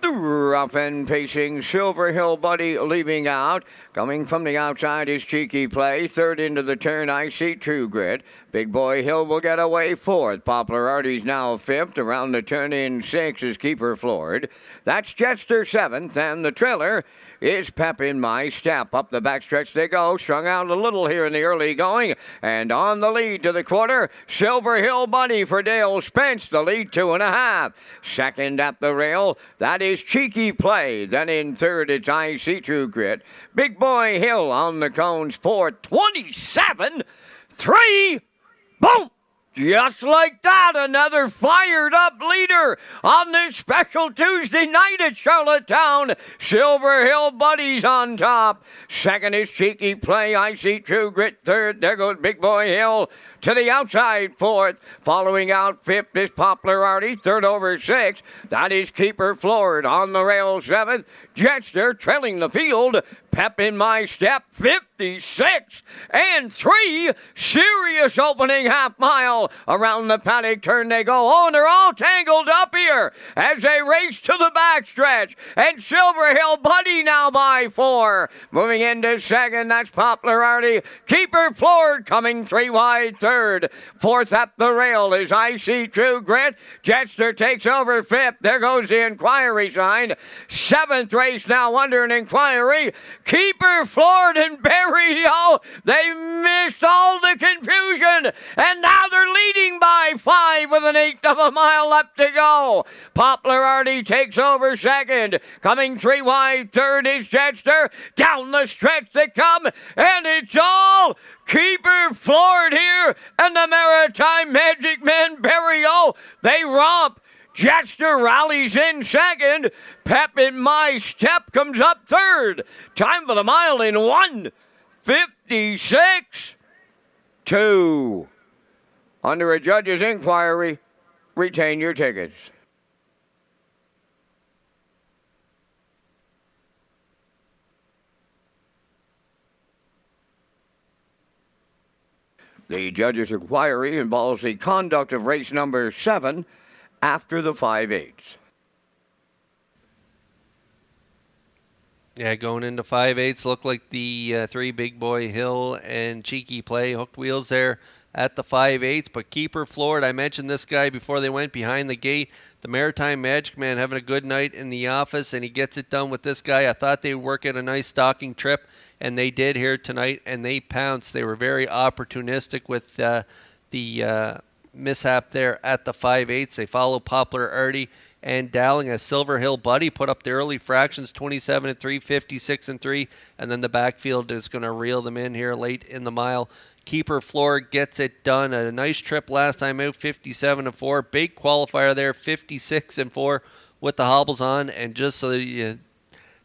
Rough and pacing, Silver Hill Buddy leaving out. Coming from the outside is Cheeky Play. Third into the turn, I See True Grit. Big Boy Hill will get away 4th. Poplar Artie's now 5th. Around the turn in 6 is Keeper Floored. That's Jetster 7th, and the trailer is Pep in My Step. Up the backstretch they go, strung out a little here in the early going, and on the lead to the quarter, Silver Hill Buddy for Dale Spence, the lead 2.5. Second at the rail, that is Cheeky Play. Then in third, it's I See True Grit. Big Boy Hill on the cones for 27-3. Boom! Just like that, another fired-up leader on this special Tuesday night at Charlottetown. Silver Hill Buddies on top. Second is Cheeky Play, I See True Grit. Third, there goes Big Boy Hill to the outside. 4th, following out 5th is Poplar Artie. Third over 6th, that is Keeper Floored. On the rail 7th, Jetster trailing the field. Pep in My Step, 56-3. Serious opening half mile. Around the paddock turn they go. Oh, and they're all tangled up here as they race to the backstretch. And Silver Hill Buddy now by 4. Moving into second, that's Poplar Artie. Keeper Floored coming 3 wide third. 4th at the rail is I See True Grit. Jetster takes over 5th. There goes the inquiry sign. 7th race now under an inquiry. Keeper Floored and Berriot, they missed all the confusion, and now they're leading by 5 with an 1/8 of a mile left to go. Poplar Artie takes over second. Coming 3 wide third is Jetster. Down the stretch they come, and it's all Keeper Floored here, and the Maritime Magic Man Berriot, they romp. Jetster rallies in second. Pep in My Step comes up third. Time for the mile in 1:56.2. Under a judge's inquiry, retain your tickets. The judge's inquiry involves the conduct of race number 7 after the 5/8. Yeah, going into 5/8, look like the 3 Big Boy Hill and Cheeky Play hooked wheels there at the 5/8. But keeper floored. I mentioned this guy before they went behind the gate. The Maritime Magic Man having a good night in the office, and he gets it done with this guy. I thought they would work at a nice stalking trip, and they did here tonight, and they pounced. They were very opportunistic with the mishap there at the 5/8. They follow Poplar Artie and Dowling. A Silver Hill Buddy put up the early fractions, 27-3, 56-3, and then the backfield is going to reel them in here late in the mile. Keeper Floor gets it done. A nice trip last time out, 57-4. Big qualifier there, 56-4 with the hobbles on. And just so you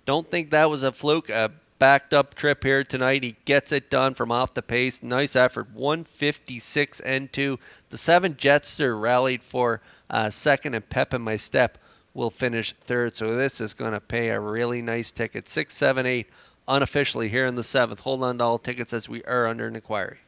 don't think that was a fluke, a backed up trip here tonight. He gets it done from off the pace. Nice effort, 156-2. The 7 Jetster rallied for second, and Pep in My Step will finish third. So this is going to pay a really nice ticket. 6, 7, 8 unofficially here in the 7th. Hold on to all tickets as we are under an inquiry.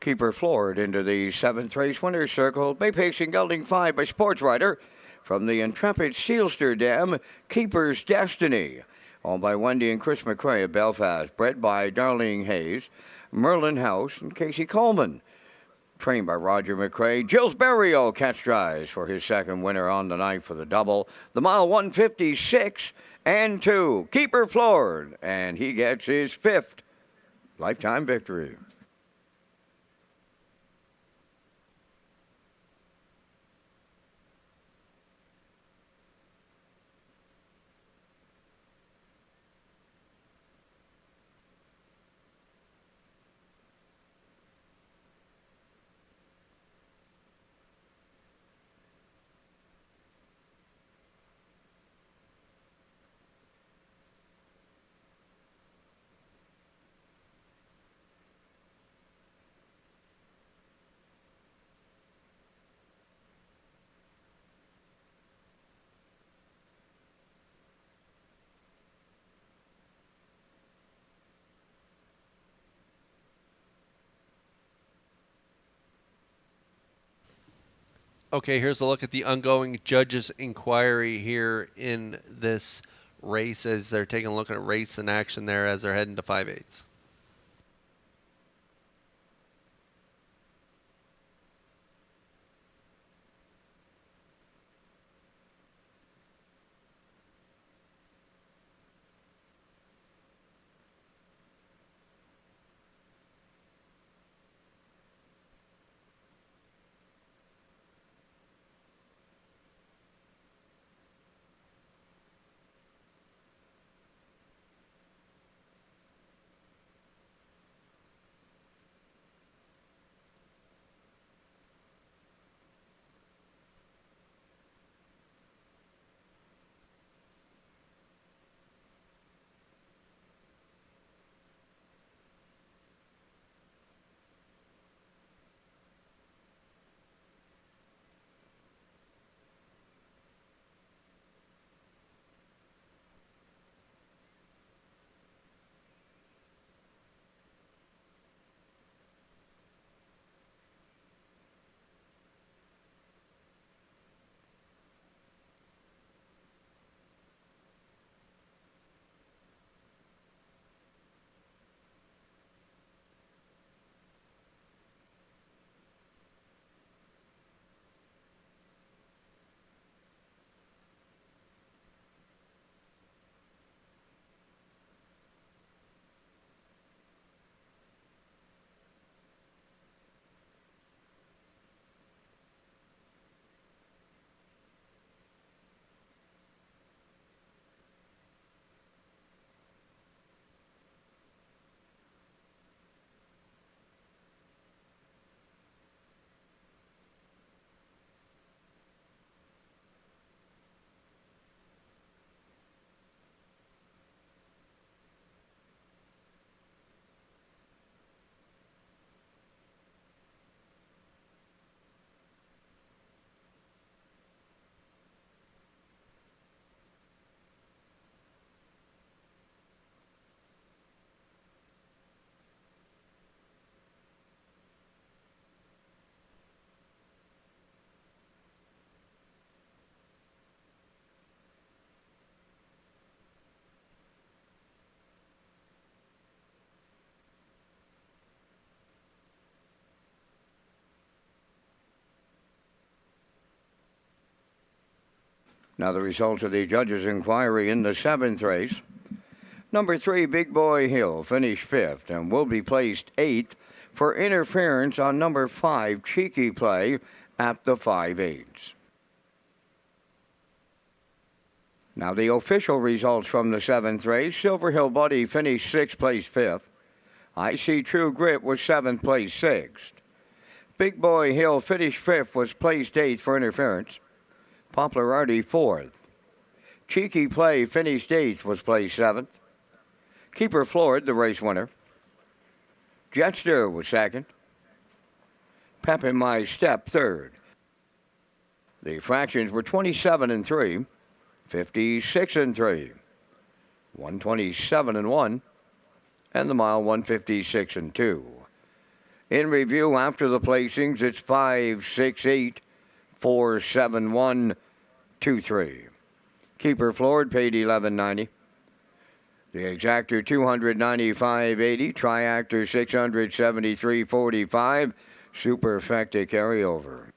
Keeper floored into the 7th race winner's circle. Bay Pacing Gelding 5 by Sports Rider. From the intrepid Sealster Dam, Keeper's Destiny. Owned by Wendy and Chris McCrae of Belfast. Bred by Darlene Hayes, Merlin House, and Casey Coleman. Trained by Roger McCrae. Gilles Berrio catch drives for his second winner on the night for the double. The mile 156-2. Keeper floored, and he gets his 5th lifetime victory. Okay, here's a look at the ongoing judges' inquiry here in this race as they're taking a look at race in action there as they're heading to 5/8. Now the results of the judges' inquiry in the 7th race. Number 3, Big Boy Hill, finished 5th and will be placed 8th for interference on number 5, Cheeky Play, at the 5/8. Now the official results from the 7th race. Silver Hill Buddy finished 6th, placed 5th. I See True Grit was 7th, placed 6th. Big Boy Hill finished 5th, was placed 8th for interference. Poplar Artie 4th. Cheeky Play finished 8th, was placed 7th. Keeper Floored, the race winner. Jetster was 2nd. Pep in My Step 3rd. The fractions were 27 and 3, 56 and 3, 127 and 1, and the mile 156 and 2. In review after the placings, it's 5, 6, 8, 4, 7, 1, 2, 3. Keeper Floored paid $11.90. The exactor $295.80. Triactor $673.45. Superfecta carryover.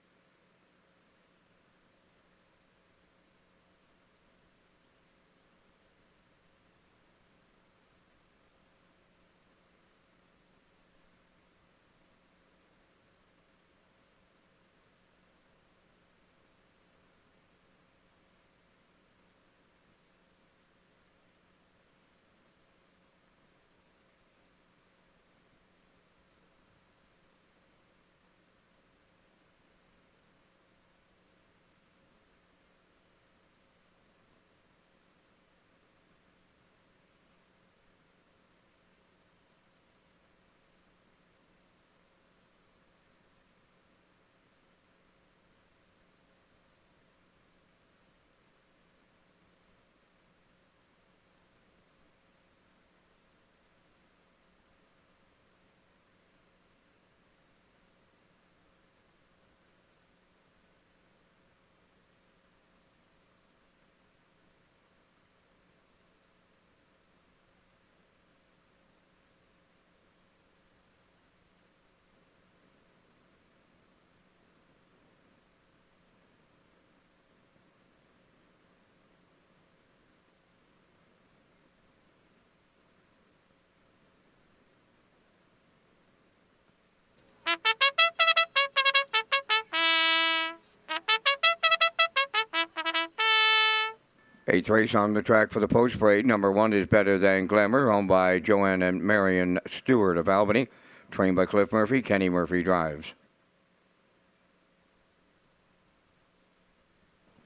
Eighth race on the track for the post parade. Number 1 is Better Than Glamour, owned by Joanne and Marion Stewart of Albany. Trained by Cliff Murphy. Kenny Murphy drives.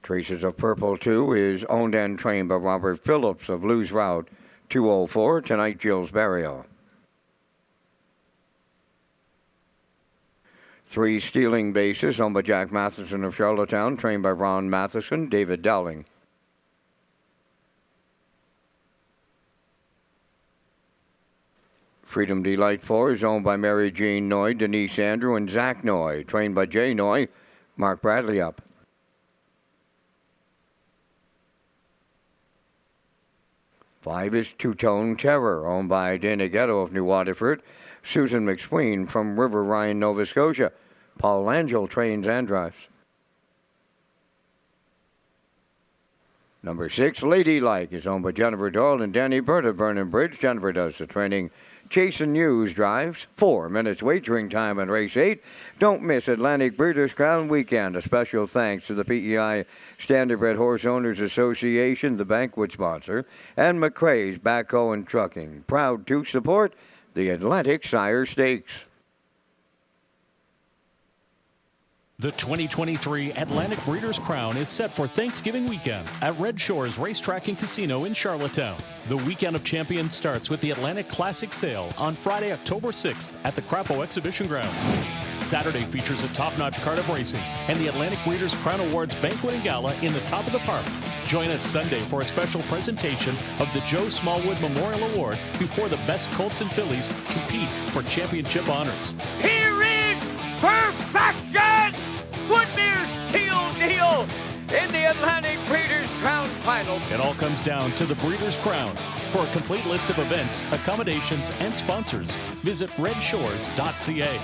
Traces of Purple 2 is owned and trained by Robert Phillips of Lou's Route 204. Tonight, Jill's Burial. 3 Stealing Bases, owned by Jack Matheson of Charlottetown. Trained by Ron Matheson. David Dowling. Freedom Delight 4 is owned by Mary Jean Noy, Denise Andrew, and Zach Noy. Trained by Jay Noy. Mark Bradley up. 5 is Two-Tone Terror, owned by Dana Ghetto of New Waterford. Susan McSween from River Ryan, Nova Scotia. Paul Angel trains and drives. Number 6, Ladylike, is owned by Jennifer Doyle and Danny Burt of Vernon Bridge. Jennifer does the training. Jason Hughes drives. 4 minutes wagering time in race 8. Don't miss Atlantic Breeders' Crown Weekend. A special thanks to the PEI Standardbred Horse Owners Association, the banquet sponsor, and McCrae's Backhoe and Trucking. Proud to support the Atlantic Sire Stakes. The 2023 Atlantic Breeders' Crown is set for Thanksgiving weekend at Redshores Racetrack and Casino in Charlottetown. The Weekend of Champions starts with the Atlantic Classic Sale on Friday, October 6th at the Crapo Exhibition Grounds. Saturday features a top-notch card of racing and the Atlantic Breeders' Crown Awards Banquet and Gala in the top of the park. Join us Sunday for a special presentation of the Joe Smallwood Memorial Award before the best colts and fillies compete for championship honors. Here is perfection! Woodmere's Teal Deal in the Atlantic Breeders' Crown Final. It all comes down to the Breeders' Crown. For a complete list of events, accommodations, and sponsors, visit Redshores.ca.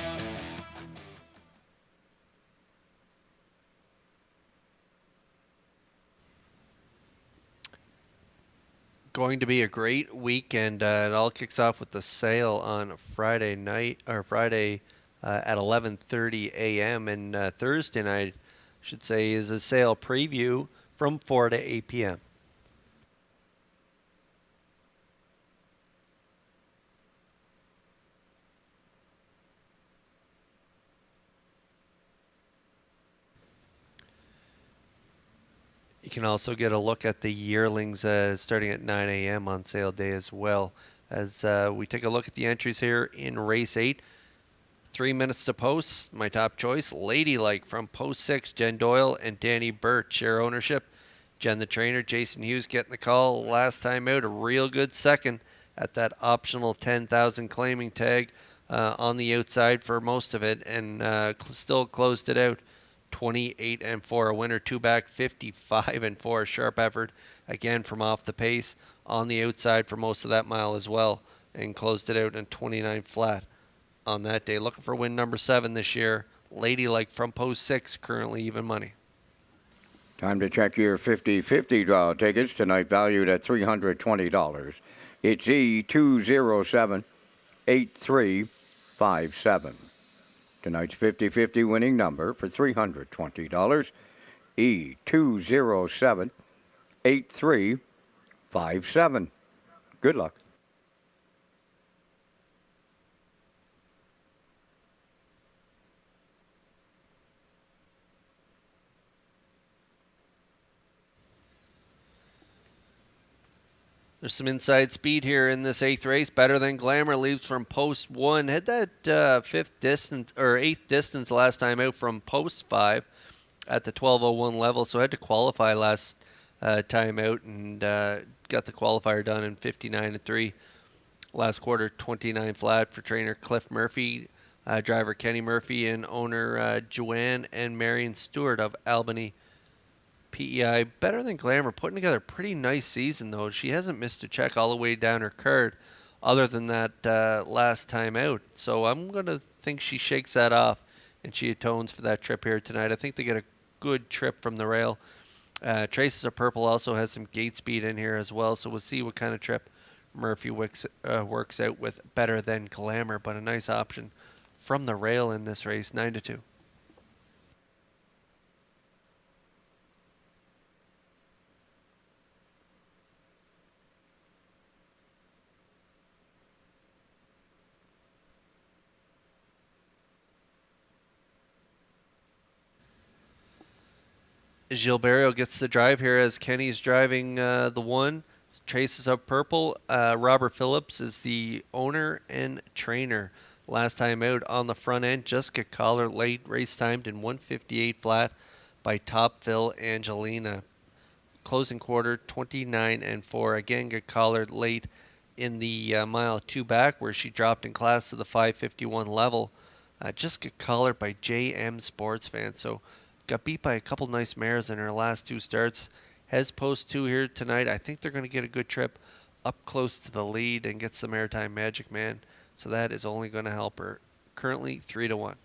Going to be a great weekend. It all kicks off with the sale on Friday night or Friday at 11:30 a.m. and Thursday night, I should say, is a sale preview from 4 to 8 p.m. You can also get a look at the yearlings starting at 9 a.m. on sale day as well. As we take a look at the entries here in race 8. 3 minutes to post. My top choice, Ladylike from post 6. Jen Doyle and Danny Burt share ownership. Jen the trainer, Jason Hughes getting the call last time out. A real good second at that optional 10,000 claiming tag on the outside for most of it, and still closed it out 28-4. A winner, 2 back, 55-4. A sharp effort again from off the pace on the outside for most of that mile as well, and closed it out in 29 flat on that day. Looking for win number 7 this year. Ladylike from post 6, currently even money. Time to check your 50-50 draw tickets, tonight valued at $320. It's E207-8357. Tonight's 50-50 winning number for $320, E207-8357. Good luck. There's some inside speed here in this 8th race. Better Than Glamour leaves from post 1. Had that 8th distance last time out from post 5 at the 12:01 level, so had to qualify last time out, and got the qualifier done in 59-3. Last quarter, 29 flat for trainer Cliff Murphy, driver Kenny Murphy, and owner Joanne and Marion Stewart of Albany PEI. Better Than Glamour putting together a pretty nice season, though. She hasn't missed a check all the way down her card other than that last time out. So I'm going to think she shakes that off and she atones for that trip here tonight. I think they get a good trip from the rail. Traces of Purple also has some gate speed in here as well, so we'll see what kind of trip Murphy works out with Better Than Glamour, but a nice option from the rail in this race, 9-2. Gilberto gets the drive here as Kenny's driving the 1. Traces of Purple. Robert Phillips is the owner and trainer. Last time out on the front end, just got collared late. Race timed in 1:58 flat by Top Phil Angelina. Closing quarter, 29-4. Again, got collared late in the mile 2 back, where she dropped in class to the 5:51 level. Just got collared by JM Sports Fan. So got beat by a couple nice mares in her last 2 starts. Has post 2 here tonight. I think they're going to get a good trip up close to the lead and gets the Maritime Magic Man. So that is only going to help her. Currently 3-1.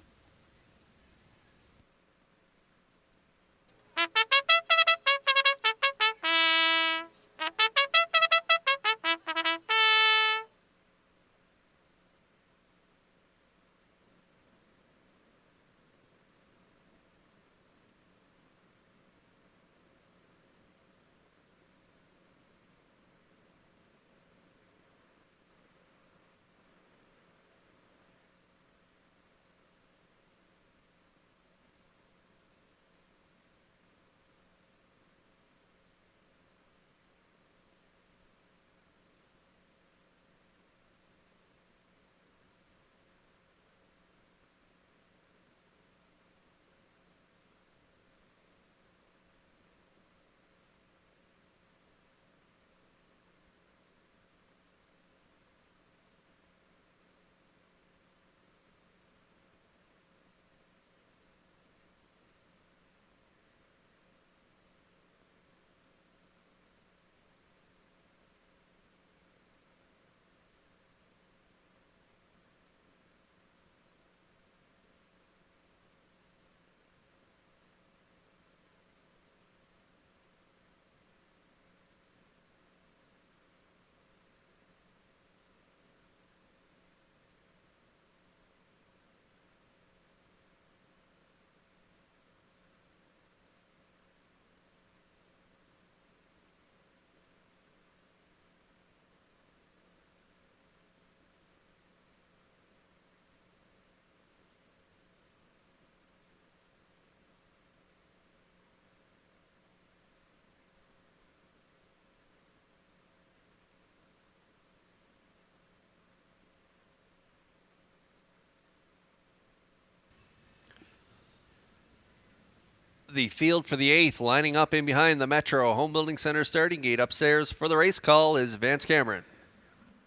The field for the 8th, lining up in behind the Metro Home Building Center starting gate upstairs for the race call is Vance Cameron.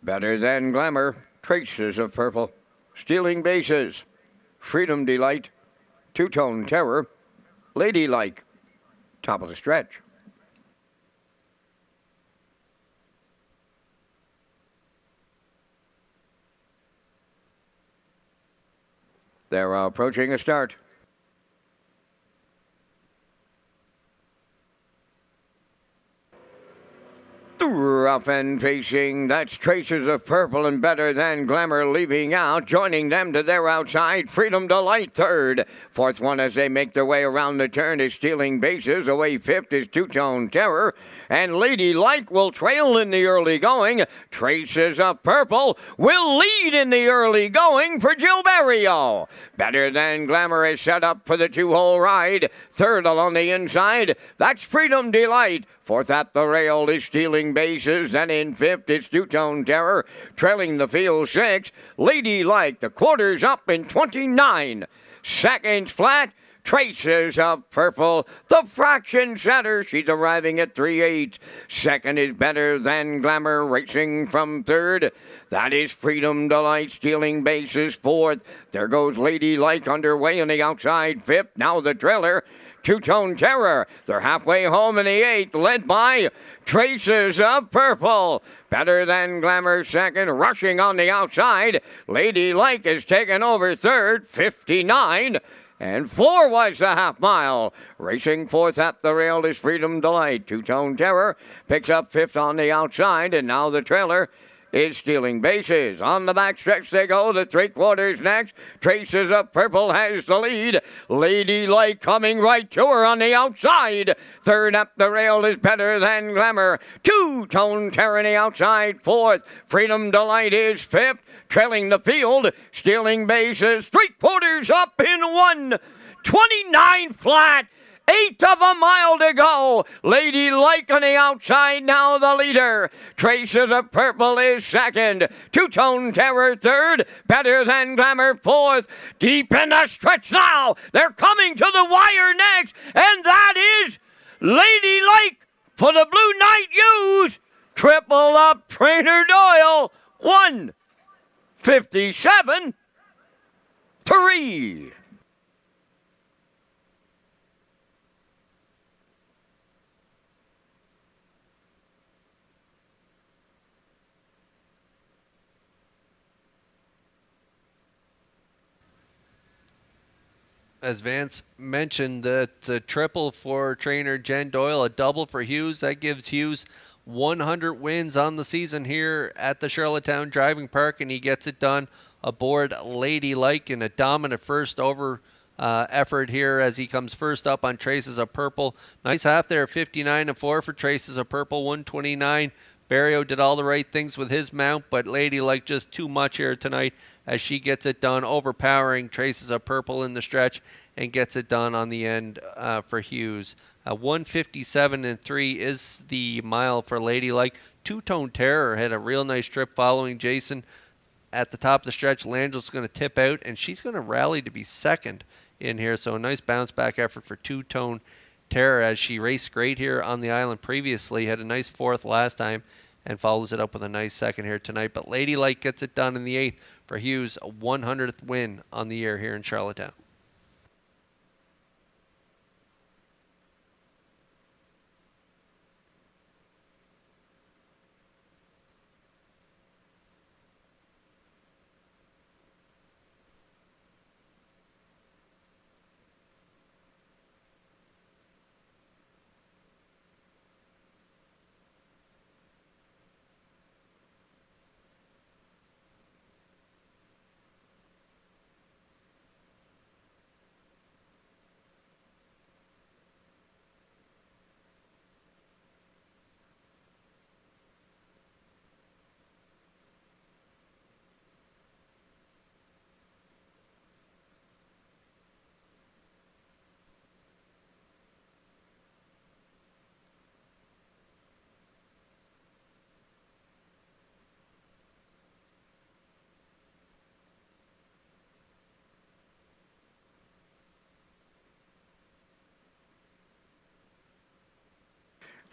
Better Than Glamour, Traces of Purple, Stealing Bases, Freedom Delight, Two-Tone Terror, Ladylike, top of the stretch. They're approaching a start. Rough and pacing, that's Traces of Purple and Better Than Glamour leaving out. Joining them to their outside, Freedom Delight third. Fourth one as they make their way around the turn is Stealing Bases. Away fifth is Two-Tone Terror. And Ladylike will trail in the early going. Traces of Purple will lead in the early going for Jill Barrio. Better Than Glamour is set up for the two-hole ride. Third along the inside, that's Freedom Delight. Fourth at the rail is Stealing Bases. Then in fifth is Two-Tone Terror. Trailing the field six, Ladylike. The quarters up in 29 seconds flat. Traces of Purple, the fraction setter. She's arriving at 3/8. Second is Better Than Glamour, racing from third. That is Freedom Delight, Stealing Bases fourth. There goes Ladylike underway on the outside fifth. Now the trailer, Two-Tone Terror. They're halfway home in the 8th, led by Traces of Purple. Better Than Glamour second, rushing on the outside. Ladylike is taken over third, 59. And 4 was the half mile. Racing fourth at the rail is Freedom Delight. Two-Tone Terror picks up fifth on the outside, and now the trailer is Stealing Bases. On the back stretch they go, the three-quarters next. Traces of Purple has the lead. Ladylike coming right to her on the outside. Third up the rail is Better Than Glamour. Two-Tone Terror on the outside. Fourth, Freedom Delight is fifth. Trailing the field, Stealing Bases. Three-quarters up in 1:29 flat. 1/8 of a mile to go. Ladylike on the outside, now the leader. Traces of Purple is second. Two-Tone Terror third. Better Than Glamour fourth. Deep in the stretch now. They're coming to the wire next. And that is Ladylike for the Blue Knight U's. Triple up Trainer Doyle. 1:57.3. As Vance mentioned, that's a triple for trainer Jen Doyle, a double for Hughes. That gives Hughes 100 wins on the season here at the Charlottetown Driving Park, and he gets it done aboard Ladylike in a dominant first over effort here as he comes first up on Traces of Purple. Nice half there, 59-4 for Traces of Purple, 129. Barrio did all the right things with his mount, but Ladylike just too much here tonight as she gets it done, overpowering Traces of Purple in the stretch and gets it done on the end for Hughes. 1:57.3 is the mile for Ladylike. Two-Tone Terror had a real nice trip following Jason at the top of the stretch. Langel's going to tip out, and she's going to rally to be second in here. So a nice bounce-back effort for Two-Tone Terror as she raced great here on the island previously. Had a nice fourth last time and follows it up with a nice second here tonight. But Ladylike gets it done in the 8th for Hughes, a 100th win on the year here in Charlottetown.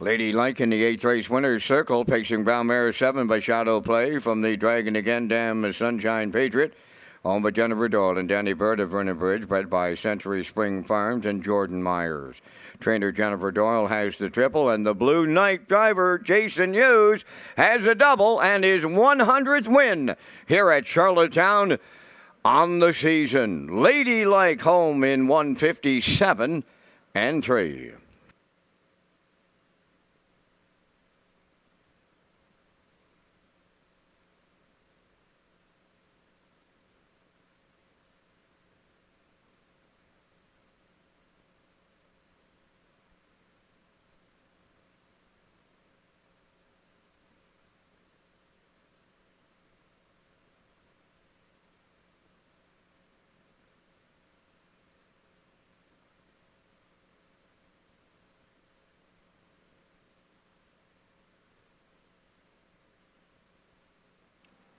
Ladylike in the 8th race winner's circle, pacing Brown Mare 7 by Shadow Play from the Dragon Again Dam Sunshine Patriot. Owned by Jennifer Doyle and Danny Bird of Vernon Bridge, bred by Century Spring Farms and Jordan Myers. Trainer Jennifer Doyle has the triple, and the Blue Knight driver, Jason Hughes, has a double and his 100th win here at Charlottetown on the season. Ladylike home in 157 and 3.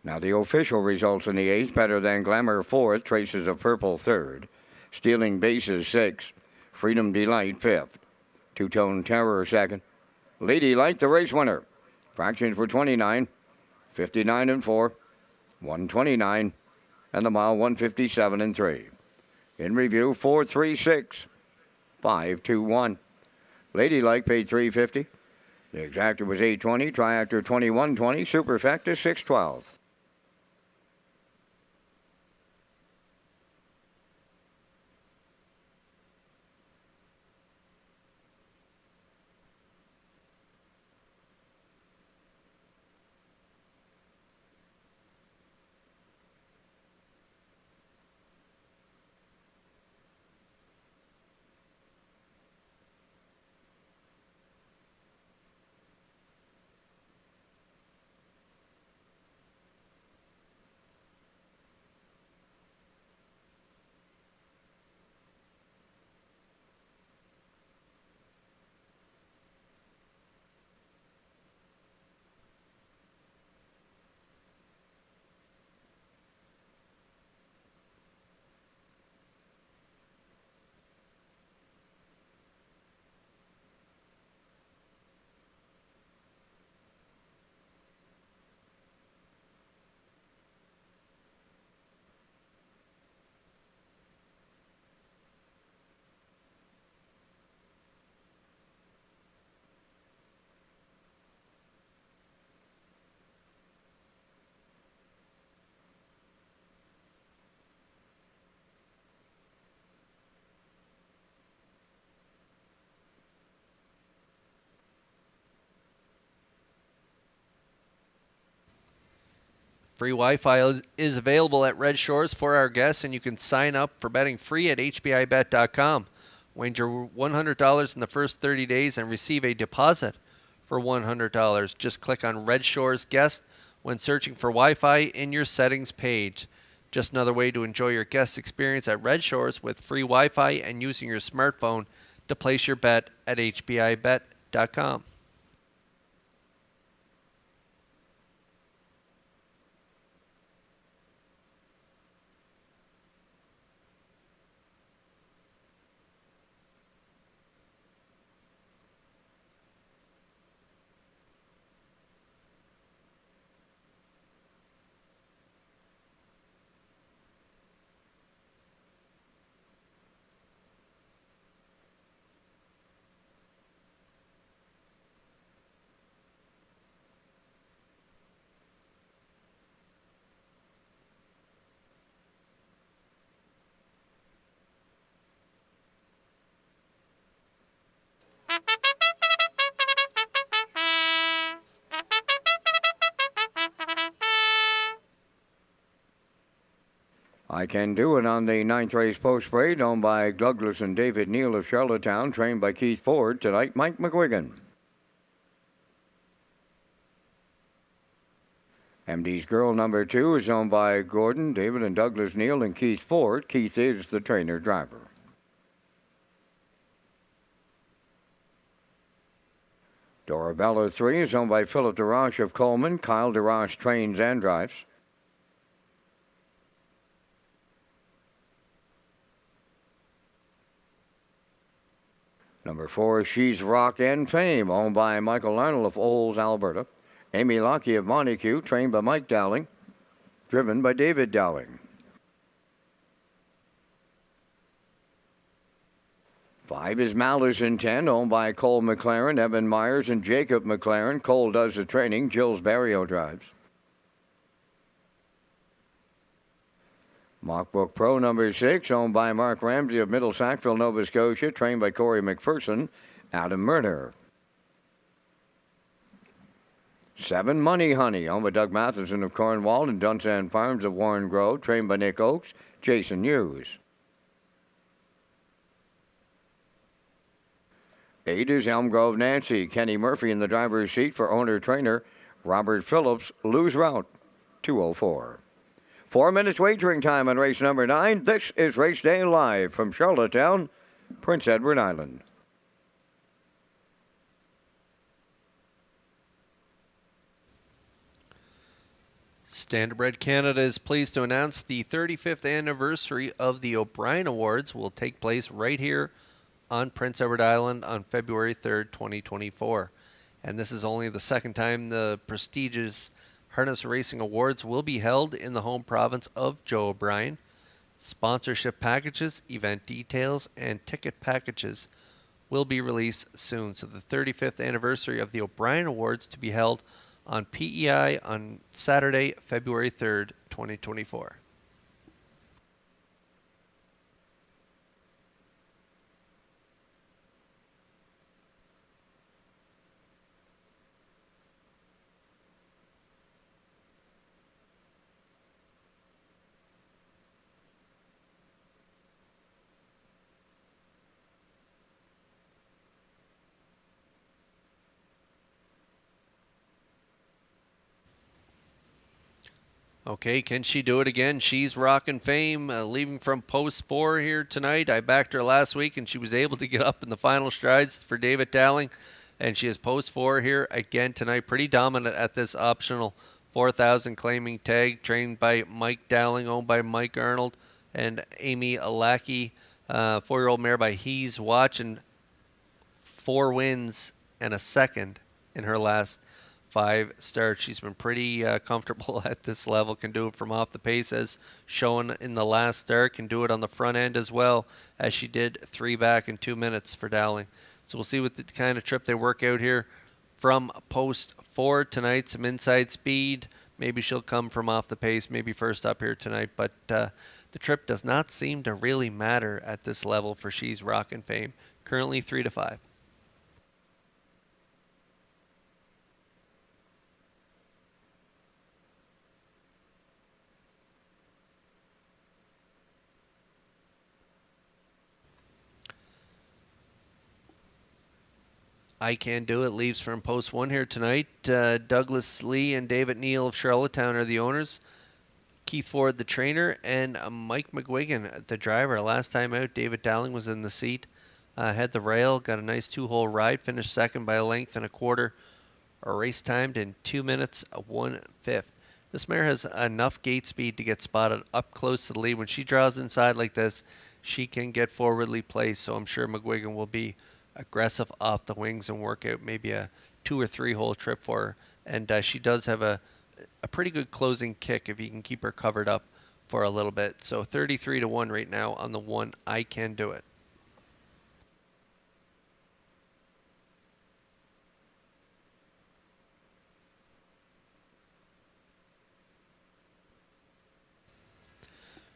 Now the official results in the 8th, Better Than Glamour 4th, Traces of Purple 3rd, Stealing Bases 6th, Freedom Delight 5th, Two-Tone Terror 2nd, Ladylike the race winner. Fractions were 29, 59 and 4, 129, and the mile 157 and 3. In review, 436, 521. Ladylike paid $350. The exactor was $820, triactor $2120, superfecta $612. Free Wi-Fi is available at Red Shores for our guests, and you can sign up for betting free at hbibet.com. Wager $100 in the first 30 days and receive a deposit for $100. Just click on Red Shores Guest when searching for Wi-Fi in your settings page. Just another way to enjoy your guest experience at Red Shores with free Wi-Fi and using your smartphone to place your bet at hbibet.com. I Can Do It on the 9th race post parade, owned by Douglas and David Neal of Charlottetown, trained by Keith Ford. Tonight, Mike McGuigan. MD's Girl number 2 is owned by Gordon, David and Douglas Neal, and Keith Ford. Keith is the trainer driver. Dorabella 3 is owned by Philip DeRoche of Coleman. Kyle DeRoche trains and drives. Number 4, She's Rock and Fame, owned by Michael Lionel of Olds, Alberta. Amy Lockie of Montague, trained by Mike Dowling, driven by David Dowling. 5 is Malice Intent, owned by Cole McLaren, Evan Myers, and Jacob McLaren. Cole does the training. Jill's Barrio drives. Mockbook Pro number 6, owned by Mark Ramsey of Middle Sackville, Nova Scotia, trained by Corey McPherson, Adam Murner. 7, Money Honey, owned by Doug Matheson of Cornwall and Dunsand Farms of Warren Grove, trained by Nick Oakes, Jason Hughes. 8 is Elm Grove Nancy, Kenny Murphy in the driver's seat for owner-trainer Robert Phillips, lose route 204. 4 minutes wagering time on race number 9. This is Race Day live from Charlottetown, Prince Edward Island. Standardbred Canada is pleased to announce the 35th anniversary of the O'Brien Awards will take place right here on Prince Edward Island on February 3rd, 2024. And this is only the second time the prestigious Harness Racing Awards will be held in the home province of Joe O'Brien. Sponsorship packages, event details, and ticket packages will be released soon. So the 35th anniversary of the O'Brien Awards to be held on PEI on Saturday, February 3rd, 2024. Okay, can she do it again? She's Rockin' Fame, leaving from post 4 here tonight. I backed her last week, and she was able to get up in the final strides for David Dowling, and she is post 4 here again tonight. Pretty dominant at this optional 4,000 claiming tag, trained by Mike Dowling, owned by Mike Arnold, and Amy Alaki, 4-year-old mare by He's Watching, 4 wins and a second in her last 5 starts. She's been pretty comfortable at this level, can do it from off the pace as shown in the last start, can do it on the front end as well as she did 3 back in 2 minutes for Dowling. So we'll see what the kind of trip they work out here from post 4 tonight. Some inside speed. Maybe she'll come from off the pace, maybe first up here tonight, but the trip does not seem to really matter at this level for She's Rockin' Fame. Currently 3-5. I Can Do It leaves from post 1 here tonight. Douglas Lee and David Neal of Charlottetown are the owners. Keith Ford, the trainer, and Mike McGuigan, the driver. Last time out, David Dowling was in the seat. Had the rail, got a nice 2-hole ride, finished second by a length and a quarter. A race timed in 2 minutes, 1/5. This mare has enough gate speed to get spotted up close to the lead. When she draws inside like this, she can get forwardly placed, so I'm sure McGuigan will be aggressive off the wings and work out maybe a 2 or 3 hole trip for her. And she does have a pretty good closing kick if you can keep her covered up for a little bit. So 33-1 right now on the 1 I Can Do It.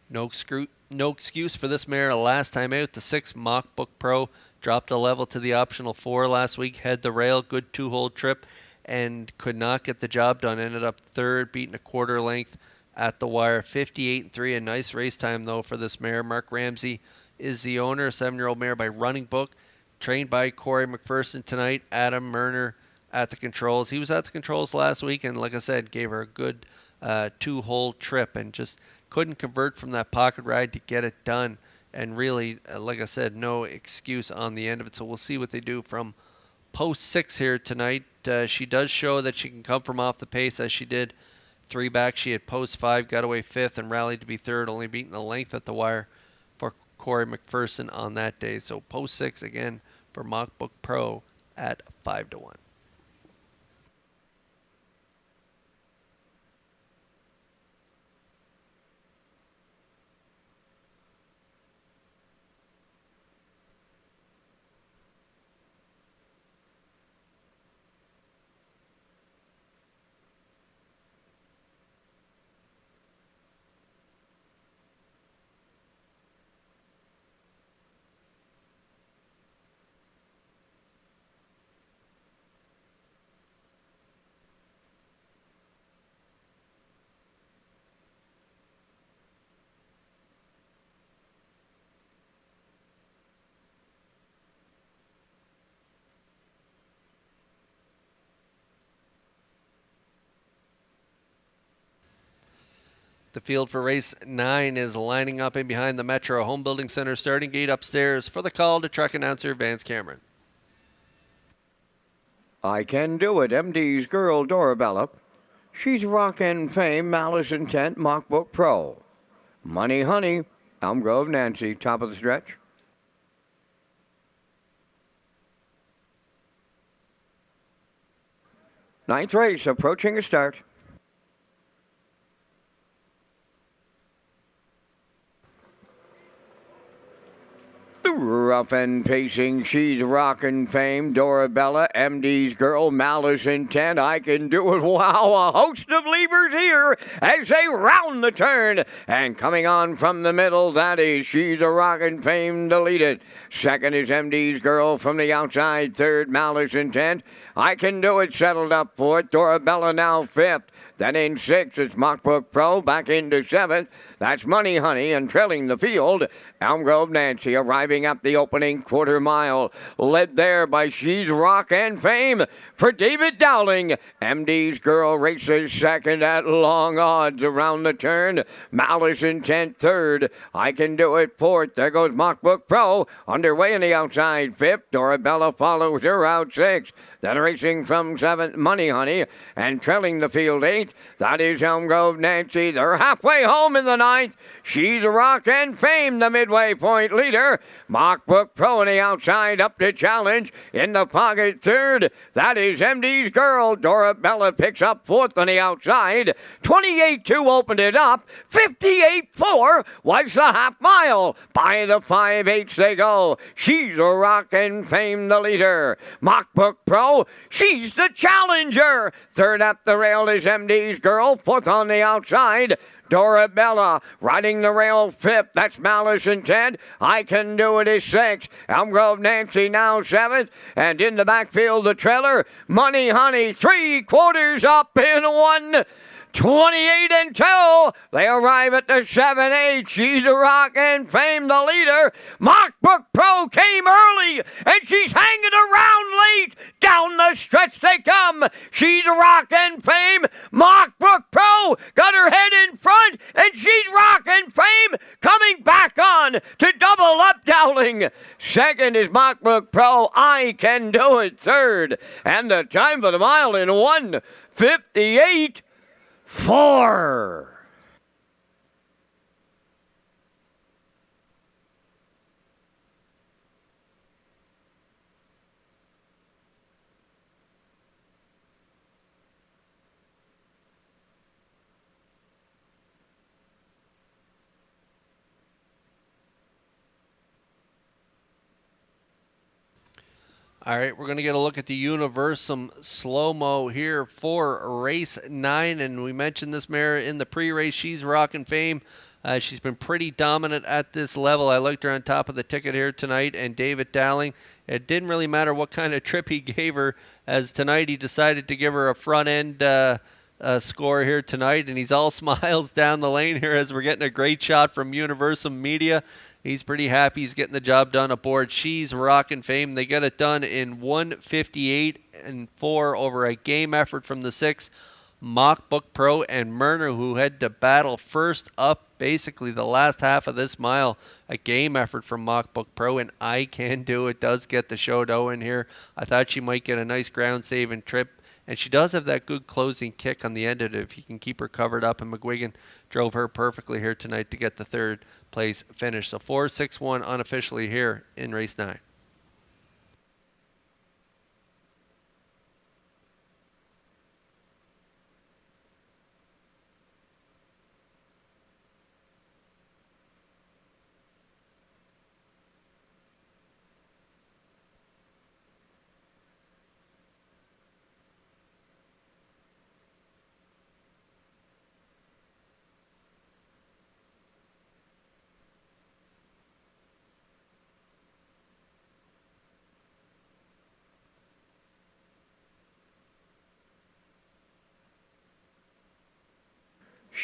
No excuse for this mare. Last time out, the 6 Mockbook Pro dropped a level to the optional 4 last week. Had the rail, good 2-hole trip, and could not get the job done. Ended up 3rd, beating a quarter length at the wire. 58-3, a nice race time though for this mare. Mark Ramsey is the owner, a 7-year-old mare by Running Book, trained by Corey McPherson tonight. Adam Murner at the controls. He was at the controls last week, and like I said, gave her a good 2-hole trip and just couldn't convert from that pocket ride to get it done. And really, like I said, no excuse on the end of it. So we'll see what they do from post 6 here tonight. She does show that she can come from off the pace as she did 3 back. She had post 5, got away 5th, and rallied to be 3rd, only beating a length at the wire for Corey McPherson on that day. So post 6, again, for Mockbook Pro at 5-1. The field for race 9 is lining up in behind the Metro Home Building Center starting gate upstairs for the call to track announcer Vance Cameron. I Can Do It, MD's girl Dorabella. She's Rockin' Fame, Malice Intent, Mockbook Pro. Money Honey, Elm Grove Nancy, top of the stretch. Ninth race approaching a start. Rough and pacing, she's Rockin' Fame, Dorabella, MD's girl, Malice Intent, I Can Do It. Wow, a host of levers here as they round the turn. And coming on from the middle, that is She's a Rockin' Fame to lead it. Second is MD's girl from the outside. Third, Malice Intent. I Can Do It settled up fourth. Dorabella now fifth. Then in sixth, it's Mockbook Pro back into seventh. That's Money Honey, and trailing the field, Elm Grove Nancy arriving at the opening quarter mile. Led there by She's Rockin' Fame for David Dowling. MD's girl races second at long odds around the turn. Malice Intent third. I Can Do It fourth. There goes Mockbook Pro underway in the outside fifth. Dorabella follows her out sixth. Then racing from seventh, Money Honey, and trailing the field eighth. That is Elm Grove Nancy. They're halfway home in the ninth. She's a Rockin' Fame, the midway point leader. Mockbook Pro on the outside up to challenge. In the pocket third. That is MD's girl. Dorabella picks up fourth on the outside. 28-2 opened it up. 58-4 was the half mile. By the 5/8 they go. She's a Rockin' Fame, the leader. Mockbook Pro, she's the challenger. Third at the rail is MD's girl. Fourth on the outside. Dorabella riding the rail fifth. That's Malice Intent. I Can Do It is sixth. Elm Grove Nancy now seventh. And in the backfield, the trailer, Money Honey, 3/4 up in one. 28-2. They arrive at the 7-8. She's a Rockin' Fame, the leader. Mockbook Pro came early, and she's hanging around late. Down the stretch they come. She's a Rockin' Fame. Mockbook Pro got her head in front, and She's Rockin' Fame coming back on to double up Dowling. Second is Mockbook Pro. I Can Do It third. And the time for the mile in 1:58. 4. All right, we're going to get a look at the Universum slow-mo here for race 9. And we mentioned this mare in the pre-race. She's Rockin' Fame. She's been pretty dominant at this level. I liked her on top of the ticket here tonight. And David Dowling, it didn't really matter what kind of trip he gave her, as tonight he decided to give her a front-end score here tonight. And he's all smiles down the lane here as we're getting a great shot from Universum Media. He's pretty happy he's getting the job done aboard She's Rockin' Fame. They got it done in 1:58-4 over a game effort from the 6 Mockbook Pro and Myrna, who had to battle first up basically the last half of this mile. A game effort from Mockbook Pro, and I Can Do It does get the show in here. I thought she might get a nice ground saving trip. And she does have that good closing kick on the end of it if you can keep her covered up. And McGuigan drove her perfectly here tonight to get the third place finish. So 4-6-1 unofficially here in race 9.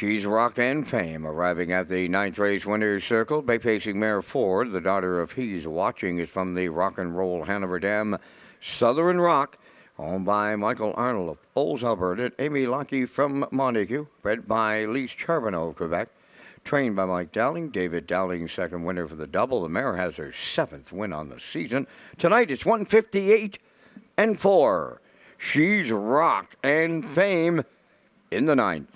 She's Rock and Fame, arriving at the ninth race winner's circle. Bay-facing mare Ford, the daughter of He's Watching, is from the Rock and Roll Hanover Dam. Southern Rock, owned by Michael Arnold of Olds, Alberta. Amy Lockie from Montague, bred by Lise Charbonneau of Quebec. Trained by Mike Dowling. David Dowling, second winner for the double. The mare has her 7th win on the season. Tonight it's 158-4. She's Rock and Fame in the ninth.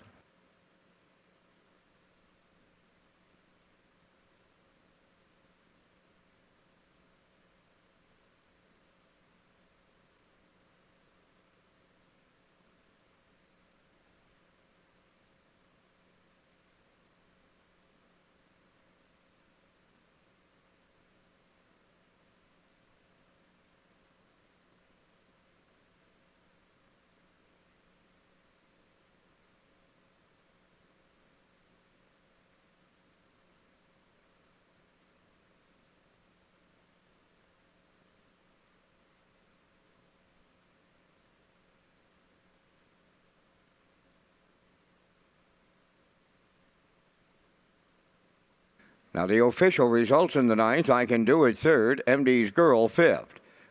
Now the official results in the ninth: I Can Do It third, MD's Girl fifth.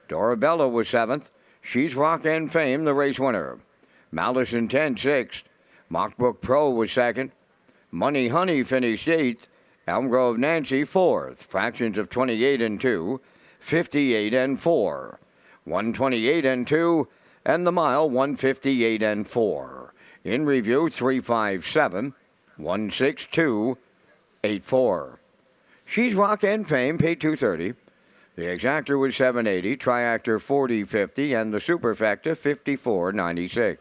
Dorabella was seventh. She's Rock and Fame, the race winner. Malice Intent sixth. Mockbrook Pro was second. Money Honey finished eighth. Elm Grove Nancy fourth. Fractions of 28 and 2, 58 and 4, 128 and 2, and the mile 158 and 4. In review 357, 162, 84. She's Rock and Fame paid $230. The exactor was $780, triactor $40.50, and the superfecta $54.96.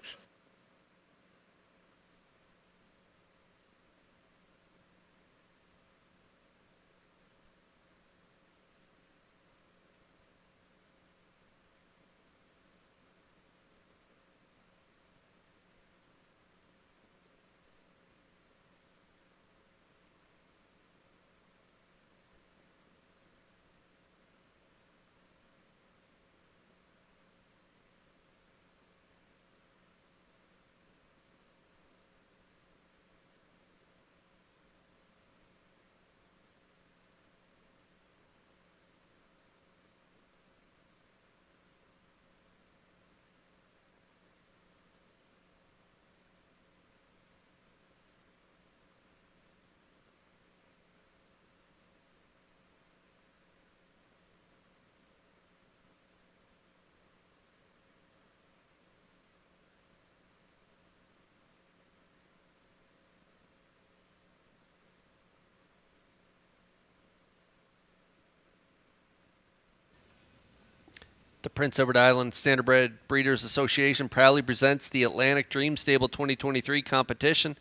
The Prince Edward Island Standardbred Breeders Association proudly presents the Atlantic Dream Stable 2023 competition.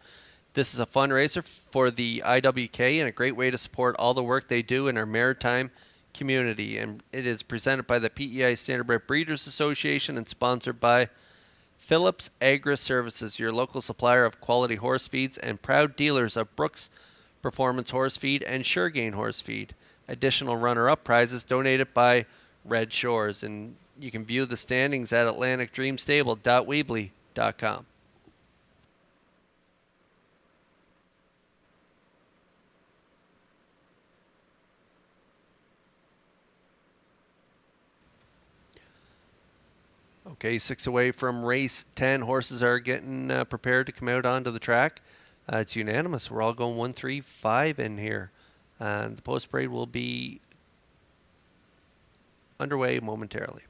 This is a fundraiser for the IWK and a great way to support all the work they do in our maritime community. And it is presented by the PEI Standardbred Breeders Association and sponsored by Phillips Agri Services, your local supplier of quality horse feeds and proud dealers of Brooks Performance Horse Feed and Suregain Horse Feed. Additional runner-up prizes donated by Red Shores, and you can view the standings at atlanticdreamstable.weebly.com. Okay, 6 away from race 10. Horses are getting prepared to come out onto the track. It's unanimous. We're all going 1, 3, 5 in here. And the post parade will be underway momentarily.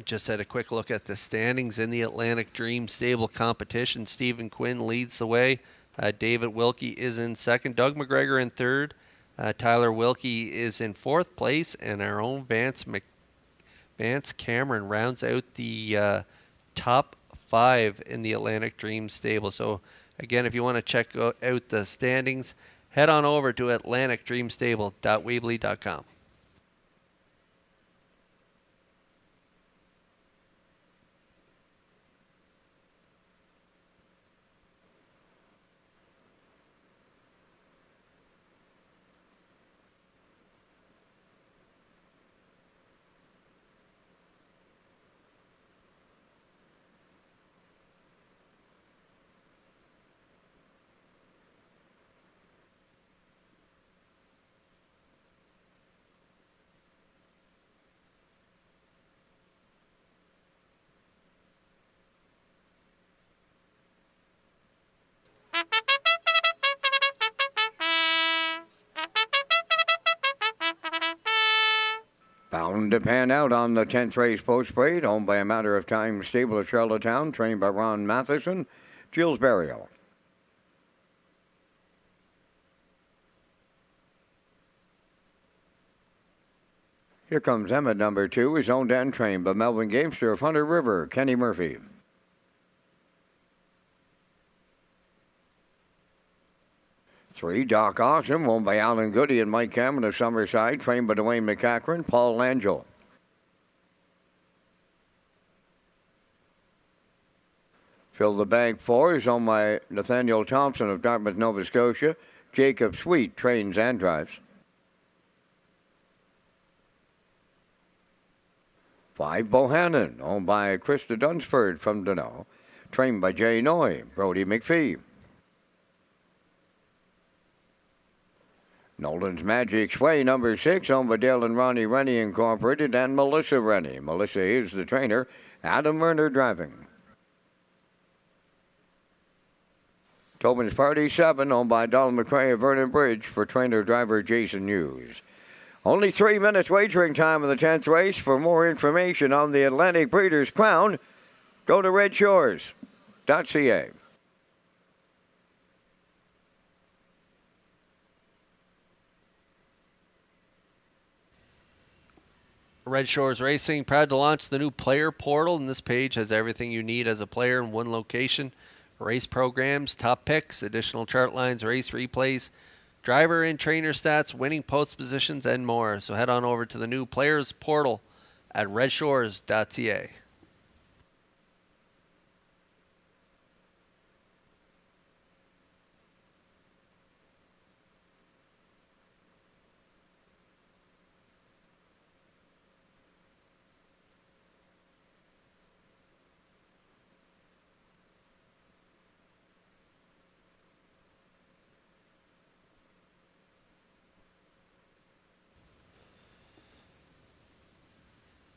Just had a quick look at the standings in the Atlantic Dream Stable competition. Stephen Quinn leads the way. David Wilkie is in second. Doug McGregor in third. Tyler Wilkie is in fourth place. And our own Vance Cameron rounds out the top 5 in the Atlantic Dream Stable. So, again, if you want to check out the standings, head on over to atlanticdreamstable.weebly.com. Bound to pan out on the 10th race post parade, owned by a matter of time stable of Charlottetown, trained by Ron Matheson, Jill's Burial. Here comes Emmett, number 2, is owned and trained by Melvin Gamester of Hunter River, Kenny Murphy. 3, Doc Awesome, owned by Alan Goody and Mike Cameron of Summerside, trained by Dwayne McCachran, Paul Langell. Fill the Bag 4 is owned by Nathaniel Thompson of Dartmouth, Nova Scotia. Jacob Sweet trains and drives. 5, Bohannon, owned by Krista Dunsford from Dunnell, trained by Jay Noy, Brody McPhee. Nolan's Magic Sway, number 6, owned by Dale and Ronnie Rennie Incorporated and Melissa Rennie. Melissa is the trainer. Adam Werner driving. Tobin's Party 7, owned by Donald McCrae of Vernon Bridge for trainer-driver Jason Hughes. Only 3 minutes wagering time in the 10th race. For more information on the Atlantic Breeders' Crown, go to Redshores.ca. Red Shores Racing, proud to launch the new player portal, and this page has everything you need as a player in one location. Race programs, top picks, additional chart lines, race replays, driver and trainer stats, winning post positions, and more. So head on over to the new players portal at Redshores.ca.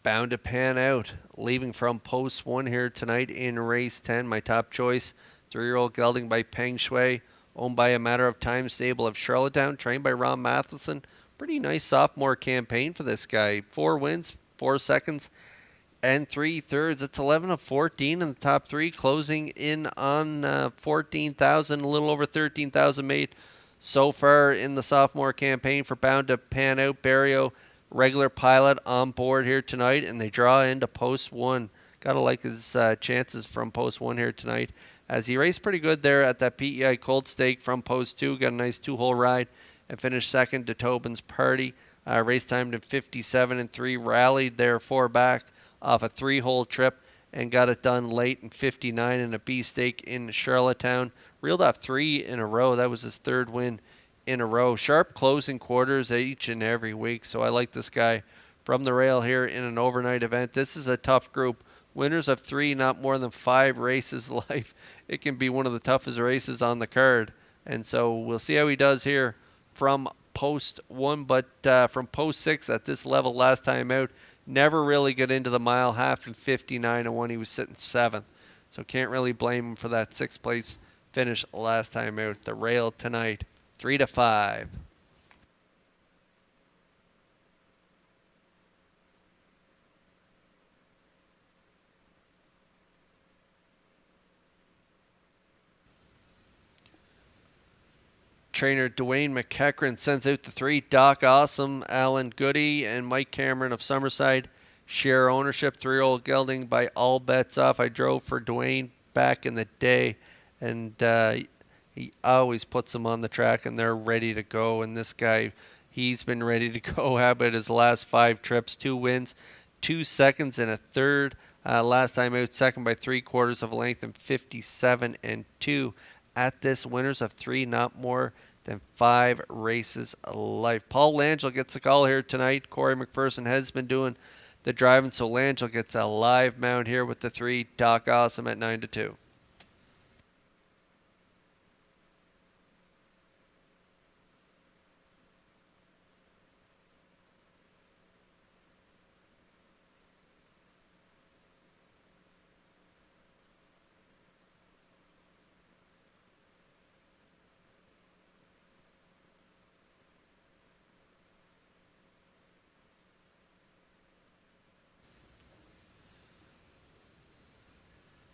Bound to pan out. Leaving from post 1 here tonight in race 10. My top choice, 3-year-old gelding by Peng Shui, owned by a matter of time stable of Charlottetown, trained by Ron Matheson. Pretty nice sophomore campaign for this guy. 4 wins, 4 seconds, and 3 thirds. It's 11 of 14 in the top 3, closing in on 14,000, a little over 13,000 made so far in the sophomore campaign for Bound to Pan Out. Barrio, regular pilot, on board here tonight, and they draw into post 1. Gotta like his chances from post 1 here tonight, as he raced pretty good there at that PEI Cold Stake from post 2. Got a nice 2-hole ride and finished second to Tobin's Party. Race timed in 57 and 3. Rallied there 4 back off a 3-hole trip and got it done late in 59 in a B stake in Charlottetown. Reeled off 3 in a row. That was his 3rd win in a row. Sharp closing quarters each and every week, so I like this guy from the rail here in an overnight event. This is a tough group. Winners of 3, not more than 5 races life. It can be one of the toughest races on the card, and so we'll see how he does here from post 1, but from post 6 at this level last time out, never really got into the mile half in 59 and 1. He was sitting 7th, so can't really blame him for that 6th place finish last time out. The rail tonight, 3 to 5. Trainer Dwayne McCachran sends out the 3. Doc Awesome, Alan Goody, and Mike Cameron of Summerside share ownership. 3-year-old gelding by All Bets Off. I drove for Dwayne back in the day, and he always puts them on the track, and they're ready to go. And this guy, he's been ready to go. How about his last 5 trips? 2 wins, 2 seconds, and a 3rd. Last time out, second by 3/4 of a length in 57 and 2. At this, winners of 3, not more than 5 races life. Paul Langell gets a call here tonight. Corey McPherson has been doing the driving, so Langell gets a live mount here with the 3. Doc Awesome at 9 to 2.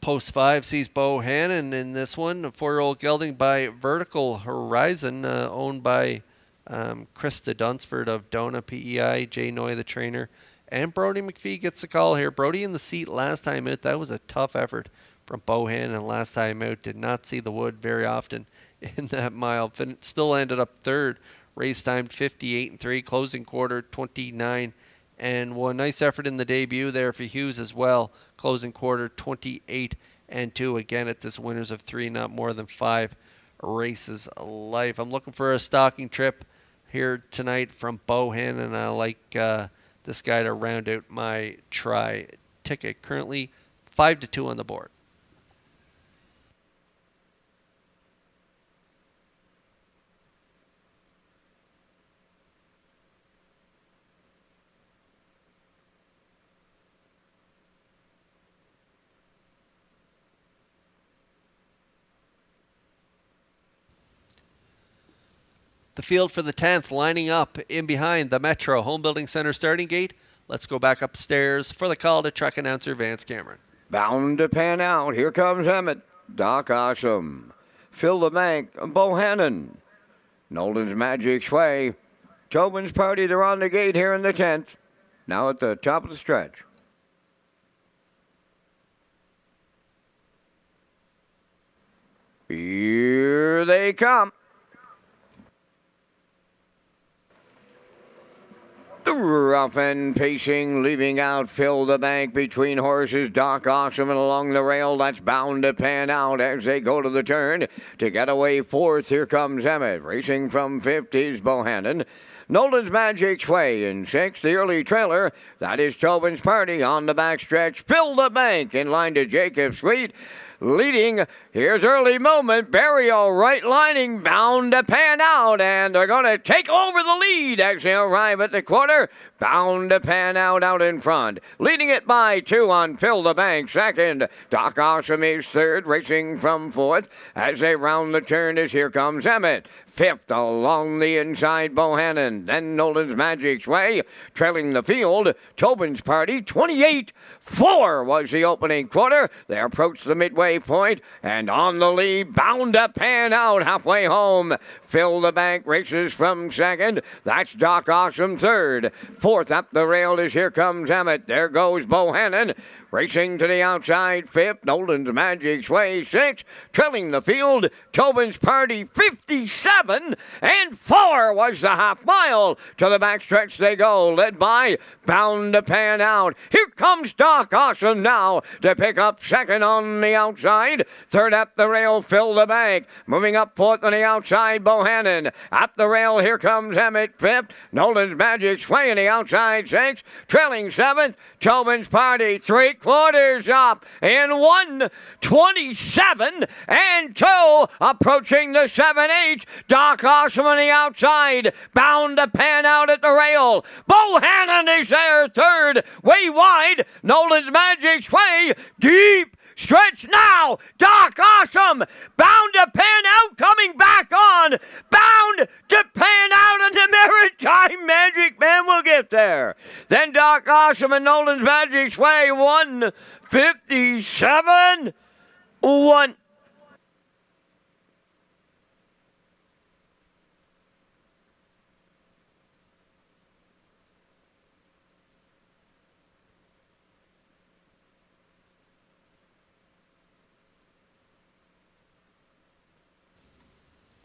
Post 5 sees Bohannon in this one. A 4-year-old gelding by Vertical Horizon, owned by Krista Dunsford of Dona PEI, Jay Noy, the trainer. And Brody McPhee gets the call here. Brody in the seat last time out. That was a tough effort from Bohannon last time out. Did not see the wood very often in that mile. Still ended up third. Race timed 58-3, closing quarter 29 and 1. Nice effort in the debut there for Hughes as well. Closing quarter 28-2. Again at this winners of 3, not more than 5 races life. I'm looking for a stocking trip here tonight from Bohannon, and I like this guy to round out my try ticket. Currently 5-2 on the board. The field for the 10th lining up in behind the Metro Home Building Center starting gate. Let's go back upstairs for the call to track announcer Vance Cameron. Bound to pan out. Here comes Emmett. Doc Awesome. Fill the Bank. Bohannon. Nolan's Magic Sway. Tobin's Party. They're on the gate here in the 10th. Now at the top of the stretch. Here they come. Rough and pacing, leaving out Fill the Bank between horses. Doc Awesome and along the rail. That's bound to pan out as they go to the turn. To get away fourth, here comes Emmett. Racing from 50s, Bohannon. Nolan's Magic Sway in 6th. The early trailer, that is Tobin's Party on the backstretch. Fill the Bank in line to Jacob Sweet. Leading, here's Early Moment, Burial right lining, bound to pan out, and they're going to take over the lead as they arrive at the quarter. Bound to pan out in front. Leading it by 2 on Fill the Bank. Second, Doc Awesome is third, racing from 4th. As they round the turn, as here comes Emmett. 5th along the inside, Bohannon. Then Nolan's Magic Sway. Trailing the field, Tobin's Party. 28-4 was the opening quarter. They approach the midway point, and on the lead, bound to pan out halfway home. Fill the Bank races from second. That's Doc Awesome third. 4th up the rail is here comes Emmett. There goes Bohannon. Racing to the outside, 5th, Nolan's Magic Sway, 6th. Trailing the field, Tobin's Party, 57-4 was the half mile. To the backstretch they go, led by Bound to Pan Out. Here comes Doc Awesome now to pick up second on the outside. 3rd at the rail, Fill the Bank. Moving up 4th on the outside, Bohannon. At the rail, here comes Emmett, 5th. Nolan's Magic Sway on the outside, 6th. Trailing 7th, Tobin's Party, 3/4 up in 1:27-2, approaching the 7/8. Doc Awesome on the outside, bound to pan out at the rail. Bohannon is there third, way wide. Nolan's Magic Sway, deep stretch now. Doc Awesome, bound to pan out, coming back on. Bound to pan out, and the Maritime Magic Man will get there. Then Doc Awesome and Nolan's Magic Sway, 1:57-1.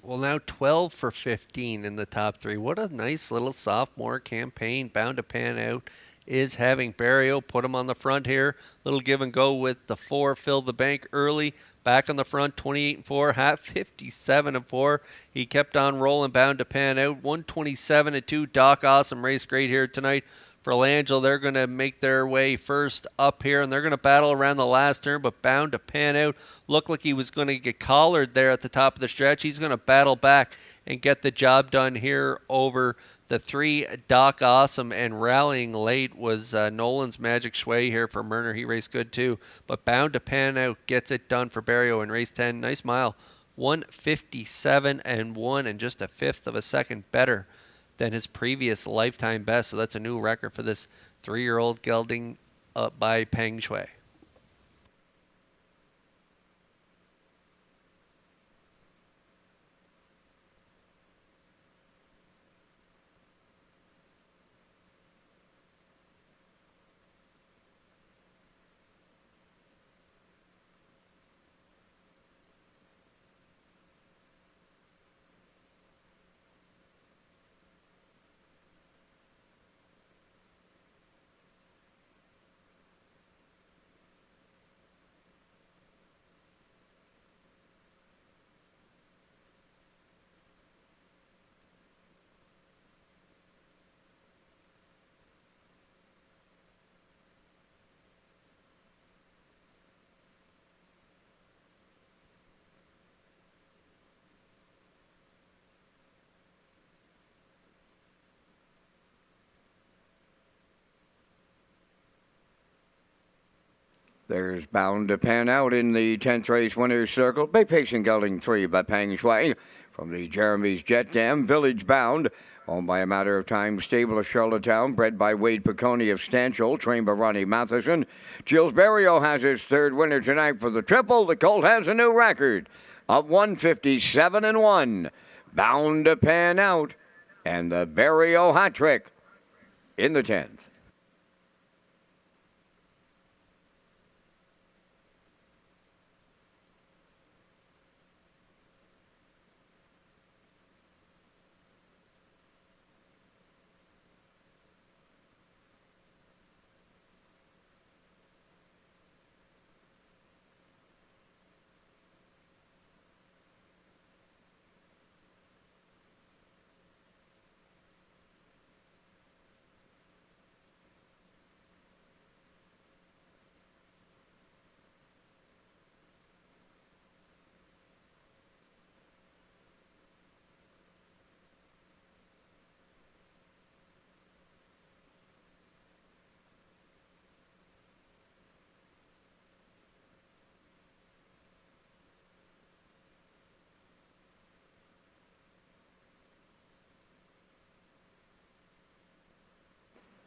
Well, now 12 for 15 in the top 3. What a nice little sophomore campaign. Bound to pan out is having Barrio put him on the front here. Little give and go with the 4, Fill the Bank early. Back on the front, 28-4, hat 57-4. He kept on rolling, Bound to pan out. 127-2. Doc Awesome race great here tonight. For Langell, they're going to make their way first up here, and they're going to battle around the last turn, but Bound to pan out. Looked like he was going to get collared there at the top of the stretch. He's going to battle back and get the job done here over the 3, Doc Awesome, and rallying late was Nolan's Magic Sway here for Murner. He raced good too, but Bound to pan out gets it done for Barrio in race 10. Nice mile, 1:57-1, and just a fifth of a second better than his previous lifetime best. So that's a new record for this 3-year-old gelding by Peng Shui. There's bound to pan out in the 10th race winner's circle. Bay Pacing Gelding 3 by Peng Shui from the Jeremy's Jet Dam. Village Bound, owned by a matter of time stable of Charlottetown, bred by Wade Piccone of Stanchel, trained by Ronnie Matheson. Gilles Barrio has his third winner tonight for the triple. The colt has a new record of 157-1. Bound to pan out, and the Barrio hat trick in the 10th.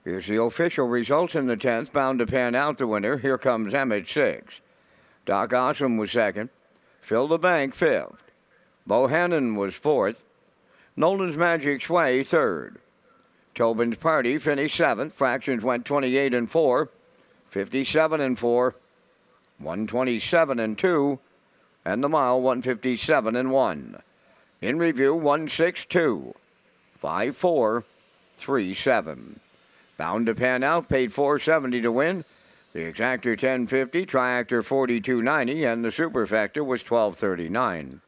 Here's the official results in the 10th. Bound to pan out the winner. Here comes Emmett 6. Doc Awesome was second. Phil the Bank 5th. Bohannon was 4th. Nolan's Magic Sway 3rd. Tobin's Party finished 7th. Fractions went 28-4, 57-4, 127-2, and the mile 157-1. In review 162, 5437. Bound to pan out, paid $470 to win. The exactor $10.50, triactor $42.90, and the superfecta was $12.39.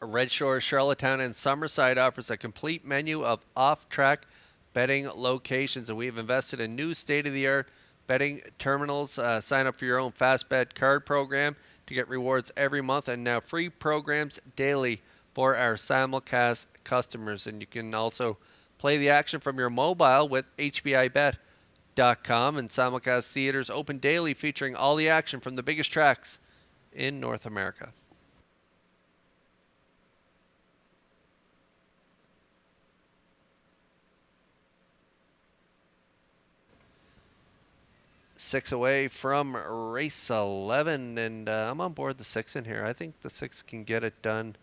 Redshores, Charlottetown, and Summerside offers a complete menu of off-track betting locations, and we've invested in new state-of-the-art betting terminals. Sign up for your own Fast Bet card program to get rewards every month, and now free programs daily for our simulcast customers. And you can also play the action from your mobile with HBIBet.com, and simulcast theaters open daily, featuring all the action from the biggest tracks in North America. Six away from race 11, and I'm on board the 6 in here. I think the 6 can get it done.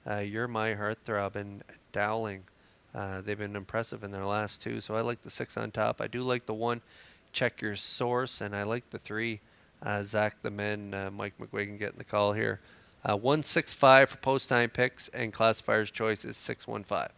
You're My Heartthrob and Dowling. They've been impressive in their last 2, so I like the 6 on top. I do like the 1, Check Your Source, and I like the 3, Zach the Men, Mike McGuigan getting the call here. 165 for post-time picks, and classifier's choice is 615.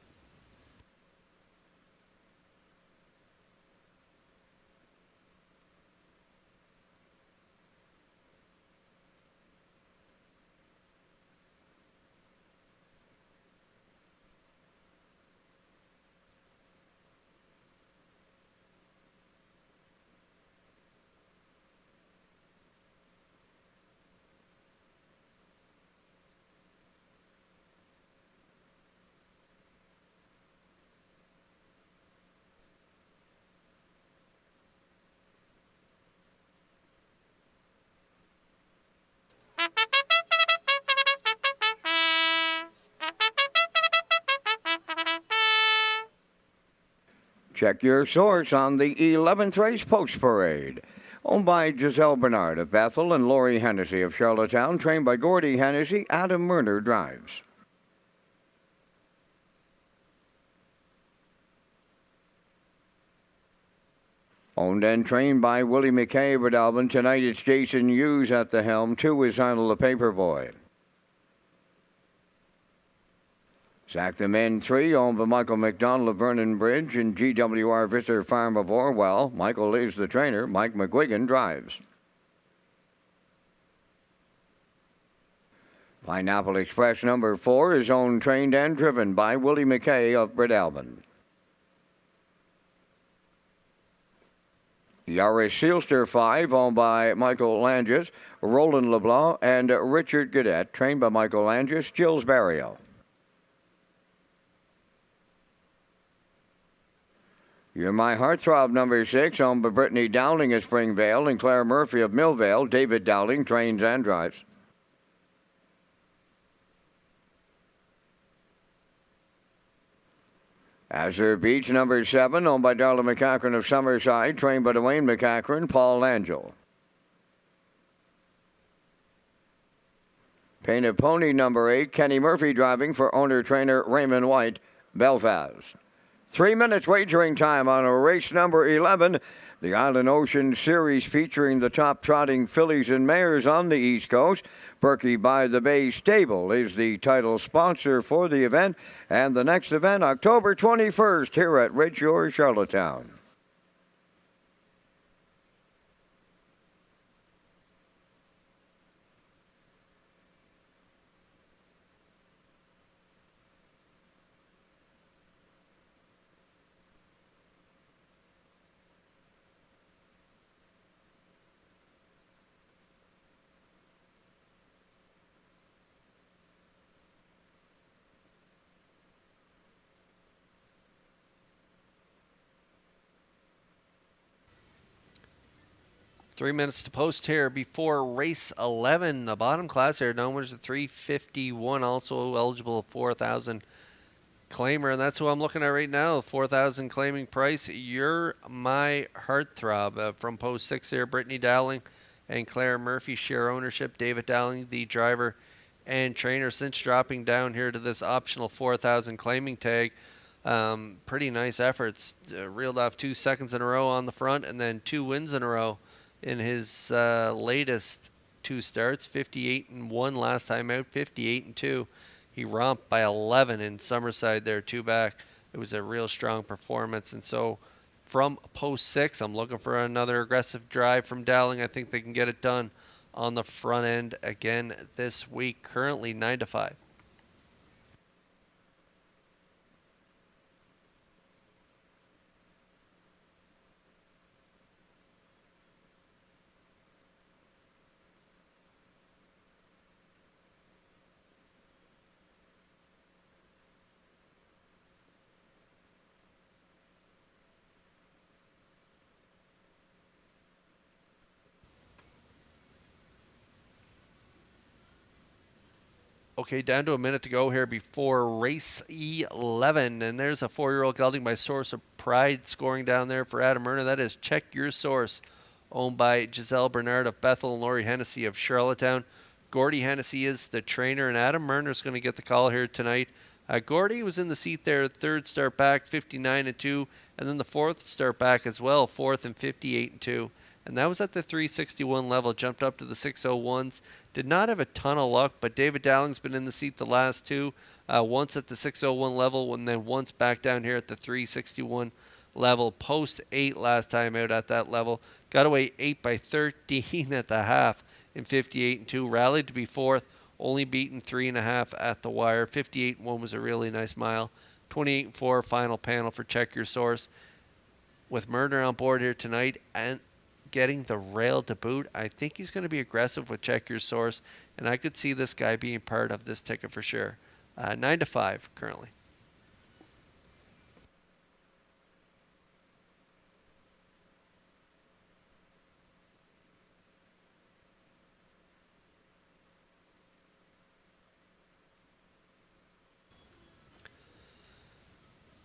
Check your source on the 11th Race Post Parade. Owned by Giselle Bernard of Bethel and Lori Hennessy of Charlottetown, trained by Gordy Hennessy, Adam Murner drives. Owned and trained by Willie McKay of Alvin. Tonight it's Jason Hughes at the helm. 2 is Arnold the Paperboy. Sack the Men 3, owned by Michael McDonald of Vernon Bridge and GWR Visser Farm of Orwell. Michael is the trainer. Mike McGuigan drives. Pineapple Express number 4 is owned, trained, and driven by Willie McKay of Breadalbin. Yaris Sealster 5, owned by Michael Langis, Roland LeBlanc, and Richard Gadet, trained by Michael Langis, Gilles Barrio. You're My Heartthrob number 6, owned by Brittany Dowling of Springvale and Claire Murphy of Millvale. David Dowling trains and drives. Azure Beach number 7, owned by Darla McCachran of Summerside, trained by Dwayne McCachran, Paul Angel. Painted Pony number 8, Kenny Murphy driving for owner-trainer Raymond White, Belfast. 3 minutes wagering time on race number 11, the Island Ocean Series featuring the top trotting fillies and mares on the East Coast. Berkey by the Bay Stable is the title sponsor for the event, and the next event, October 21st, here at Redshores, Charlottetown. Three minutes to post here before race 11. The bottom class here, numbers at 351, also eligible 4,000 claimer, and that's who I'm looking at right now. 4,000 claiming price. You're My Heartthrob from post 6 here. Brittany Dowling and Claire Murphy share ownership. David Dowling, the driver and trainer, since dropping down here to this optional 4,000 claiming tag. Pretty nice efforts. Reeled off 2 seconds in a row on the front, and then 2 wins in a row in his latest 2 starts. 58-1 last time out, 58-2. He romped by 11 in Summerside there, 2 back. It was a real strong performance. And so from post 6, I'm looking for another aggressive drive from Dowling. I think they can get it done on the front end again this week. Currently 9-5. Okay, down to a minute to go here before race 11. And there's a 4-year-old gelding by Source of Pride scoring down there for Adam Murner. That is Check Your Source, owned by Giselle Bernard of Bethel and Lori Hennessy of Charlottetown. Gordy Hennessy is the trainer, and Adam Murner's going to get the call here tonight. Gordy was in the seat there, 3rd start back, 59-2, and then the 4th start back as well, 4th and 58-2. And that was at the 361 level, jumped up to the 601s. Did not have a ton of luck, but David Dowling's been in the seat the last 2, once at the 601 level and then once back down here at the 361 level. Post 8 last time out at that level. Got away 8 by 13 at the half in 58-2. Rallied to be 4th, only beaten 3.5 at the wire. 58-1 was a really nice mile. 28-4 final panel for Check Your Source. With Murner on board here tonight and getting the rail to boot, I think he's going to be aggressive with Check Your Source, and I could see this guy being part of this ticket for sure. 9-5 currently.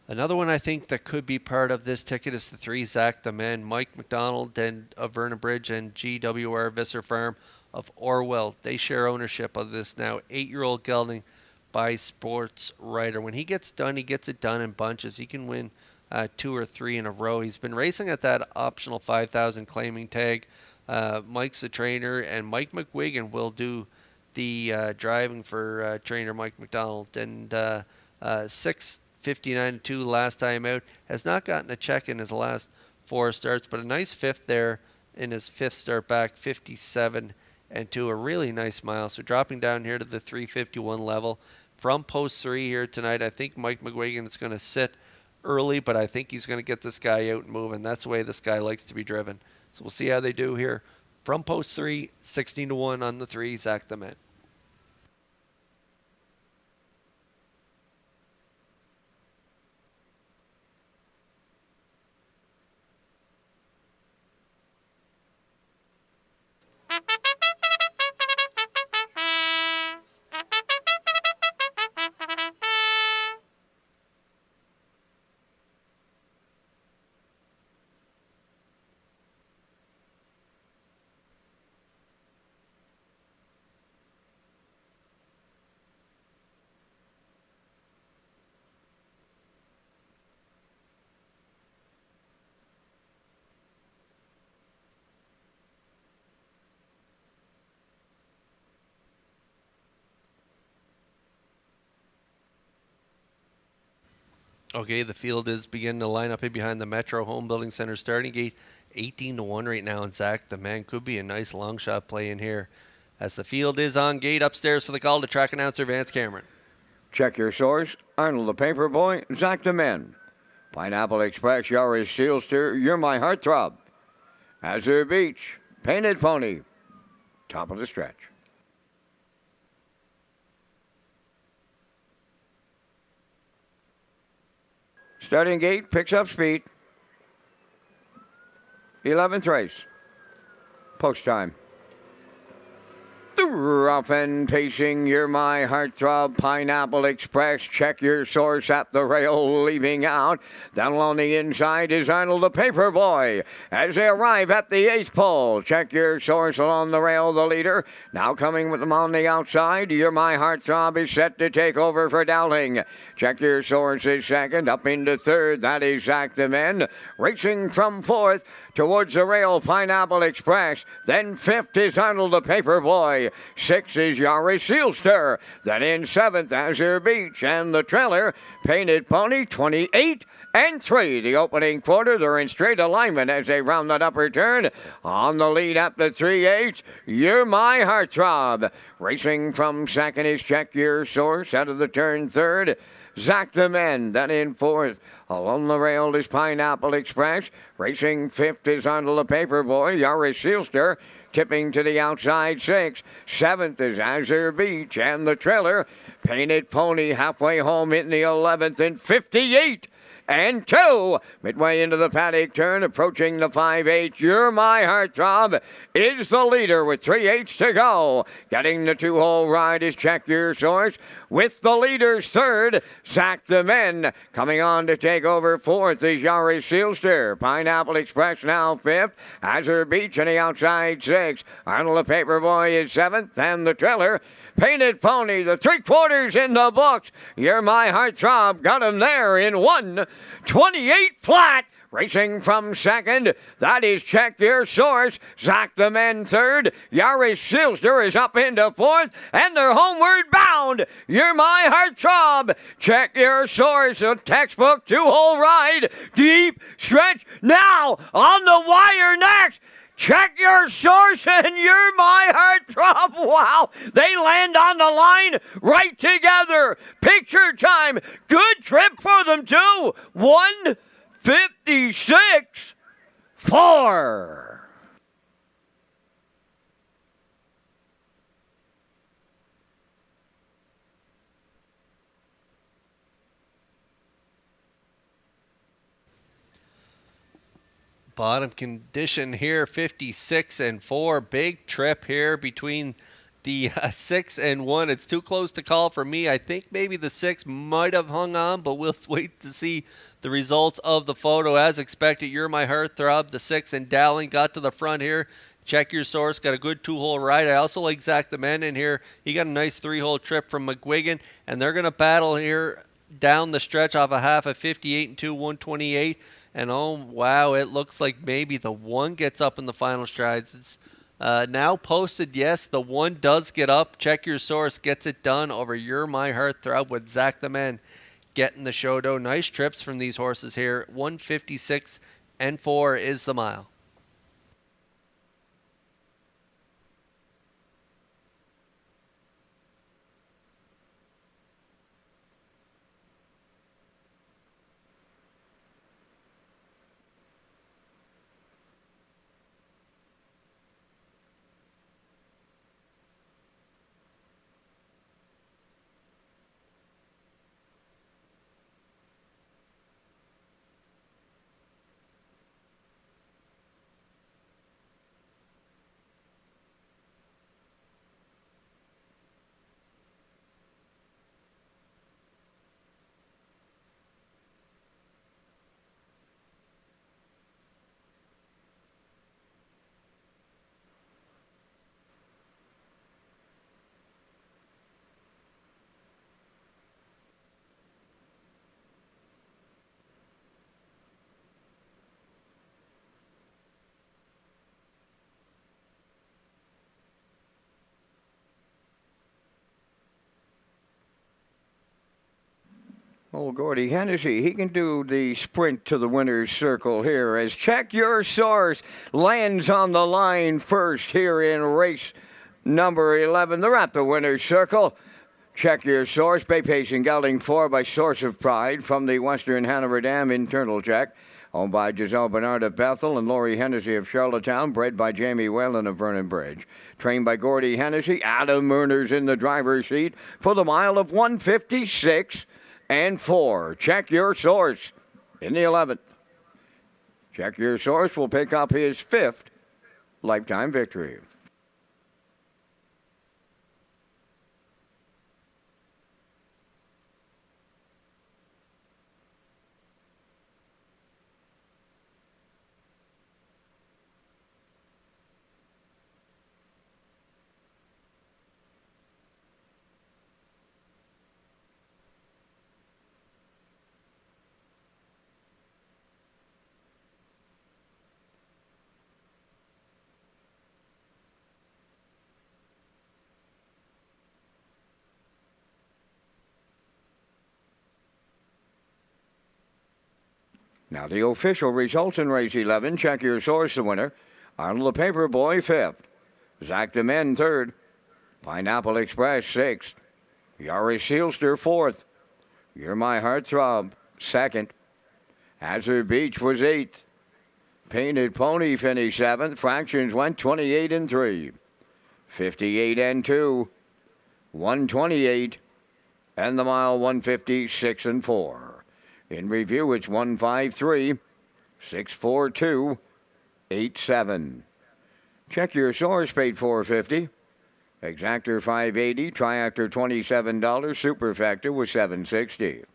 Another one I think that could be part of this ticket is the 3 Zach the Men, Mike McDonald and of Vernon Bridge and GWR Visser Farm of Orwell. They share ownership of this now 8-year-old gelding by Sports Writer. When he gets done, he gets it done in bunches. He can win 2 or 3 in a row. He's been racing at that optional 5,000 claiming tag. Mike's the trainer, and Mike McWigan will do the driving for trainer Mike McDonald. And 6:59.2 last time out. Has not gotten a check in his last 4 starts, but a nice fifth there in his 5th start back, 57 and 2, a really nice mile. So dropping down here to the 351 level from post 3 here tonight. I think Mike McGuigan is going to sit early, but I think he's going to get this guy out and moving. That's the way this guy likes to be driven. So we'll see how they do here. From post 3, 16-1 on the 3, Zach the Man. Okay, the field is beginning to line up in behind the Metro Home Building Center starting gate. 18-1 right now, and Zach the Man could be a nice long shot play in here. As the field is on gate upstairs for the call to track announcer Vance Cameron. Check your source. Arnold the Paperboy, Zach the Men. Pineapple Express, Yaris Sealster, You're My Heartthrob. Azure Beach, Painted Pony. Top of the stretch. Starting gate picks up speed. 11th race. Post time. Rough and pacing, You're My Heartthrob, Pineapple Express. Check your source at the rail, leaving out. Down along the inside is Arnold the Paperboy. As they arrive at the 8th pole, check your source along the rail, the leader. Now coming with them on the outside, You're My Heartthrob is set to take over for Dowling. Check your source is second, up into 3rd. That is Zach the Men. Racing from 4th towards the rail, Pineapple Express. Then 5th is Arnold the Paperboy. 6th is Yaris Sealster. Then in 7th, Azure Beach. And the trailer, Painted Pony, 28 and 3. The opening quarter, they're in straight alignment as they round that upper turn. On the lead up to 3/8, You're My Heartthrob. Racing from 2nd is Check Your Source. Out of the turn 3rd, Zach the Men. Then in 4th, along the rail is Pineapple Express. Racing 5th is Arnold the Paperboy. Yaris Sealster. Tipping to the outside 6th. 7th is Azure Beach. And the trailer, Painted Pony, halfway home in the 11th and 58 and 2. Midway into the paddock turn, approaching the 5/8. You're My Heartthrob is the leader with 3/8 to go. Getting the 2-hole ride is Check Your Source. With the leaders 3rd, Zach the Men. Coming on to take over 4th is Yaris Sealster. Pineapple Express now 5th. Azure Beach on the outside 6th. Arnold the Paperboy is 7th. And the trailer, Painted Pony, the 3/4 in the books. You're My Heartthrob got him there in 1:28 flat. Racing from 2nd, that is Check Your Source. Zach the Men 3rd. Yaris Sealster is up into 4th, and they're homeward bound. You're My Heartthrob. Check Your Source, a textbook 2-hole ride. Deep stretch now on the wire next. Check Your Source and You're My Heartthrob. Wow, they land on the line right together. Picture time. Good trip for them too. 1:56.4. Bottom condition here, 56 and 4. Big trip here between The 6-1, it's too close to call for me. I think maybe the 6 might have hung on, but we'll wait to see the results of the photo. As expected, You're My Heartthrob, the 6 and Dowling got to the front here. Check Your Source got a good 2-hole ride. I also like Zach the Man in here. He got a nice 3-hole trip from McGuigan, and they're going to battle here down the stretch off a half of 58 and 2, 128. And oh, wow, it looks like maybe the 1 gets up in the final strides. It's now posted, yes, the 1 does get up. Check Your Source gets it done over You're My Heartthrob with Zach the Man getting the show dough. Nice trips from these horses here. 156 and 4 is the mile. Oh, Gordy Hennessy, he can do the sprint to the winner's circle here as Check Your Source lands on the line first here in race number 11. They're at the winner's circle. Check Your Source, Bay Pacing Gelding 4 by Source of Pride from the Western Hanover Dam internal check. Owned by Giselle Bernard of Bethel and Laurie Hennessy of Charlottetown. Bred by Jamie Whalen of Vernon Bridge. Trained by Gordy Hennessy. Adam Murner's in the driver's seat for the mile of 156 and 4. Check Your Source in the 11th. Check Your Source will pick up his 5th lifetime victory. Now the official results in race 11. Check Your Source, the winner. Arnold the Paper Boy, 5th. Zach the Men, 3rd. Pineapple Express, 6th. Yaris Sealster, 4th. You're My Heartthrob, 2nd. Hazard Beach was 8th. Painted Pony finished 7th. Fractions went 28 and 3. 58 and 2. 128. And the mile 156 and 4. In review, it's 153, 642, 87. Check Your Source paid $450. Exactor $580, Triactor $27, Superfactor was $760.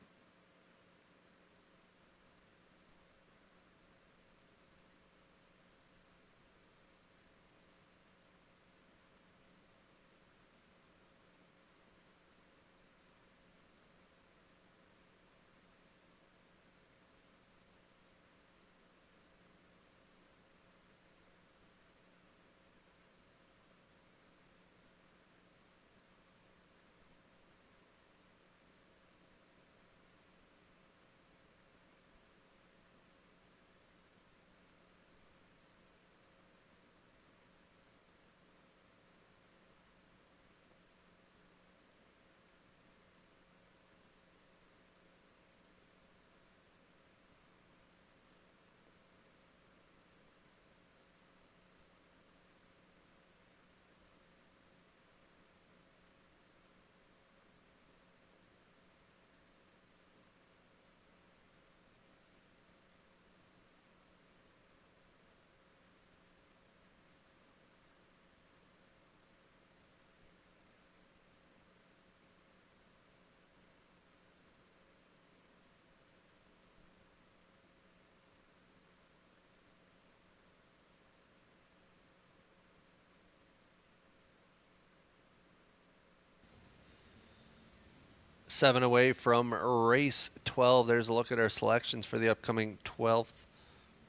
7 away from race 12. There's a look at our selections for the upcoming 12th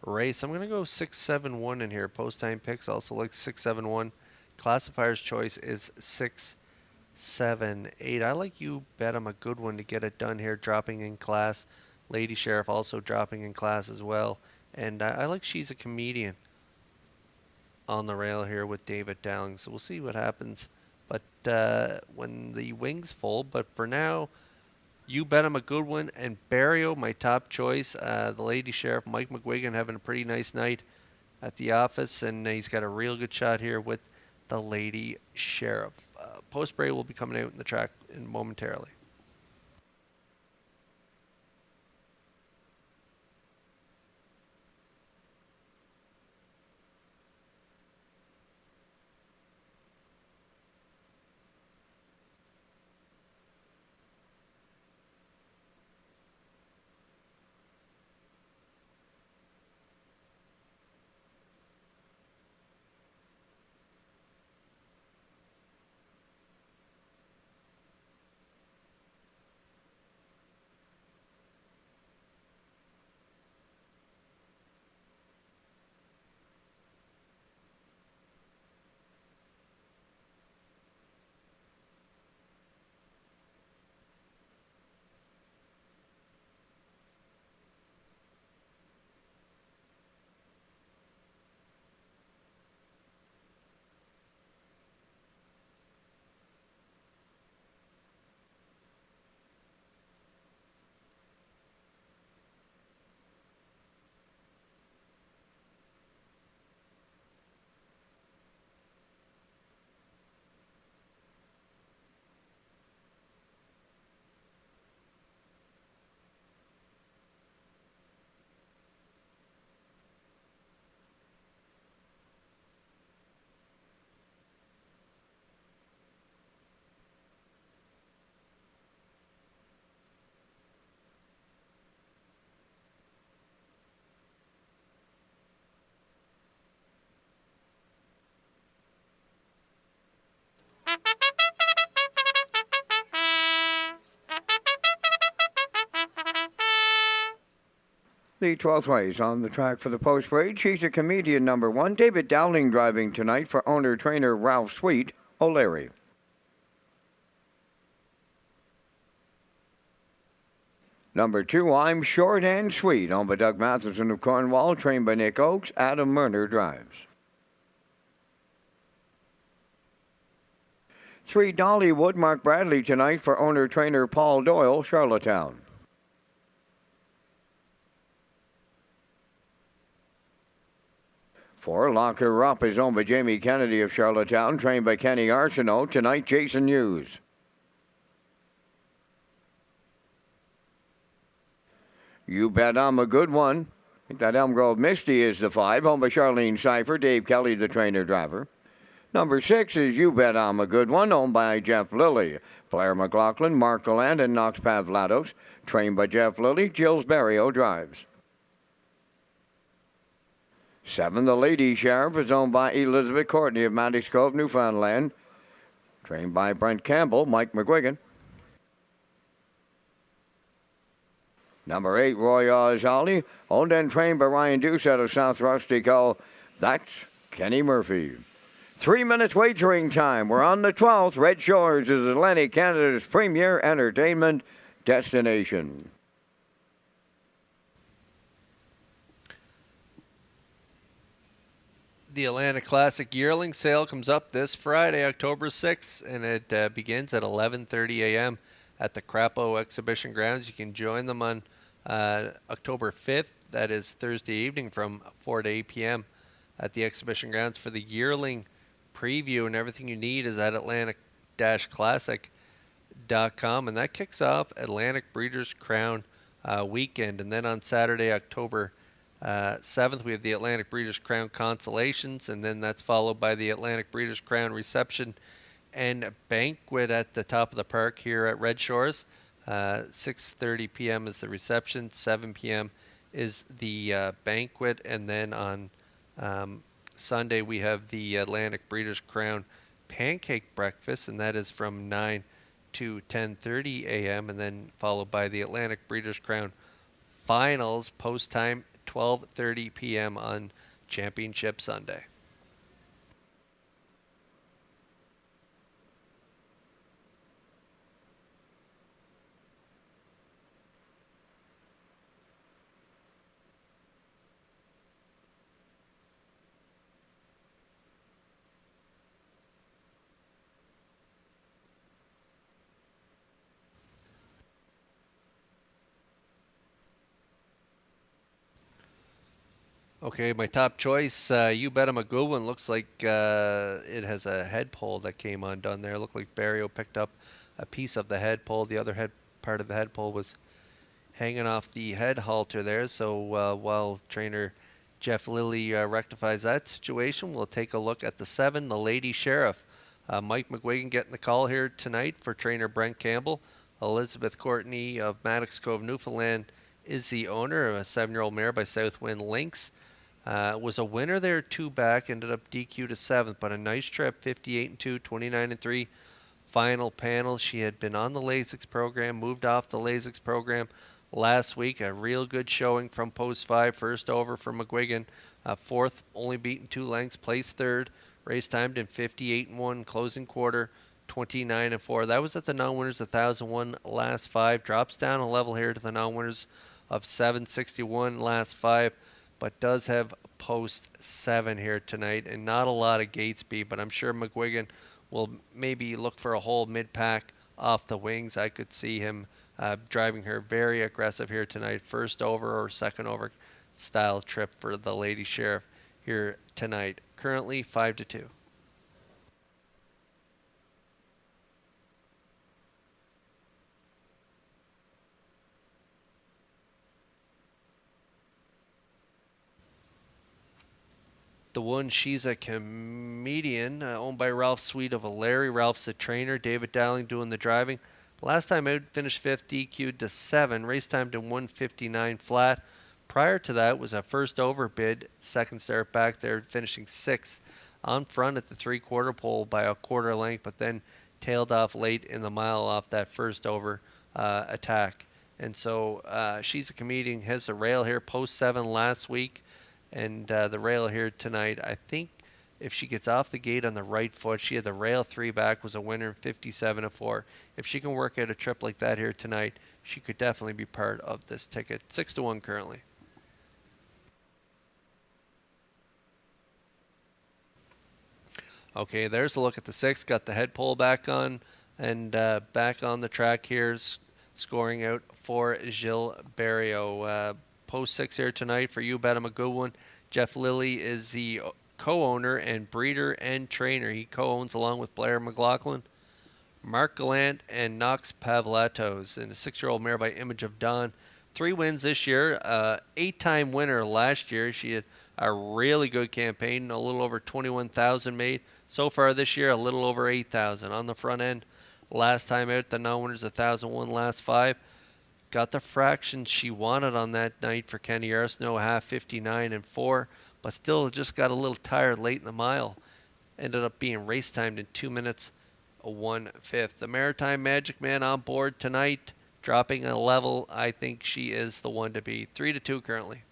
race. I'm going to go 671 in here. Post time picks also like 671. Classifier's choice is 678. I like You Bet I'm a good one to get it done here, dropping in class. Lady Sheriff also dropping in class as well. And I like She's a Comedian on the rail here with David Dowling. So we'll see what happens. But when the wings fold. But for now, You Bet I'm a good one. And Barrio, my top choice. The Lady Sheriff, Mike McGuigan, having a pretty nice night at the office. And he's got a real good shot here with the Lady Sheriff. Post Barrio will be coming out in the track momentarily. The 12th race on the track for the post parade. She's a Comedian number 1. David Dowling driving tonight for owner-trainer Ralph Sweet, O'Leary. Number 2, I'm Short and Sweet, owned by Doug Matheson of Cornwall, trained by Nick Oakes. Adam Murner drives. 3, Dollywood, Mark Bradley tonight for owner-trainer Paul Doyle, Charlottetown. 4, Locker Up is owned by Jamie Kennedy of Charlottetown, trained by Kenny Arsenault. Tonight, Jason Hughes. 'You Bet I'm a Good One'. I think that Elm Grove Misty is the 5, owned by Charlene Cipher, Dave Kelly, the trainer-driver. Number 6 is 'You Bet I'm a Good One', owned by Jeff Lilly. Blair McLaughlin, Mark Gallant, and Knox Pavlatos, trained by Jeff Lilly. Jills Barrio drives. 7, the Lady Sheriff is owned by Elizabeth Courtney of Maddox Cove, Newfoundland, trained by Brent Campbell, Mike McGuigan. Number 8, Roy Ozali, owned and trained by Ryan Deuce out of South Rustico. That's Kenny Murphy. 3 minutes wagering time. We're on the 12th. Red Shores is Atlantic Canada's premier entertainment destination. The Atlantic Classic Yearling Sale comes up this Friday, October 6th, and it begins at 11:30 a.m. at the Crapo Exhibition Grounds. You can join them on October 5th. That is Thursday evening from 4 to 8 p.m. at the Exhibition Grounds for the Yearling preview, and everything you need is at Atlantic-Classic.com, and that kicks off Atlantic Breeders' Crown weekend. And then on Saturday, October 7th, we have the Atlantic Breeders' Crown Consolations, and then that's followed by the Atlantic Breeders' Crown Reception and Banquet at the top of the park here at Red Shores. 6:30 p.m. is the reception, 7 p.m. is the banquet, and then on Sunday we have the Atlantic Breeders' Crown Pancake Breakfast, and that is from 9 to 10:30 a.m. and then followed by the Atlantic Breeders' Crown Finals post time 12:30 p.m. on Championship Sunday. Okay, my top choice, You Bet I'm a Good One. Looks like it has a head pole that came undone there. Looked like Barrio picked up a piece of the head pole. The other part of the head pole was hanging off the head halter there. So while trainer Jeff Lilly rectifies that situation, we'll take a look at the 7, the Lady Sheriff. Mike McGuigan getting the call here tonight for trainer Brent Campbell. Elizabeth Courtney of Maddox Cove, Newfoundland, is the owner of a 7-year-old mare by Southwind Lynx. Was a winner there 2 back, ended up DQ to 7th, but a nice trip, 58-2, 29-3 final panel. She had been on the Lasix program, moved off the Lasix program last week. A real good showing from post 5, first over for McGuigan, 4th, only beaten 2 lengths, placed 3rd, race timed in 58-1, closing quarter 29-4. That was at the non-winners 1,001 last 5. Drops down a level here to the non-winners of 761 last 5. But does have post 7 here tonight, and not a lot of gate speed, but I'm sure McGuigan will maybe look for a whole mid-pack off the wings. I could see him driving her very aggressive here tonight, first over or second over style trip for the Lady Sheriff here tonight. Currently 5-2. The one, she's a comedian, owned by Ralph Sweet of Larry. Ralph's the trainer. David Dowling doing the driving. Last time out, finished 5th, DQ'd to 7. Race timed in 1:59 flat. Prior to that was a first over bid. Second start back there, finishing 6th on front at the 3/4 pole by a quarter length, but then tailed off late in the mile off that first over attack. And so she's a comedian. Has a rail here, post 7 last week. And the rail here tonight, I think if she gets off the gate on the right foot, she had the rail 3 back, was a winner in 57-4. If she can work out a trip like that here tonight, she could definitely be part of this ticket. 6-1 currently. Okay, there's a look at the 6. Got the head pole back on and back on the track here, scoring out for Gilles Barrio. Post 6 here tonight for You Bet I'm a Good One. Jeff Lilly is the co-owner and breeder and trainer. He co-owns along with Blair McLaughlin, Mark Gallant, and Knox Pavlatos, and a 6-year-old mare by Image of Dawn. 3 wins this year, 8-time winner last year. She had a really good campaign, a little over 21,000 made. So far this year, a little over 8,000 on the front end. Last time out, the non-winners 1,001 last 5. Got the fraction she wanted on that night for Kenny Arsenault, half 59-4, but still just got a little tired late in the mile. Ended up being race timed in 2 minutes, 1/5. The Maritime Magic Man on board tonight, dropping a level. I think she is the one to beat. 3-2 currently.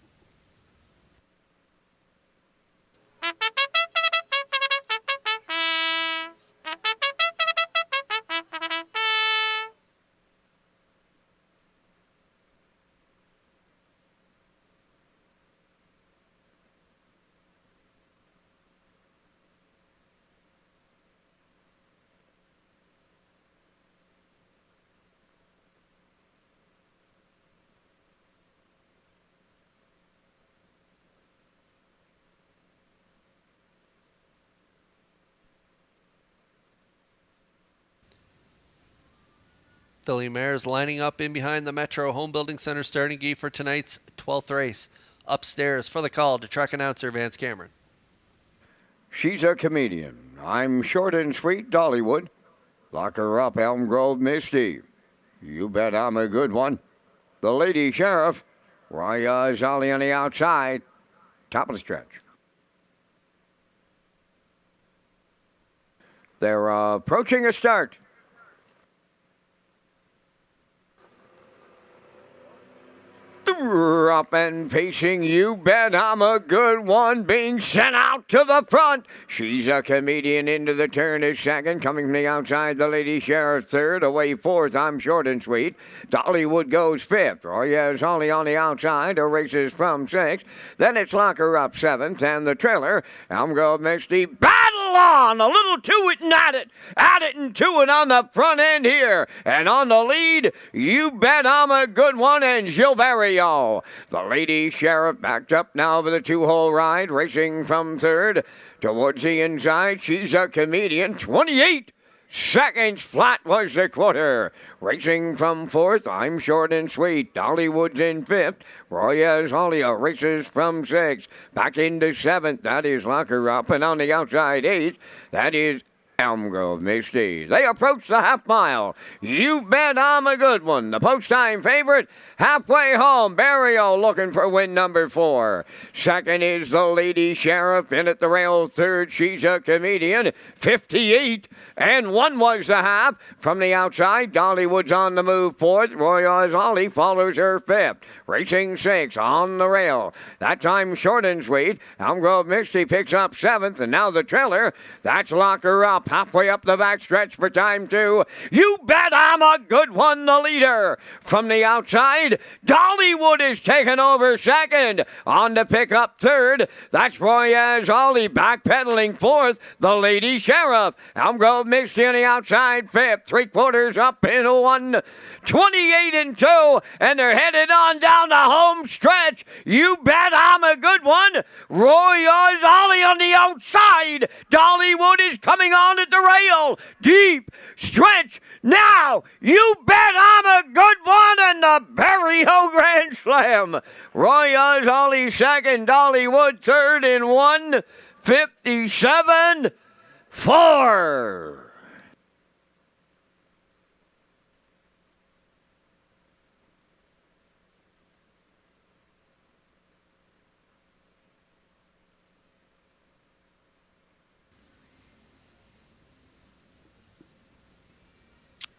Philly Mares lining up in behind the Metro Home Building Center starting gate for tonight's 12th race. Upstairs for the call to track announcer Vance Cameron. She's a comedian. I'm short and sweet Dollywood. Lock her up, Elm Grove Misty. You bet I'm a good one. The Lady Sheriff. Raya Zali on the outside. Top of the stretch. They're approaching a start. Up and pacing, you bet I'm a good one, being sent out to the front. She's a comedian. Into the turn is second, coming from the outside, the Lady Sheriff third, away fourth, I'm Short and Sweet. Dollywood goes fifth. Royas Holly on the outside, races from sixth. Then it's Locker Up seventh, and the trailer, Elm Grove Misty, battle on, a little to it and at it and to it on the front end here. And on the lead, you bet I'm a good one, and Gilberto. The Lady Sheriff backed up now for the two-hole ride, racing from third towards the inside. She's a comedian. 28 seconds flat was the quarter. Racing from fourth, I'm Short and Sweet. Dollywood's in fifth. Royas Hollia races from sixth. Back into seventh, that is Locker Up. And on the outside eighth, that is Elm Grove Misty. They approach the half mile. You bet I'm a good one. The post-time favorite, halfway home, Barrio looking for win number 4. Second is the Lady Sheriff. In at the rail third, she's a comedian. 58 and 1 was the half. From the outside, Dollywood's on the move fourth. Royals Ollie follows her fifth. Racing sixth on the rail. That time Short and Sweet. Elm Grove Misty picks up seventh, and now the trailer. That's Locker Up. Halfway up the back stretch for time 2. You bet I'm a good one, the leader. From the outside, Dollywood is taking over second. On to pick up third. That's Royas Ollie backpedaling fourth. The Lady Sheriff. Elm Grove Misty on the outside fifth. 3/4 up in 1. 28 and 2, and they're headed on down the home stretch. You bet I'm a good one. Royals Ollie on the outside. Dollywood is coming on at the rail. Deep stretch now. You bet I'm a good one, and the Barrio Grand Slam. Royals Ollie second, Dollywood third in 1:57.4.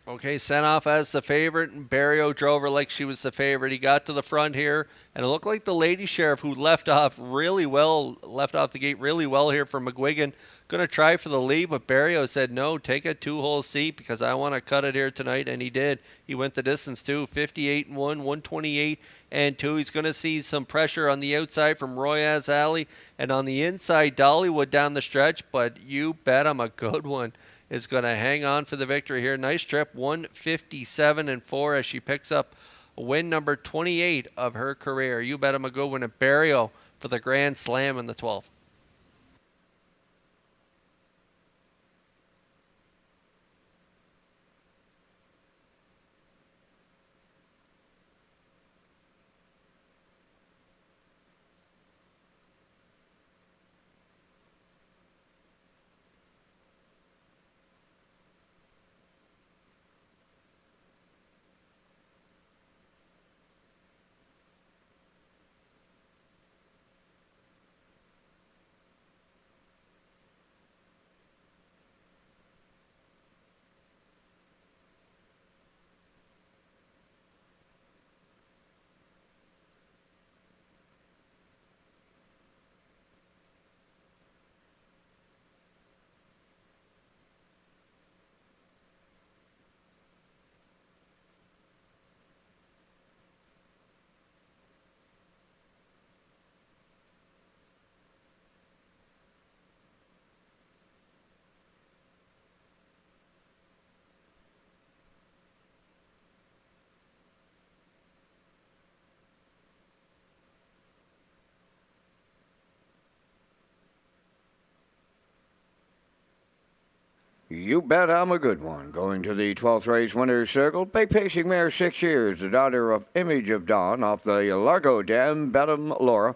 Okay, sent off as the favorite, and Barrio drove her like she was the favorite. He got to the front here, and it looked like the Lady Sheriff, who left off the gate really well here for McGuigan, going to try for the lead, but Barrio said, no, take a 2-hole seat because I want to cut it here tonight, and he did. He went the distance too, 58 and 1, 128 and 2. He's going to see some pressure on the outside from Royas Alley, and on the inside, Dollywood down the stretch, but you bet I'm a good one. Is going to hang on for the victory here. Nice trip, 1:57 and 4 as she picks up win number 28 of her career. You bet I'm a good one at Barrio for the Grand Slam in the 12th. You bet I'm a good one. Going to the 12th race winner's circle, bay pacing mare 6 years, the daughter of Image of Dawn off the Largo Dam, Bedham Laura,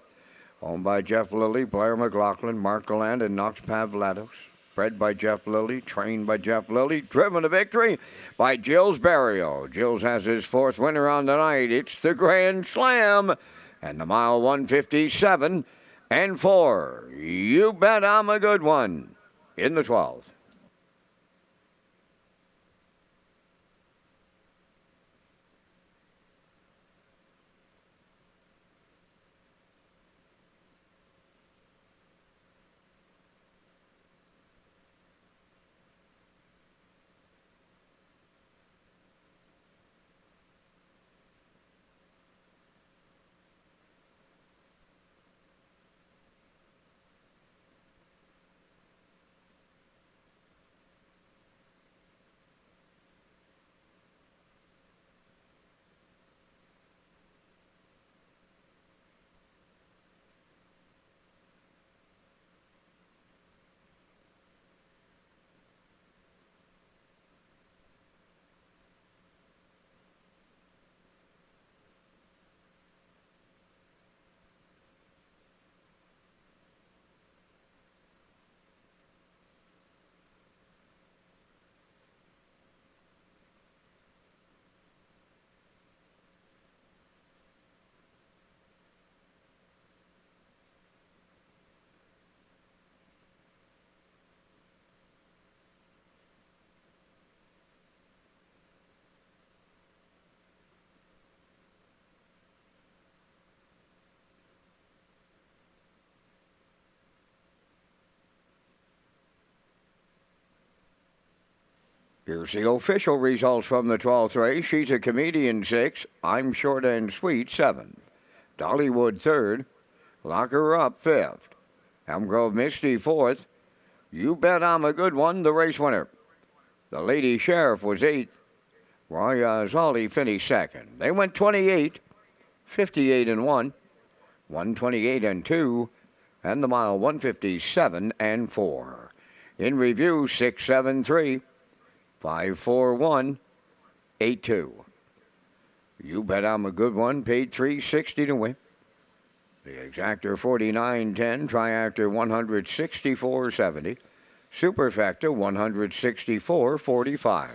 owned by Jeff Lilly, Blair McLaughlin, Mark Galland, and Knox Pavlatos. Bred by Jeff Lilly, trained by Jeff Lilly, driven to victory by Gilles Barrio. Gilles has his 4th winner on the night. It's the Grand Slam, and the mile 1:57 and 4. You bet I'm a good one in the 12th. Here's the official results from the 12th race. She's a Comedian 6, I'm Short and Sweet 7th, Dollywood 3rd, Lock Her Up 5th, Elm Grove Misty 4th, You Bet I'm a Good One, the race winner. The Lady Sheriff was 8th, Roy Zolli finished 2nd. They went 28, 58 and 1, 128 and 2, and the mile 157 and 4. In review, 673. 54182. You Bet I'm a Good One paid $360 to win. The Exactor 49.10, Triactor 164.70, Superfecta 164.45.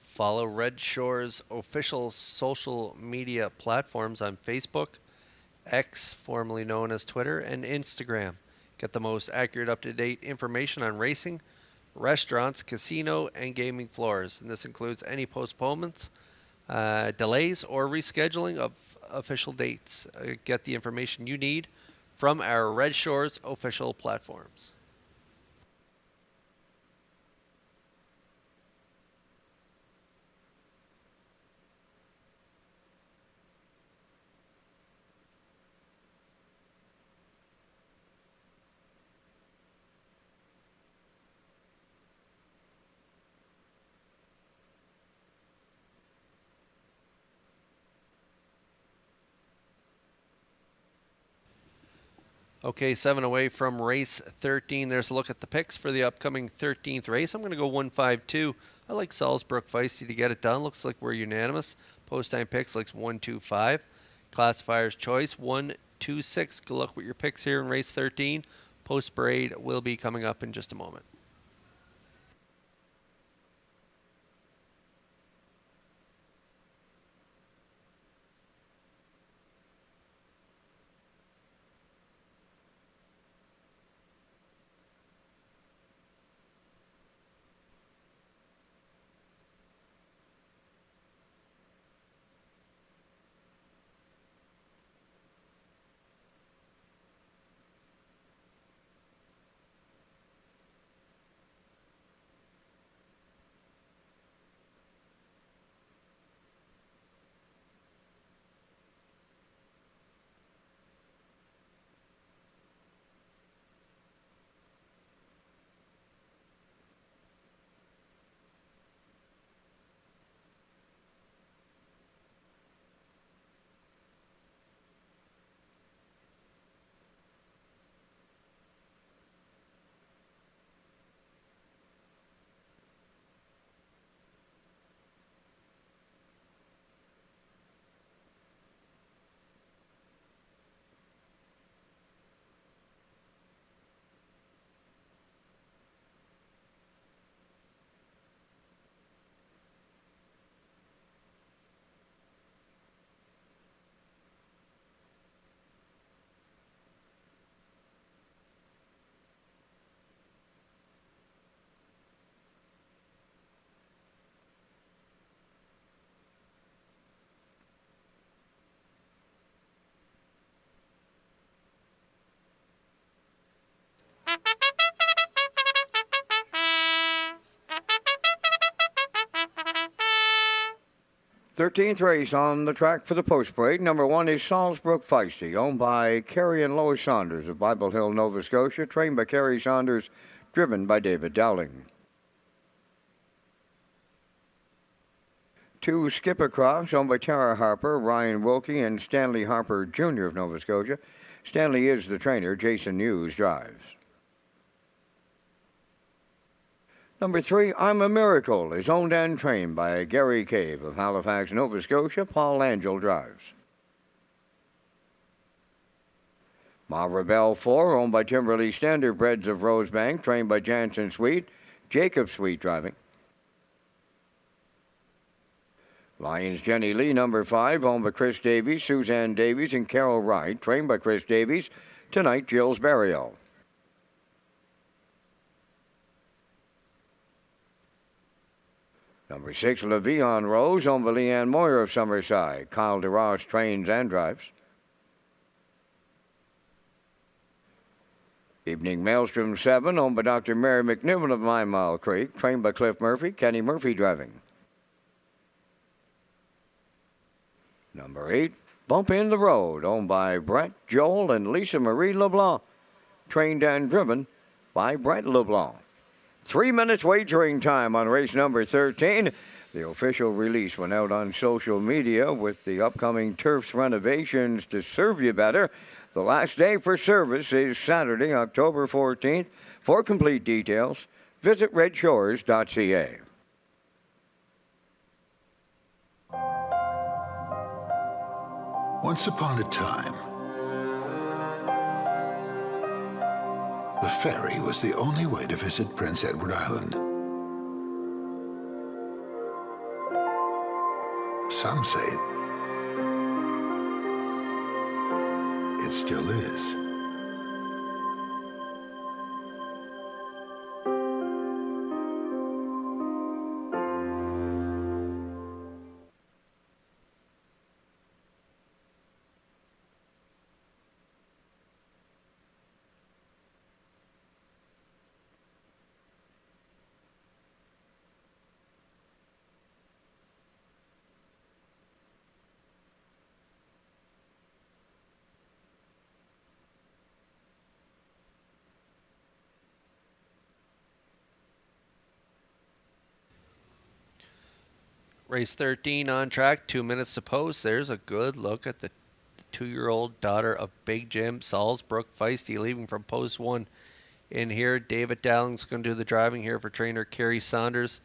Follow Red Shores official social media platforms on Facebook, X, formerly known as Twitter, and Instagram. Get the most accurate, up-to-date information on racing, restaurants, casino, and gaming floors. And this includes any postponements, delays, or rescheduling of official dates. Get the information you need from our Red Shores official platforms. Okay, 7 away from race 13. There's a look at the picks for the upcoming 13th race. I'm going to go 1-5-2. I like Salzbrook Feisty to get it done. Looks like we're unanimous. Post time picks like 1-2-5. Classifier's choice 1-2-6. Good luck with your picks here in race 13. Post parade will be coming up in just a moment. Thirteenth race on the track for the post parade. Number 1 is Salzbrook Feisty, owned by Kerry and Lois Saunders of Bible Hill, Nova Scotia, trained by Kerry Saunders, driven by David Dowling. 2 Skip Across, owned by Tara Harper, Ryan Wilkie, and Stanley Harper Jr. of Nova Scotia. Stanley is the trainer. Jason Hughes drives. Number 3, I'm a Miracle, is owned and trained by Gary Cave of Halifax, Nova Scotia. Paul Angel drives. Maribel 4, owned by Timberley Standardbreds of Rosebank, trained by Jansen Sweet. Jacob Sweet driving. Lions Jenny Lee, number 5, owned by Chris Davies, Suzanne Davies, and Carol Wright, trained by Chris Davies. Tonight, Jill's Burial. Number 6, LaVion Rose, owned by Leanne Moyer of Summerside. Kyle DeRoss trains and drives. Evening Maelstrom 7, owned by Dr. Mary McNiven of Nine Mile Creek, trained by Cliff Murphy. Kenny Murphy driving. Number 8, Bump in the Road, owned by Brett, Joel, and Lisa Marie LeBlanc, trained and driven by Brett LeBlanc. 3 minutes wagering time on race number 13. The official release went out on social media with the upcoming turf's renovations to serve you better. The last day for service is Saturday, October 14th. For complete details, visit Redshores.ca. Once upon a time, the ferry was the only way to visit Prince Edward Island. Some say it still is. Race 13 on track, 2 minutes to post. There's a good look at the 2-year-old daughter of Big Jim, Salzbrook Feisty, leaving from post 1 in here. David Dowling's going to do the driving here for trainer Kerry Saunders.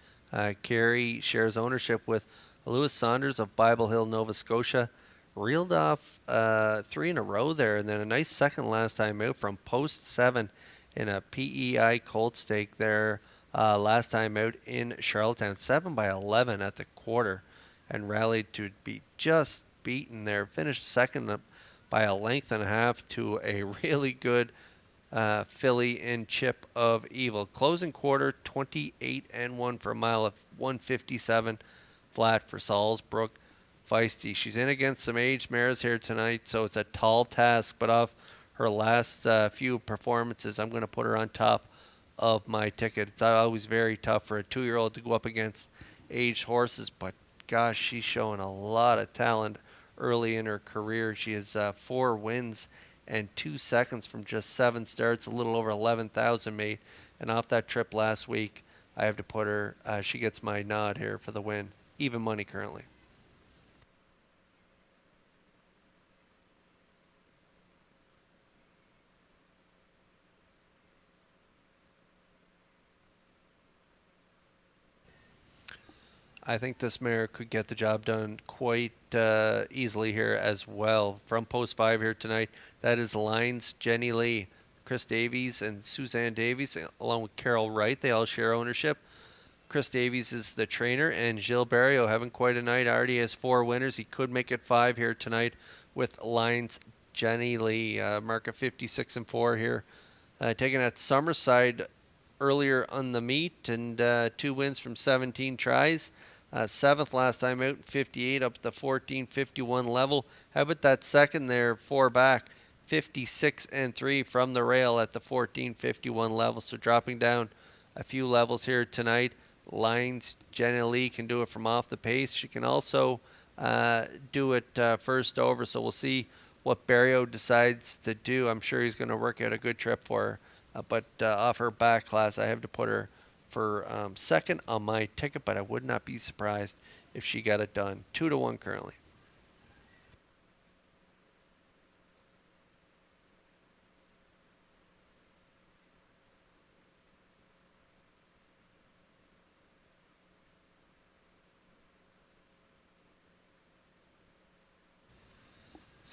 Kerry shares ownership with Lewis Saunders of Bible Hill, Nova Scotia. Reeled off 3 in a row there, and then a nice second last time out from post 7 in a PEI Colt stake there. Last time out in Charlottetown, 7-11 at the quarter, and rallied to be just beaten there. Finished second by a length and a half to a really good filly in Chip of Evil. Closing quarter, 28-1 for a mile of 157 flat for Salzbrook Feisty. She's in against some aged mares here tonight, so it's a tall task, but off her last few performances, I'm going to put her on top of my ticket. It's always very tough for a 2-year-old to go up against aged horses, but gosh, she's showing a lot of talent early in her career. She has 4 wins and 2 seconds from just 7 starts, a little over 11,000 made, and off that trip last week, I have to put her, she gets my nod here for the win. Even money currently. I think this mare could get the job done quite easily here as well. From post 5 here tonight, that is Lines, Jenny Lee, Chris Davies, and Suzanne Davies, along with Carol Wright. They all share ownership. Chris Davies is the trainer, and Gilles Barrio having quite a night. Already has 4 winners. He could make it 5 here tonight with Lines, Jenny Lee. Mark of 56-4 here. Taking that Summerside earlier on the meet, and 2 wins from 17 tries. 7th last time out, 58 up the 14-51 level. How about that second there, 4 back, 56-3 from the rail at the 14-51 level. So dropping down a few levels here tonight. Lines, Jenny Lee can do it from off the pace. She can also do it first over. So we'll see what Barrio decides to do. I'm sure he's going to work out a good trip for her. But off her back class, I have to put her for second on my ticket, but I would not be surprised if she got it done. 2-1 currently.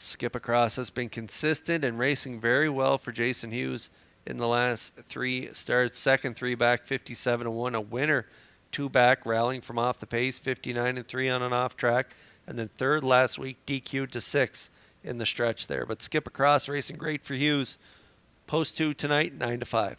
Skip Across has been consistent and racing very well for Jason Hughes in the last 3 starts. Second 3 back, 57-1. A winner 2 back, rallying from off the pace, 59-3 on an off track. And then third last week, DQ'd to 6 in the stretch there. But Skip Across racing great for Hughes. Post 2 tonight, 9-5.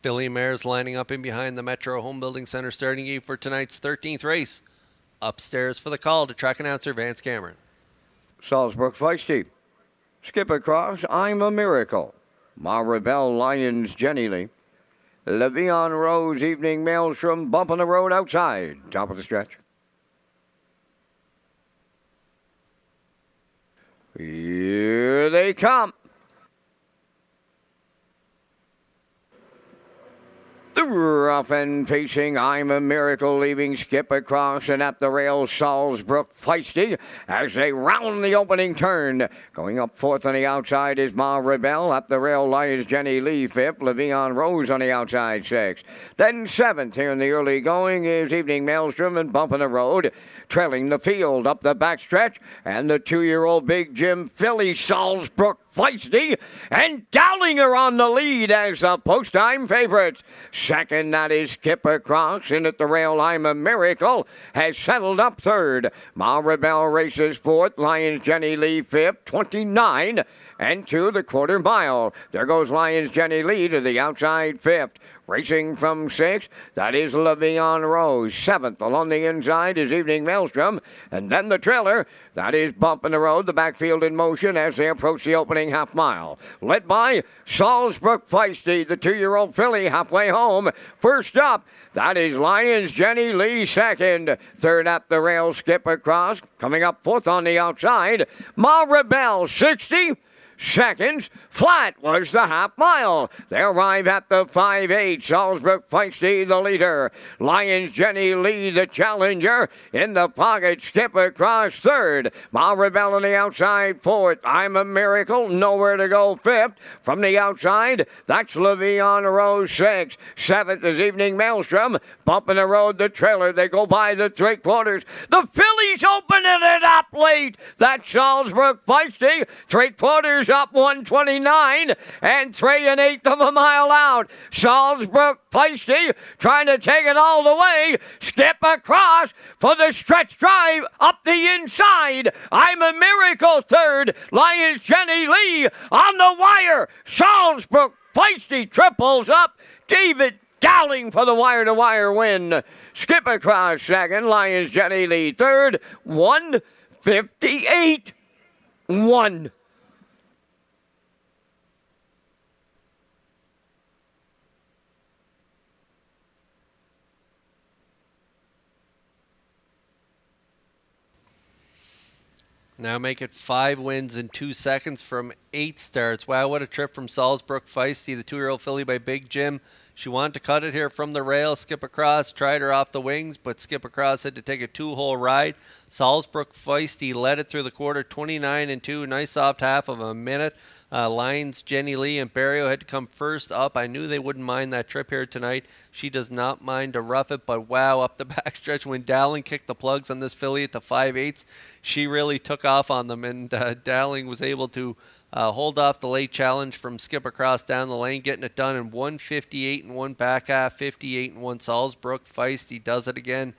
Filly mares lining up in behind the Metro Home Building Center starting gate for tonight's 13th race. Upstairs for the call to track announcer Vance Cameron. Salzbrook Feisty. Skip Across, I'm a Miracle. Ma Rebelle, Lions, Jenny Lee. Le'Veon Rose, Evening Maelstrom, bumping the road outside. Top of the stretch. Here they come. The rough and pacing I'm a Miracle leaving Skip Across and at the rail Salzbrook Feisty as they round the opening turn. Going up fourth on the outside is Ma Rebelle. At the rail Lions Jenny Lee fifth. Le'Veon Rose on the outside sixth. Then seventh here in the early going is Evening Maelstrom and bumping the road. Trailing the field up the backstretch, and the 2-year-old Big Jim Filly Salzbrook Feisty, and Dowlinger on the lead as the post-time favorites. Second, that is Skip Across, and at the rail, I'm a Miracle, has settled up third. Ma Rebelle races fourth, Lions Jenny Lee fifth, 29 and 2 the quarter mile. There goes Lions Jenny Lee to the outside fifth. Racing from sixth, that is Le'Veon Rose. Seventh along the inside is Evening Maelstrom. And then the trailer, that is bumping the road, the backfield in motion as they approach the opening half mile. Led by Salzbrook Feisty, the 2-year-old filly, halfway home. First up, that is Lions Jenny Lee second. Third at the rail, Skip Across. Coming up fourth on the outside, Ma Rebelle 60 seconds. Flat was the half mile. They arrive at the 5-8. Salzbrook Feisty, the leader. Lions Jenny Lee, the challenger. In the pocket, Skip Across third. Ma Rebelle on the outside fourth. I'm a Miracle, nowhere to go fifth. From the outside, that's Le'Veon Rose sixth. Seventh is Evening Maelstrom. Bumping the road, the trailer. They go by the 3/4. The fillies opening it up late. That's Salzbrook Feisty. 3/4 up 129 and 3 1/8 of a mile out. Salzbrook Feisty trying to take it all the way. Skip Across for the stretch drive up the inside. I'm a Miracle third. Lions Jenny Lee on the wire. Salzbrook Feisty triples up. David Dowling for the wire-to-wire win. Skip Across second. Lions Jenny Lee third. 1:58.1. Now make it 5 wins in 2 seconds from 8 starts. Wow, what a trip from Salzbrook Feisty, the 2-year-old filly by Big Jim. She wanted to cut it here from the rail. Skip Across tried her off the wings, but Skip Across had to take a 2-hole ride. Salzbrook Feisty led it through the quarter, 29 and 2. Nice soft half of a minute. Lions, Jenny Lee, and Barrio had to come first up. I knew they wouldn't mind that trip here tonight. She does not mind to rough it, but wow, up the backstretch when Dowling kicked the plugs on this filly at the 5/8, she really took off on them, and Dowling was able to hold off the late challenge from Skip Across down the lane, getting it done in 1:58 and 1 back half, 58 and 1. Salzbrook Feisty does it again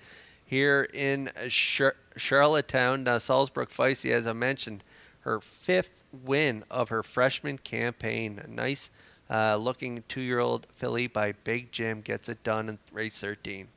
here in Charlottetown. Salzbrook Feisty, as I mentioned, her 5th win of her freshman campaign. A nice looking 2-year-old filly by Big Jim gets it done in race 13.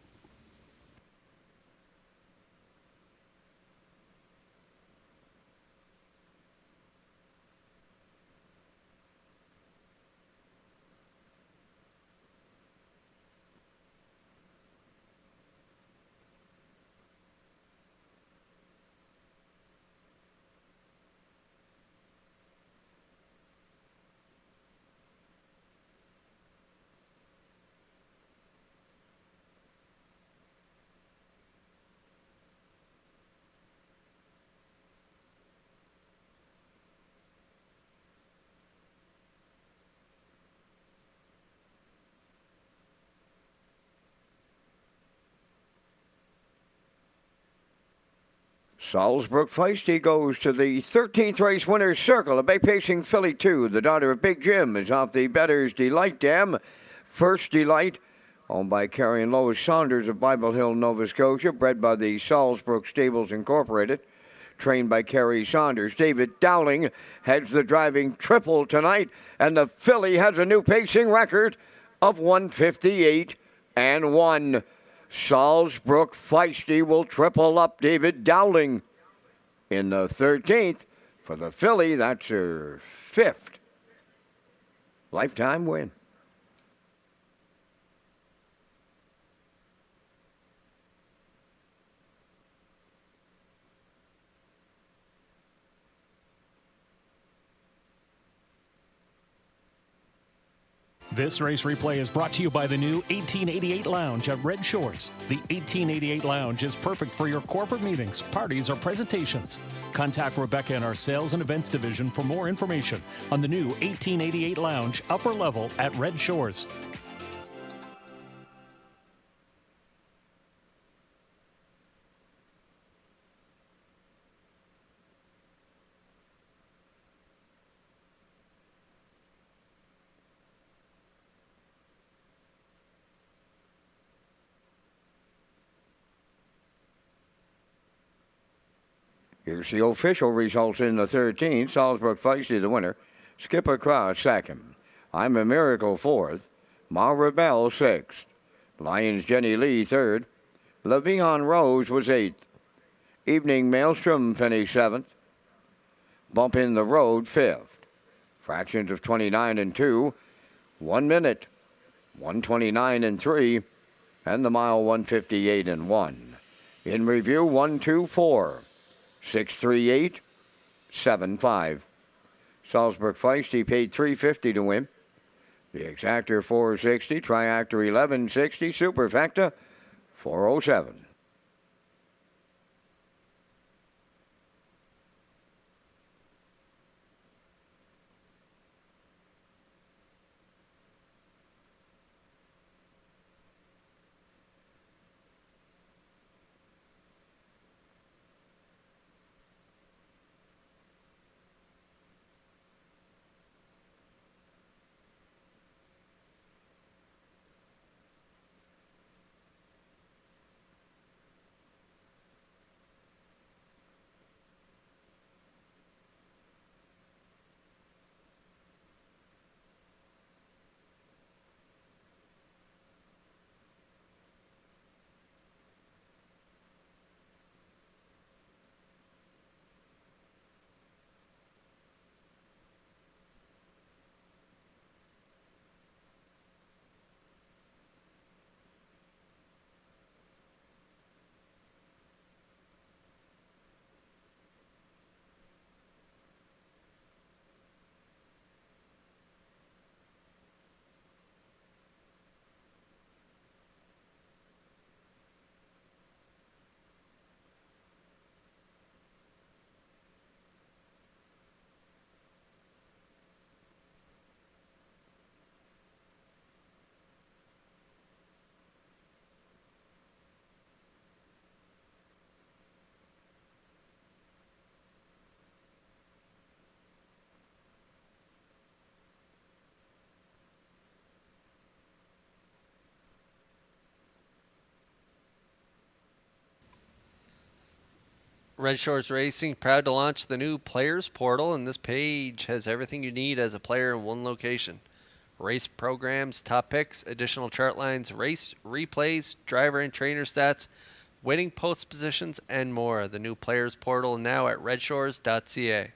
Salzburg Feisty goes to the 13th race winner's circle. A bay pacing filly 2. The daughter of Big Jim is off the Better's Delight Dam. First Delight, owned by Carrie and Lois Saunders of Bible Hill, Nova Scotia, bred by the Salzburg Stables Incorporated, trained by Carrie Saunders. David Dowling heads the driving triple tonight, and the filly has a new pacing record of 158-1. Salzburg Feisty will triple up David Dowling in the 13th. For the filly, that's her 5th lifetime win. This race replay is brought to you by the new 1888 Lounge at Red Shores. The 1888 Lounge is perfect for your corporate meetings, parties, or presentations. Contact Rebecca in our Sales and Events Division for more information on the new 1888 Lounge upper level at Red Shores. Here's the official results in the 13th. Salzburg Feisty the winner. Skipper Cross second. I'm a Miracle fourth. Ma Rebel sixth. Lions Jenny Lee third. Le'Veon Rose was eighth. Evening Maelstrom finished seventh. Bump in the Road fifth. Fractions of 29-2. 1 minute. 129-3. And the mile 158-1. In review 1-2-4. 638-75. Salzburg Feisty paid $350 to win. The Exactor $460, Triactor $1160, Superfecta $407. Red Shores Racing, proud to launch the new Players Portal, and this page has everything you need as a player in one location. Race programs, top picks, additional chart lines, race replays, driver and trainer stats, winning post positions, and more. The new Players Portal now at Redshores.ca.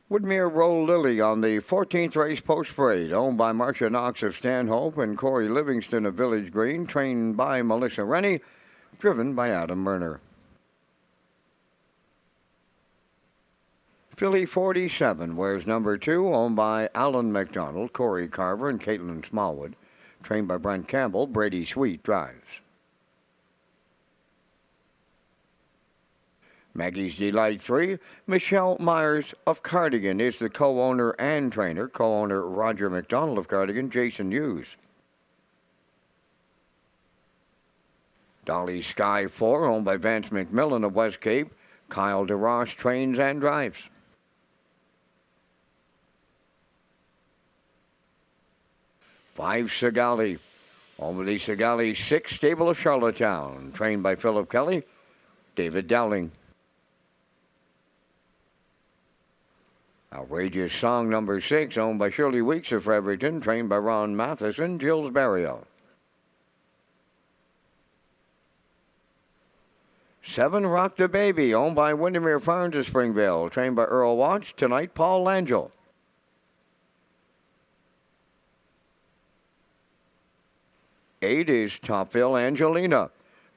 Woodmere Roll Lily on the 14th race post parade, owned by Marcia Knox of Stanhope and Corey Livingston of Village Green, trained by Melissa Rennie, driven by Adam Murner. Philly 47 wears number 2, owned by Alan McDonald, Corey Carver, and Caitlin Smallwood, trained by Brent Campbell. Brady Sweet drives. Maggie's Delight 3, Michelle Myers of Cardigan is the co-owner and trainer. Co-owner Roger McDonald of Cardigan, Jason Hughes. Dolly Sky 4, owned by Vance McMillan of West Cape. Kyle DeRoche trains and drives. Five Sigali, owned by the Sigali 6 stable of Charlottetown, trained by Philip Kelly, David Dowling. Outrageous Song number 6, owned by Shirley Weeks of Fredericton, trained by Ron Matheson, Jill's Barrio. 7 Rock the Baby, owned by Windermere Farms of Springvale, trained by Earl Watts, tonight Paul Langell. 8 is Topville Angelina,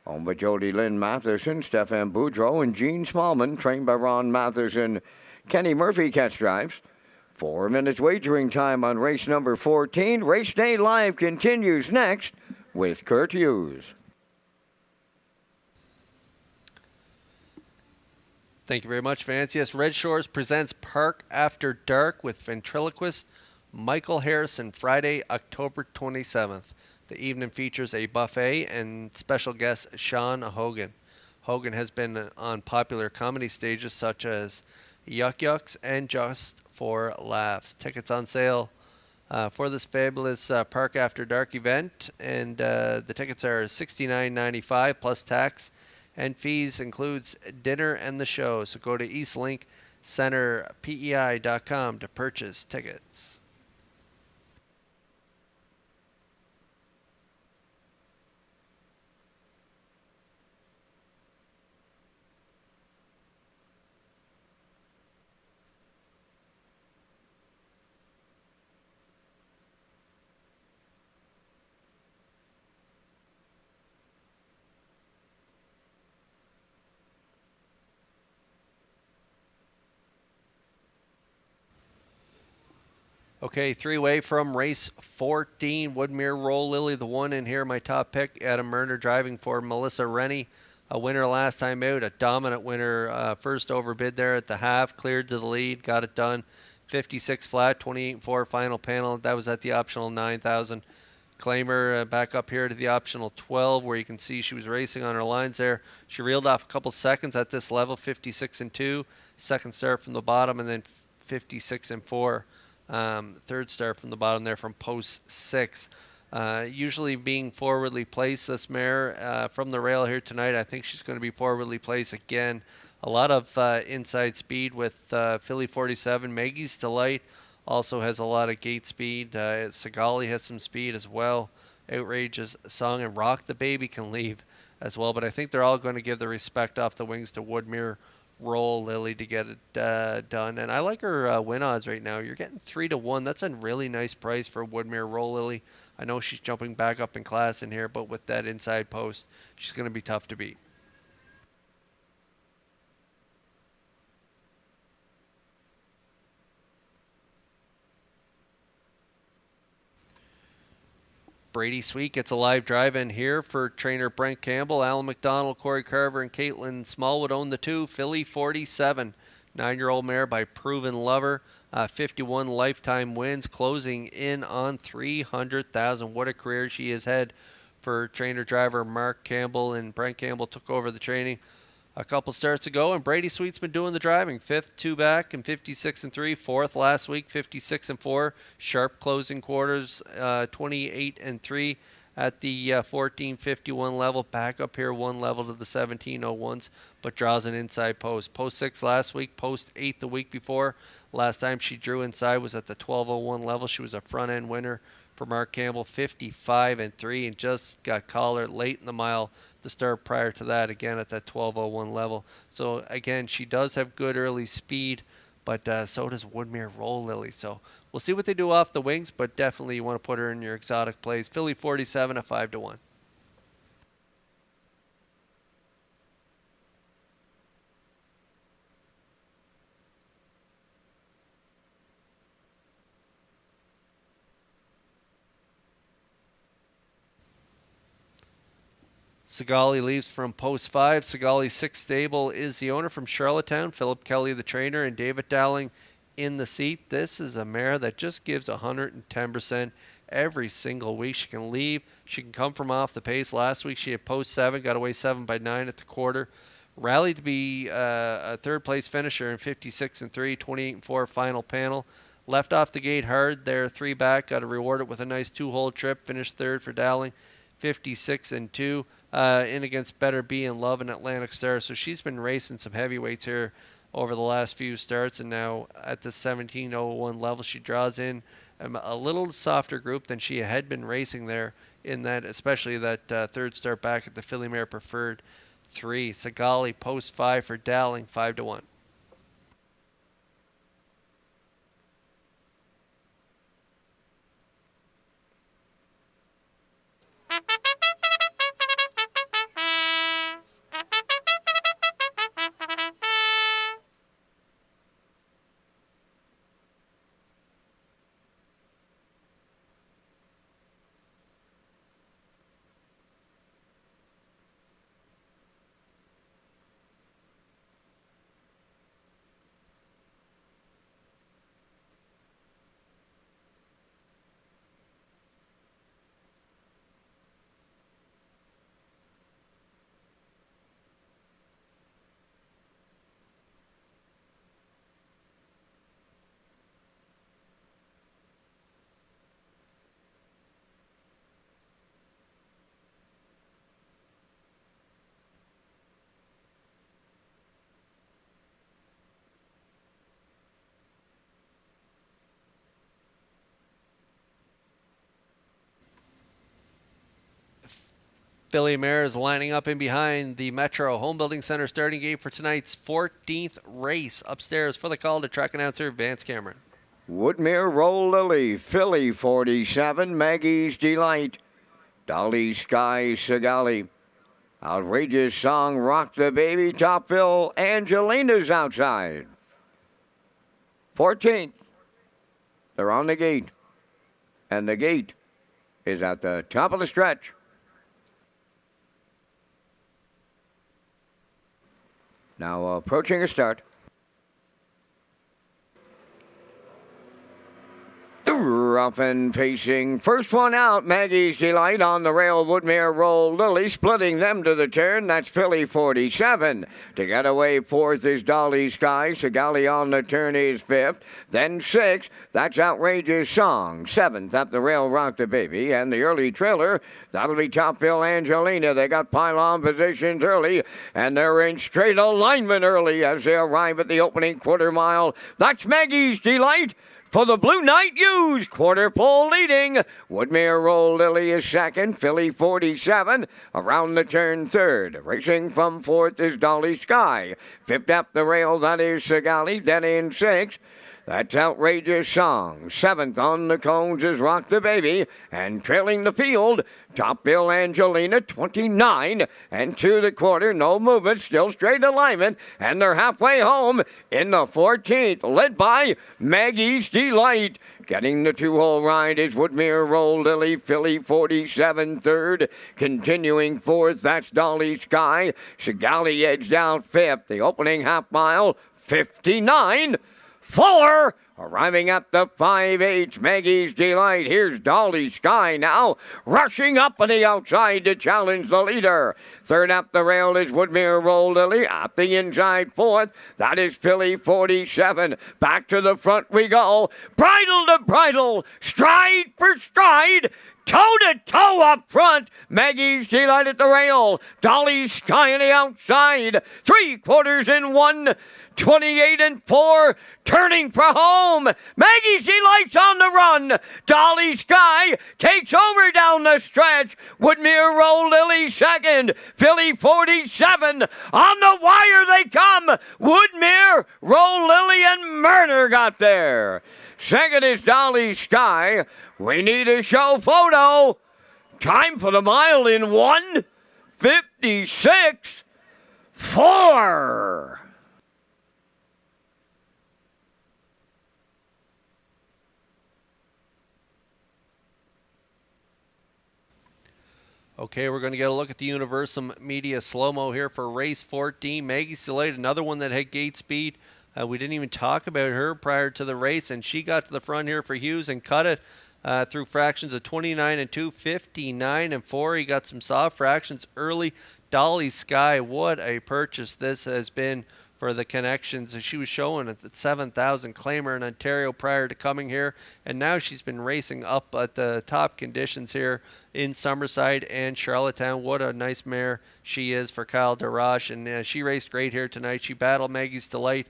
owned by Jody Lynn Matheson, Stefan Boudreau, and Gene Smallman, trained by Ron Matheson. Kenny Murphy catch drives. 4 minutes wagering time on race number 14. Race Day Live continues next with Kurt Hughes. Thank you very much, Vance. Yes, Red Shores presents Park After Dark with ventriloquist Michael Harrison, Friday, October 27th. The evening features a buffet and special guest Sean Hogan. Hogan has been on popular comedy stages such as Yuck Yucks and Just for Laughs. Tickets on sale for this fabulous Park After Dark event, and the tickets are $69.95 plus tax and fees, includes dinner and the show. So go to eastlinkcenterpei.com to purchase tickets. Okay, three-way from race 14, Woodmere Roll Lily, the one in here, my top pick. Adam Murner driving for Melissa Rennie, a winner last time out, a dominant winner. First overbid there at the half, cleared to the lead, got it done. 56 flat, 28.4 final panel. That was at the optional 9,000. Claimer back up here to the optional 12, where you can see she was racing on her lines there. She reeled off a couple seconds at this level, 56 and 2. Second start from the bottom, and then 56 and 4. Third start from the bottom there from post 6. Usually being forwardly placed, this mare from the rail here tonight. I think she's going to be forwardly placed again. A lot of inside speed with Philly 47. Maggie's Delight also has a lot of gate speed. Sigali has some speed as well. Outrageous Song and Rock the Baby can leave as well. But I think they're all going to give the respect off the wings to Woodmere Roll Lily to get it done. And I like her win odds right now. You're getting 3-1. That's a really nice price for Woodmere Roll Lily. I know she's jumping back up in class in here, but with that inside post, she's going to be tough to beat. Brady Sweet gets a live drive-in here for trainer Brent Campbell. Alan McDonald, Corey Carver, and Caitlin Smallwood own the 2. Philly 47, 9-year-old mare by Proven Lover. 51 lifetime wins, closing in on 300,000. What a career she has had for trainer driver Mark Campbell, and Brent Campbell took over the training a couple starts ago, and Brady Sweet's been doing the driving. 5th, 2 back, and 56 and 3. 4th last week, 56 and 4. Sharp closing quarters, 28 and 3 at the 1451 level. Back up here 1 level to the 1701s, but draws an inside post. Post 6 last week, post 8 the week before. Last time she drew inside was at the 1201 level. She was a front end winner for Mark Campbell, 55 and 3, and just got collared late in the mile the start prior to that, again at that 1201 level. So again, she does have good early speed, but so does Woodmere Roll Lily. So we'll see what they do off the wings, but definitely you want to put her in your exotic plays. Philly 47 at 5-1. Sigali leaves from post 5. Sigali's 6th stable is the owner from Charlottetown, Philip Kelly the trainer, and David Dowling in the seat. This is a mare that just gives 110% every single week. She can leave. She can come from off the pace. Last week she had post 7, got away 7 by 9 at the quarter. Rallied to be a third place finisher in 56-3, 28-4 final panel. Left off the gate hard there, 3 back, got to reward it with a nice 2-hole trip. Finished third for Dowling, 56-2. In against Better Be in Love and Atlantic Star. So she's been racing some heavyweights here over the last few starts, and now at the 1701 level, she draws in a little softer group than she had been racing there in that, especially that third start back at the Philly Mare Preferred 3. Sigali post 5 for Dowling, 5-1. Philly Mare is lining up in behind the Metro Home Building Center starting gate for tonight's 14th race. Upstairs for the call to track announcer Vance Cameron. Woodmere Roll Lily, Philly 47, Maggie's Delight, Dolly Sky Sigali, Outrageous Song, Rock the Baby, Topville, Angelina's outside. 14th, they're on the gate, and the gate is at the top of the stretch. Now approaching a start. Rough and pacing. First one out, Maggie's Delight on the rail. Woodmere Roll Lily splitting them to the turn. That's Philly 47. To get away fourth is Dolly Sky. Sigali on the turn is fifth. Then sixth. That's Outrageous Song. Seventh up the rail, Rock the Baby. And the early trailer, that'll be Topville Angelina. They got pylon positions early, and they're in straight alignment early as they arrive at the opening quarter mile. That's Maggie's Delight for the Blue Knight Use. Quarter pole leading. Woodmere Roll Lily is second. Philly 47 around the turn third. Racing from fourth is Dolly Sky. Fifth up the rail, that is Sigali. Then in sixth, that's Outrageous Song. Seventh on the cones is Rock the Baby. And trailing the field, Topville Angelina, 29 and to the quarter. No movement, still straight alignment. And they're halfway home in the 14th, led by Maggie's Delight. Getting the 2-hole ride is Woodmere Roll Lily, Philly 47 third. Continuing fourth, that's Dolly Sky. Sigali edged out fifth. The opening half mile, 59. 4, arriving at the 5/8, Maggie's Delight. Here's Dolly Sky now, rushing up on the outside to challenge the leader. Third up the rail is Woodmere Roll Lily. At the inside fourth, that is Philly 47. Back to the front we go. Bridle to bridle, stride for stride. Toe-to-toe up front. Maggie's Delight at the rail. Dolly Sky on the outside. 3/4 in one. 28-4, turning for home. Maggie's Delight's on the run. Dolly Sky takes over down the stretch. Woodmere Roll Lily second. Philly 47. On the wire they come. Woodmere, Roll Lily, and Murner got there. Second is Dolly Sky. We need a show photo. Time for the mile in 1:56.4. Okay, we're going to get a look at the Universum Media slow-mo here for race 14. Maggie Delight, another one that had gate speed. We didn't even talk about her prior to the race, and she got to the front here for Hughes and cut it through fractions of 29 and 2, 59 and 4. He got some soft fractions early. Dolly Sky, what a purchase this has been for the connections. She was showing at the 7,000 claimer in Ontario prior to coming here, and now she's been racing up at the top conditions here in Summerside and Charlottetown. What a nice mare she is for Kyle DeRoche, and she raced great here tonight. She battled Maggie's Delight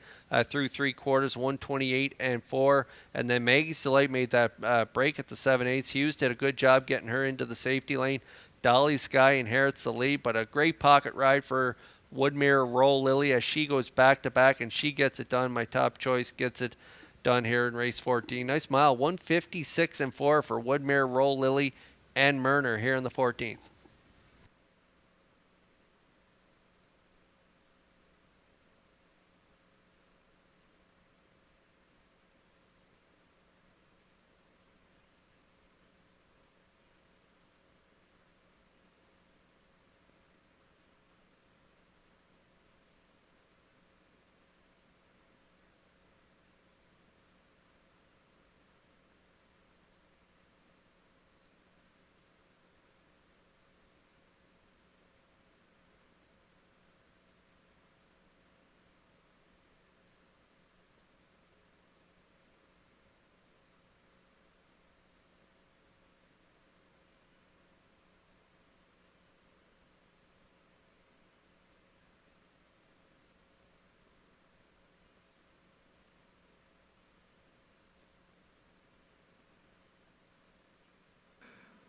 through three quarters, 128 and 4, and then Maggie's Delight made that break at the 7/8. Hughes did a good job getting her into the safety lane. Dolly Sky inherits the lead, but a great pocket ride for Woodmere Roll Lily as she goes back to back and she gets it done. My top choice gets it done here in race 14. Nice mile, 1:56 and 4 for Woodmere Roll Lily and Murner here in the 14th.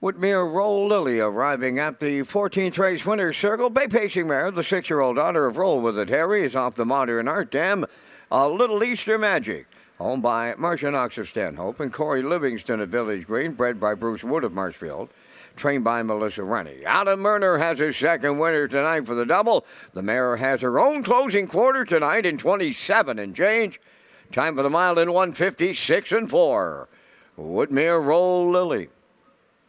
Woodmere Roll Lily arriving at the 14th race winner's circle. Bay Pacing Mare, the 6-year-old daughter of Roll with It Harry, is off the modern art dam. A Little Easter Magic, owned by Marcia Knox of Stanhope and Corey Livingston of Village Green, bred by Bruce Wood of Marshfield, trained by Melissa Rennie. Adam Murner has his second winner tonight for the double. The mare has her own closing quarter tonight in 27 and change. Time for the mile in 1:56 and 4. Woodmere Roll Lily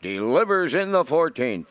delivers in the 14th.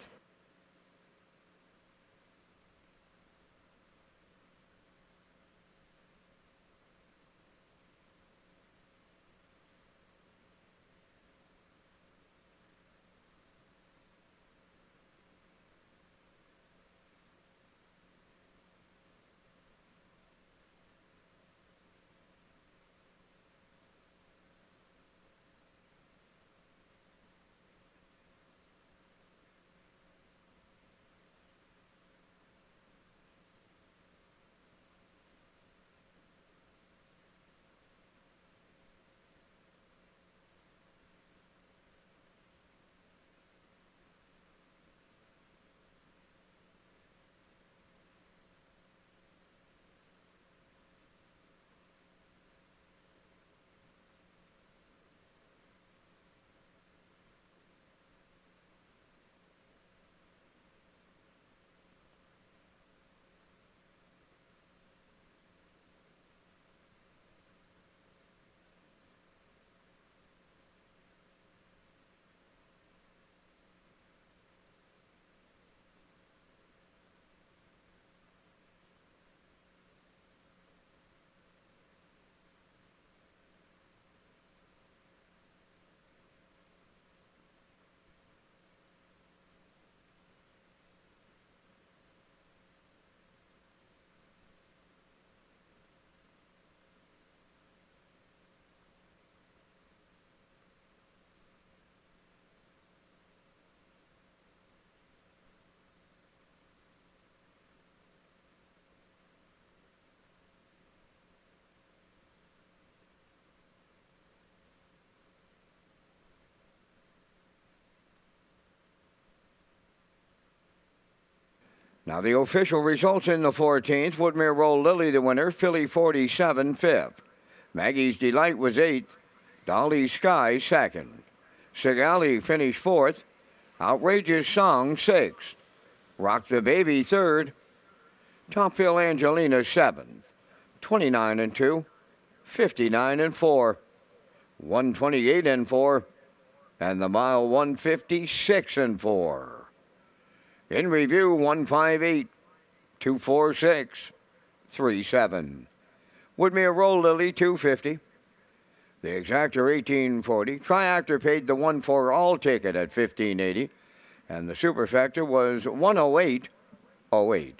Now the official results in the 14th. Woodmere Roll Lily the winner, Philly 47 5th. Maggie's Delight was 8th. Dolly's Sky 2nd. Sigali finished 4th. Outrageous Song 6th. Rock the Baby 3rd. Topville Angelina 7th. 29 and 2. 59 and 4. 128 and 4. And the mile 156 and 4. In review, 158, 246, 37. Woodmere Roll Lily, 250. The exactor, 1840. Triactor paid the 1-4 all ticket at 1580. And the superfecta was 108.08.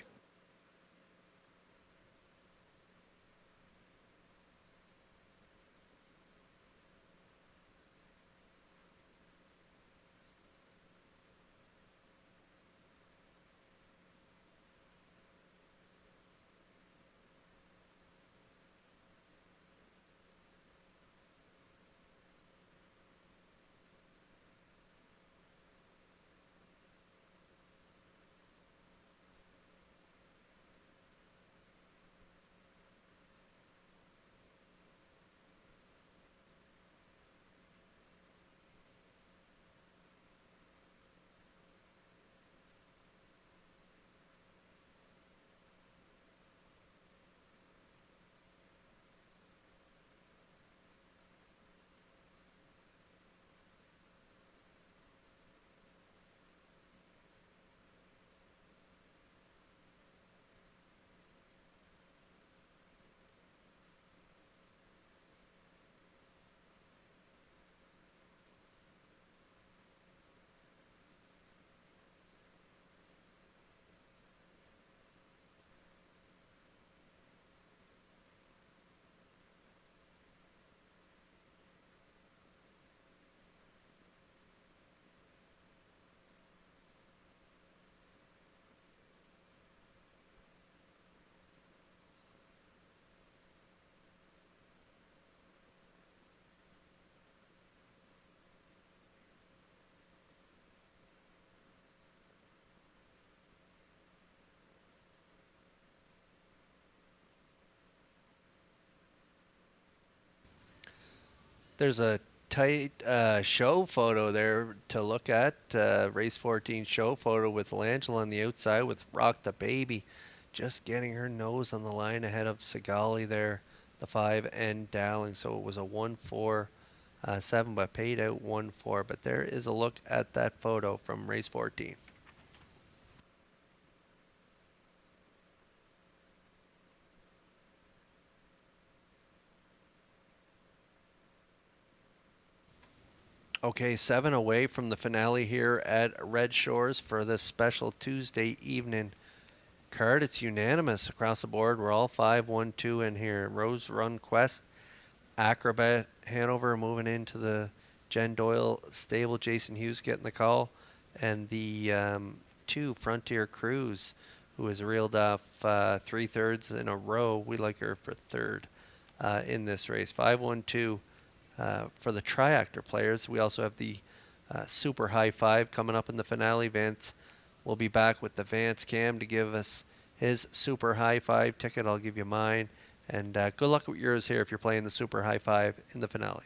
There's a tight show photo there to look at. Race 14 show photo with Langella on the outside with Rock the Baby just getting her nose on the line ahead of Sigali there, the 5 and Dowling. So it was a 1-4 7, but paid out 1-4. But there is a look at that photo from race 14. Okay, 7 away from the finale here at Red Shores for this special Tuesday evening card. It's unanimous across the board. We're all 5-1-2 in here. Rose Run Quest, Acrobat, Hanover moving into the Jen Doyle stable. Jason Hughes getting the call. And the 2 Frontier Cruise, who has reeled off 3 thirds in a row. We like her for third in this race. 5-1-2. For the Triactor players, we also have the Super High 5 coming up in the finale. Vance will be back with the Vance Cam to give us his Super High 5 ticket. I'll give you mine. And good luck with yours here if you're playing the Super High 5 in the finale.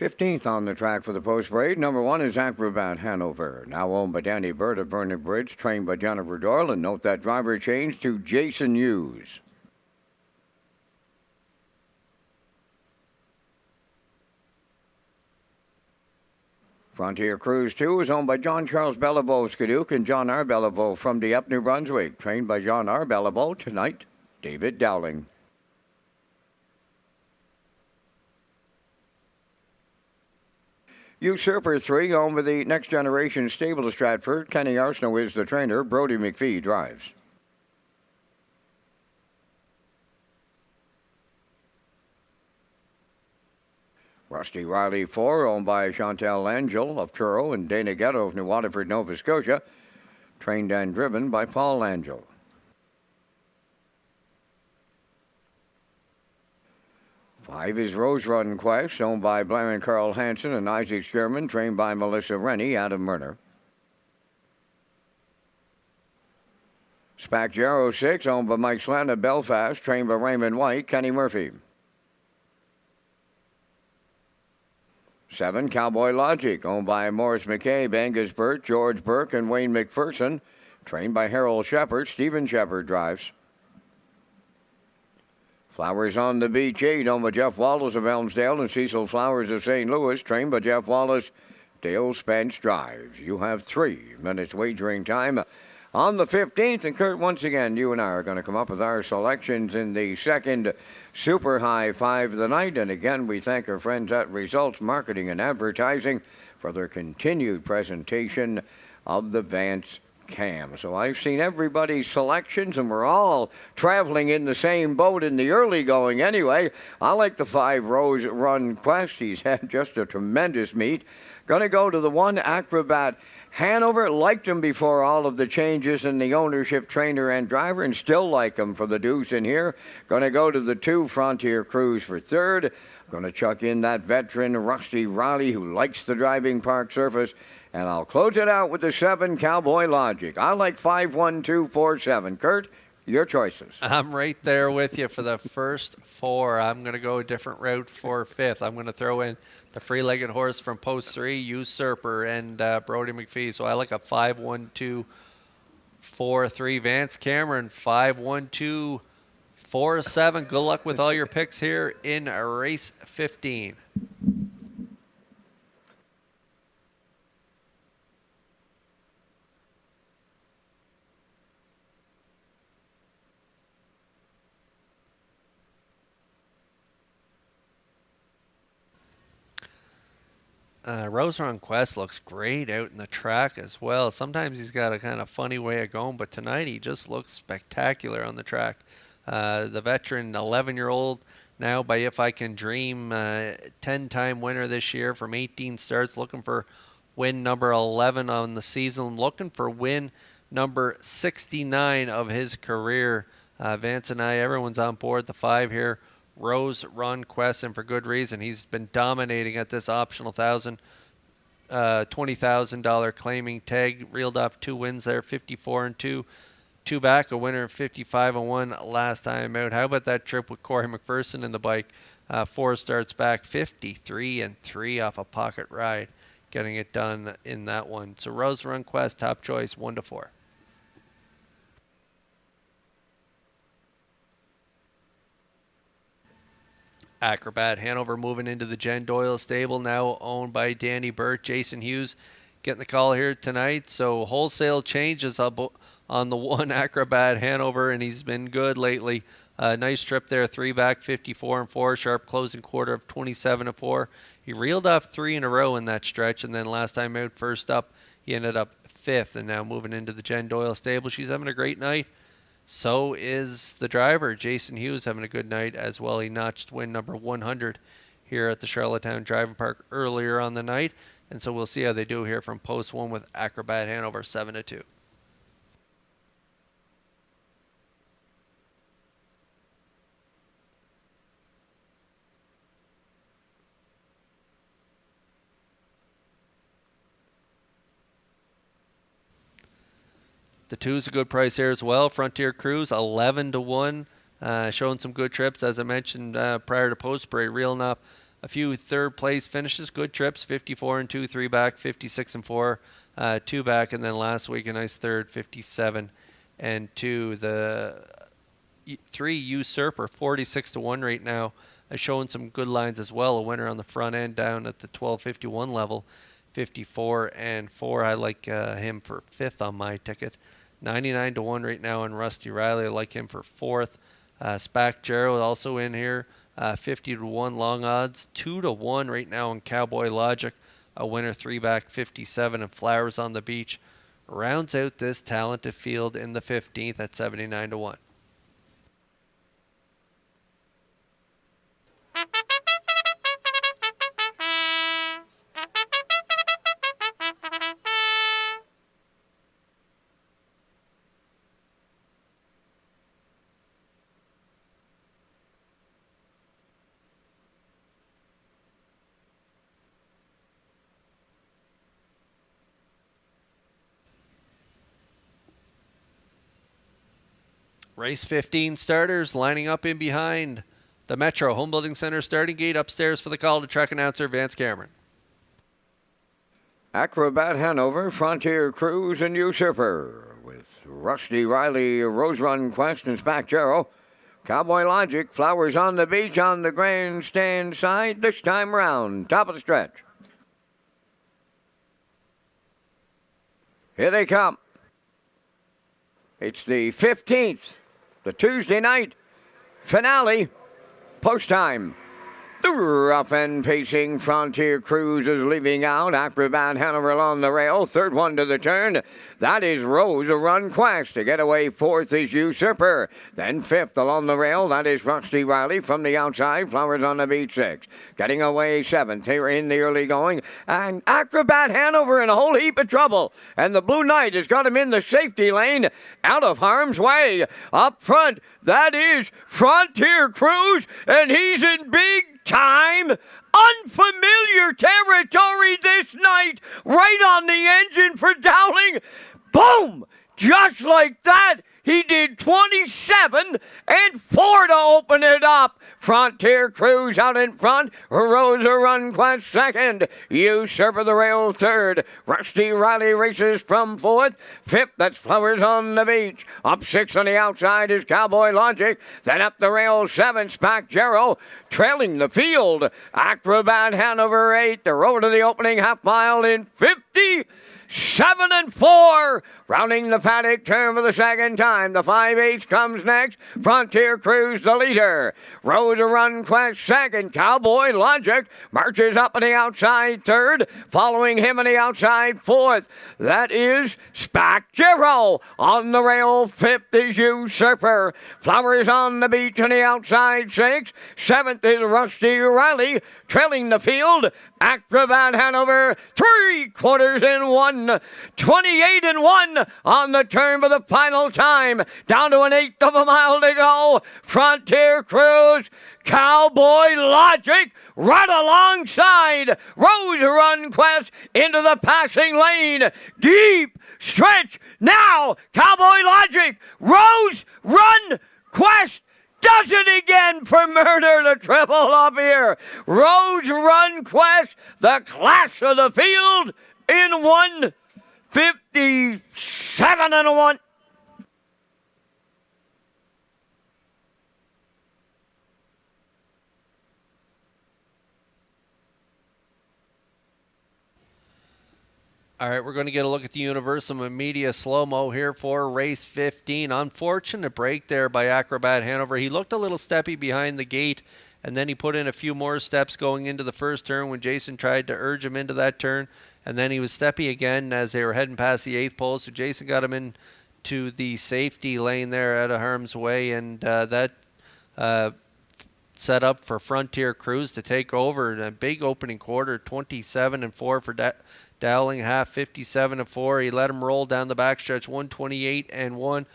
15th on the track for the post parade. Number 1 is Acrobat Hanover, now owned by Danny Bird of Vernon Bridge, trained by Jennifer Doyle. And note that driver change to Jason Hughes. Frontier Cruise 2 is owned by John Charles Beliveau Skadook and John R. Beliveau from Dieppe, New Brunswick, trained by John R. Beliveau. Tonight, David Dowling. Usurper 3, owned by the Next Generation Stable of Stratford. Kenny Arsenault is the trainer. Brody McPhee drives. Rusty Riley 4, owned by Chantal Langell of Truro and Dana Ghetto of New Waterford, Nova Scotia. Trained and driven by Paul Langell. Five is Rose Run Quest, owned by Blair and Carl Hansen and Isaac Sherman, trained by Melissa Rennie, Adam Murner. Spac Jarrow 6, owned by Mike Slant of Belfast, trained by Raymond White, Kenny Murphy. 7, Cowboy Logic, owned by Morris McCabe, Angus Burt, George Burke, and Wayne McPherson, trained by Harold Shepard. Stephen Shepard drives. Flowers on the Beach 8, owned by Jeff Wallace of Elmsdale and Cecil Flowers of St. Louis, trained by Jeff Wallace. Dale Spence drives. You have 3 minutes wagering time on the 15th. And Kurt, once again, you and I are going to come up with our selections in the second Super High 5 of the night. And again, we thank our friends at Results Marketing and Advertising for their continued presentation of the Vance Cam. So I've seen everybody's selections, and we're all traveling in the same boat in the early going anyway. I like the 5 Rose Run Quest. He's had just a tremendous meet. Going to go to the 1 Acrobat Hanover. Liked him before all of the changes in the ownership, trainer, and driver, and still like him for the deuce in here. Going to go to the 2 Frontier Cruise for third. Going to chuck in that veteran Rusty Riley, who likes the driving park surface. And I'll close it out with the 7 Cowboy Logic. I like 5, 1, 2, 4, 7. Kurt, your choices. I'm right there with you for the first 4. I'm going to go a different route for 5th. I'm going to throw in the free-legged horse from post 3, Usurper, and Brody McPhee. So I like a 5, 1, 2, 4, 3. Vance Cameron, 5, 1, 2, 4, 7. Good luck with all your picks here in race 15. Rose Run Quest looks great out in the track as well. Sometimes he's got a kind of funny way of going, but tonight he just looks spectacular on the track. The veteran 11-year-old now by If I Can Dream, 10-time winner this year from 18 starts, looking for win number 11 on the season, looking for win number 69 of his career. Vance and I, everyone's on board the 5 here. Rose Run Quest, and for good reason. He's been dominating at this optional $20,000 claiming tag. Reeled off 2 wins there, 54-2, 2 back, a winner, 55-1 last time out. How about that trip with Corey McPherson in the bike? 4 starts back, 53-3 off a pocket ride, getting it done in that one. So Rose Run Quest, top choice, 1-4. Acrobat Hanover moving into the Jen Doyle stable, now owned by Danny Burt. Jason Hughes getting the call here tonight. So wholesale changes on the 1 Acrobat Hanover, and he's been good lately. Nice trip there, 3 back, 54-4. Sharp closing quarter of 27-4. He reeled off 3 in a row in that stretch, and then last time out, first up, he ended up 5th, and now moving into the Jen Doyle stable. She's having a great night. So is the driver, Jason Hughes, having a good night as well. He notched win number 100 here at the Charlottetown Driving Park earlier on the night. And so we'll see how they do here from post 1 with Acrobat Hanover, 7-2. The 2's a good price here as well. Frontier Cruise, 11-1. Showing some good trips, as I mentioned prior to post parade, reeling up a few third place finishes, good trips, 54 and 2, 3 back, 56 and 4, 2 back, and then last week a nice third, 57 and 2. The 3 Usurper, 46 to 1 right now, showing some good lines as well. A winner on the front end down at the 1251 level, 54 and 4. I like him for 5th on my ticket. 99 to 1 right now on Rusty Riley. I like him for 4th. Spack Jarrow also in here. 50 to 1 long odds. 2 to 1 right now on Cowboy Logic. A winner 3 back, 57, and Flowers on the Beach rounds out this talented field in the 15th at 79 to 1. Race 15 starters lining up in behind the Metro Home Building Center starting gate. Upstairs for the call to track announcer Vance Cameron. Acrobat Hanover, Frontier Cruise, and Usurper with Rusty Riley, Rose Run Quest, and Spack Jarrow. Cowboy Logic, Flowers on the Beach on the grandstand side this time round. Top of the stretch. Here they come. It's the 15th, the Tuesday night finale, post time. The rough and pacing Frontier Cruise is leaving out. Acrobat Hanover along the rail. Third one to the turn. That is Rose Run Quest. To get away, 4th is Usurper. Then 5th along the rail. That is Rusty Riley from the outside. Flowers on the Beach, 6th. Getting away, 7th. Here in the early going. And Acrobat Hanover in a whole heap of trouble. And the Blue Knight has got him in the safety lane, out of harm's way. Up front, that is Frontier Cruise. And he's in big time, unfamiliar territory this night, right on the engine for Dowling. Boom! Just like that, he did 27 and 4 to open it up. Frontier Cruise out in front. Rosa Run Quest second. Usurper the rail third. Rusty Riley races from 4th. 5th, that's Flowers on the Beach. Up 6 on the outside is Cowboy Logic. Then up the rail 7, Spack Jarrow. Trailing the field, Acrobat Hanover 8. The road to the opening half mile in 50. 7 and 4, rounding the paddock turn for the second time. The 5/8 comes next. Frontier Cruise the leader. Rosa Run Quest second. Cowboy Logic marches up on the outside third. Following him on the outside 4th. That is Spack Jarrow. On the rail 5th is Usurper. Flowers on the Beach on the outside 6th. 7th is Rusty Riley. Trailing the field, Acrobat Hanover, 3/4 in 1, 28 and 1 on the turn for the final time. Down to an 1/8 of a mile to go. Frontier Cruise, Cowboy Logic, right alongside. Rose Run Quest into the passing lane. Deep stretch now. Cowboy Logic, Rose Run Quest. Does it again for murder to triple up here. Rose Run Quest, the class of the field in 157 and 1. All right, we're going to get a look at the Universal Media slow-mo here for race 15. Unfortunate break there by Acrobat Hanover. He looked a little steppy behind the gate, and then he put in a few more steps going into the first turn when Jason tried to urge him into that turn, and then he was steppy again as they were heading past the 8th pole, so Jason got him into the safety lane there out of harm's way, and that set up for Frontier Cruise to take over. A big opening quarter, 27 and 4 for Dowling, half 57 and 4. He let him roll down the backstretch, 128 and 1.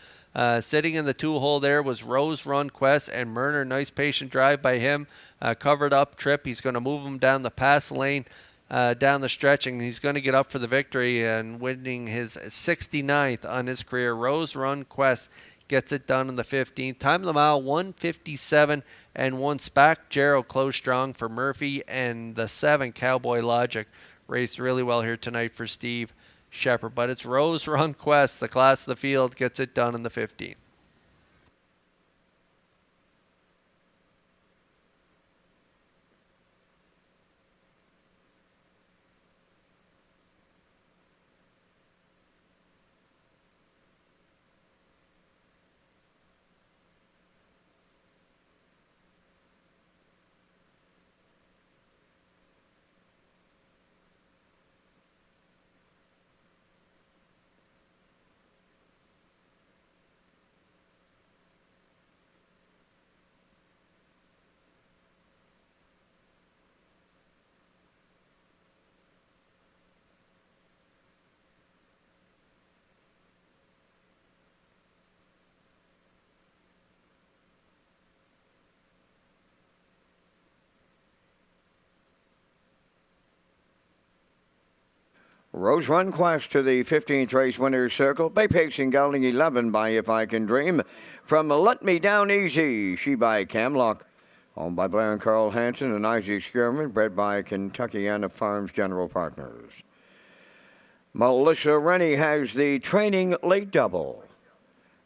Sitting in the 2-hole there was Rose Run Quest and Murner. Nice patient drive by him. Covered up trip. He's going to move him down the pass lane, down the stretch, and he's going to get up for the victory and winning his 69th on his career. Rose Run Quest gets it done in the 15th. Time of the mile, 1:57 and 1. Spack Jarrow close strong for Murphy, and the 7, Cowboy Logic, raced really well here tonight for Steve Shepard. But it's Rose Run Quest, the class of the field, gets it done in the 15th. Rose Run Quest to the 15th race winner's circle. Bay Pacing Gelding 11 by If I Can Dream. From Let Me Down Easy, she by Camlock. Owned by Blair and Carl Hansen and Isaac Skierman. Bred by Kentuckiana Farms General Partners. Melissa Rennie has the training late double.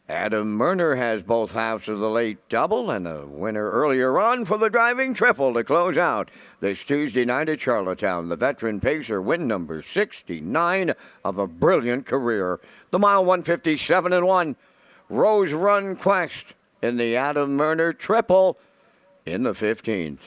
Adam Murner has both halves of the late double and a winner earlier on for the driving triple to close out this Tuesday night at Charlottetown. The veteran pacer, win number 69 of a brilliant career. The mile, 1:57 and 1. Rose Run Quest in the Adam Murner triple in the 15th.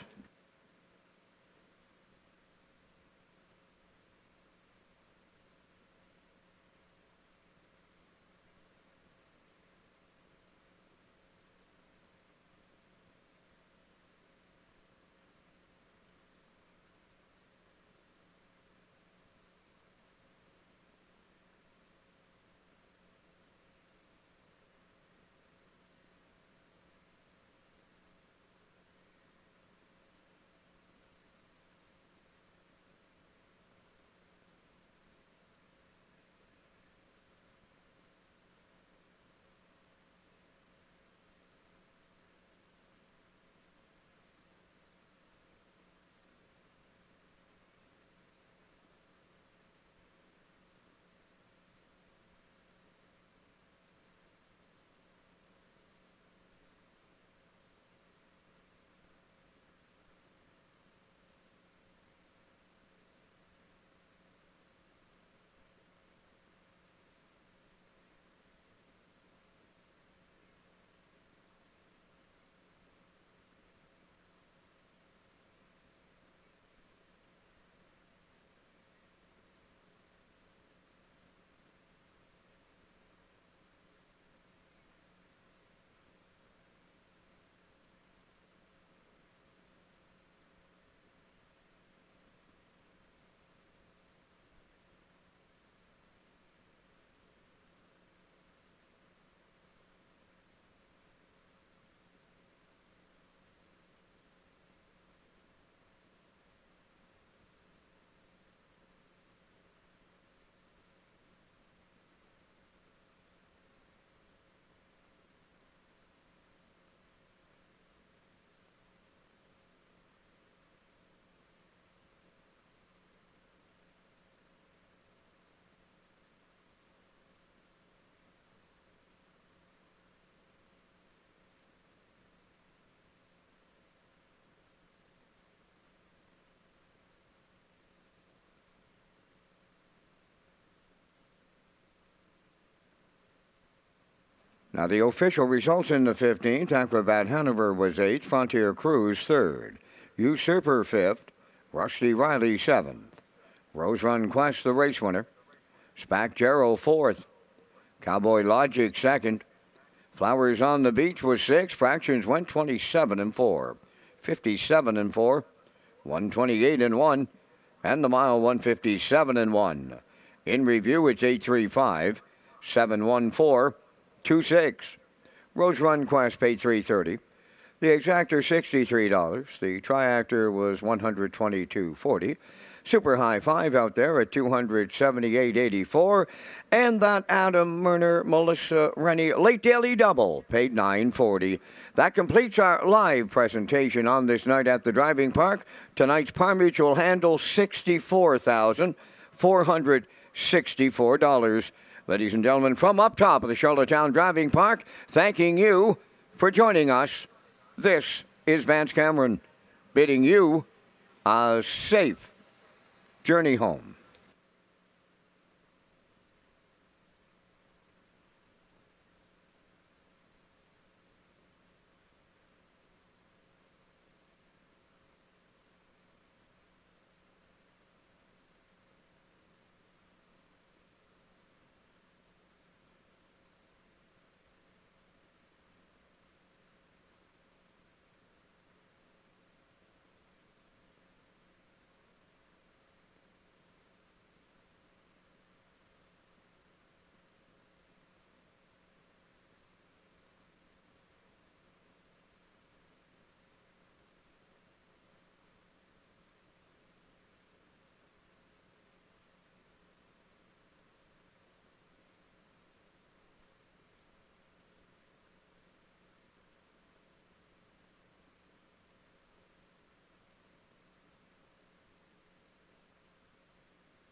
Now, the official results in the 15th, Acrobat Hanover was 8th, Frontier Cruise 3rd, Usurper 5th, Rusty Riley 7th, Rose Run Quest the race winner, Spack Jarrow 4th, Cowboy Logic 2nd, Flowers on the Beach was 6th, Fractions went 27 and 4, 57 and 4, 128 and 1, and the mile 157 and 1. In review, it's 835, 714, 26. Rose Run Quest paid $330. The exactor $63. The triactor was $122.40. Super high five out there at 278.84. And that Adam Murner, Melissa Rennie late daily double paid $9.40. That completes our live presentation on this night at the driving park. Tonight's par mutual handle $64,464. Ladies and gentlemen, from up top of the Charlottetown Driving Park, thanking you for joining us. This is Vance Cameron bidding you a safe journey home.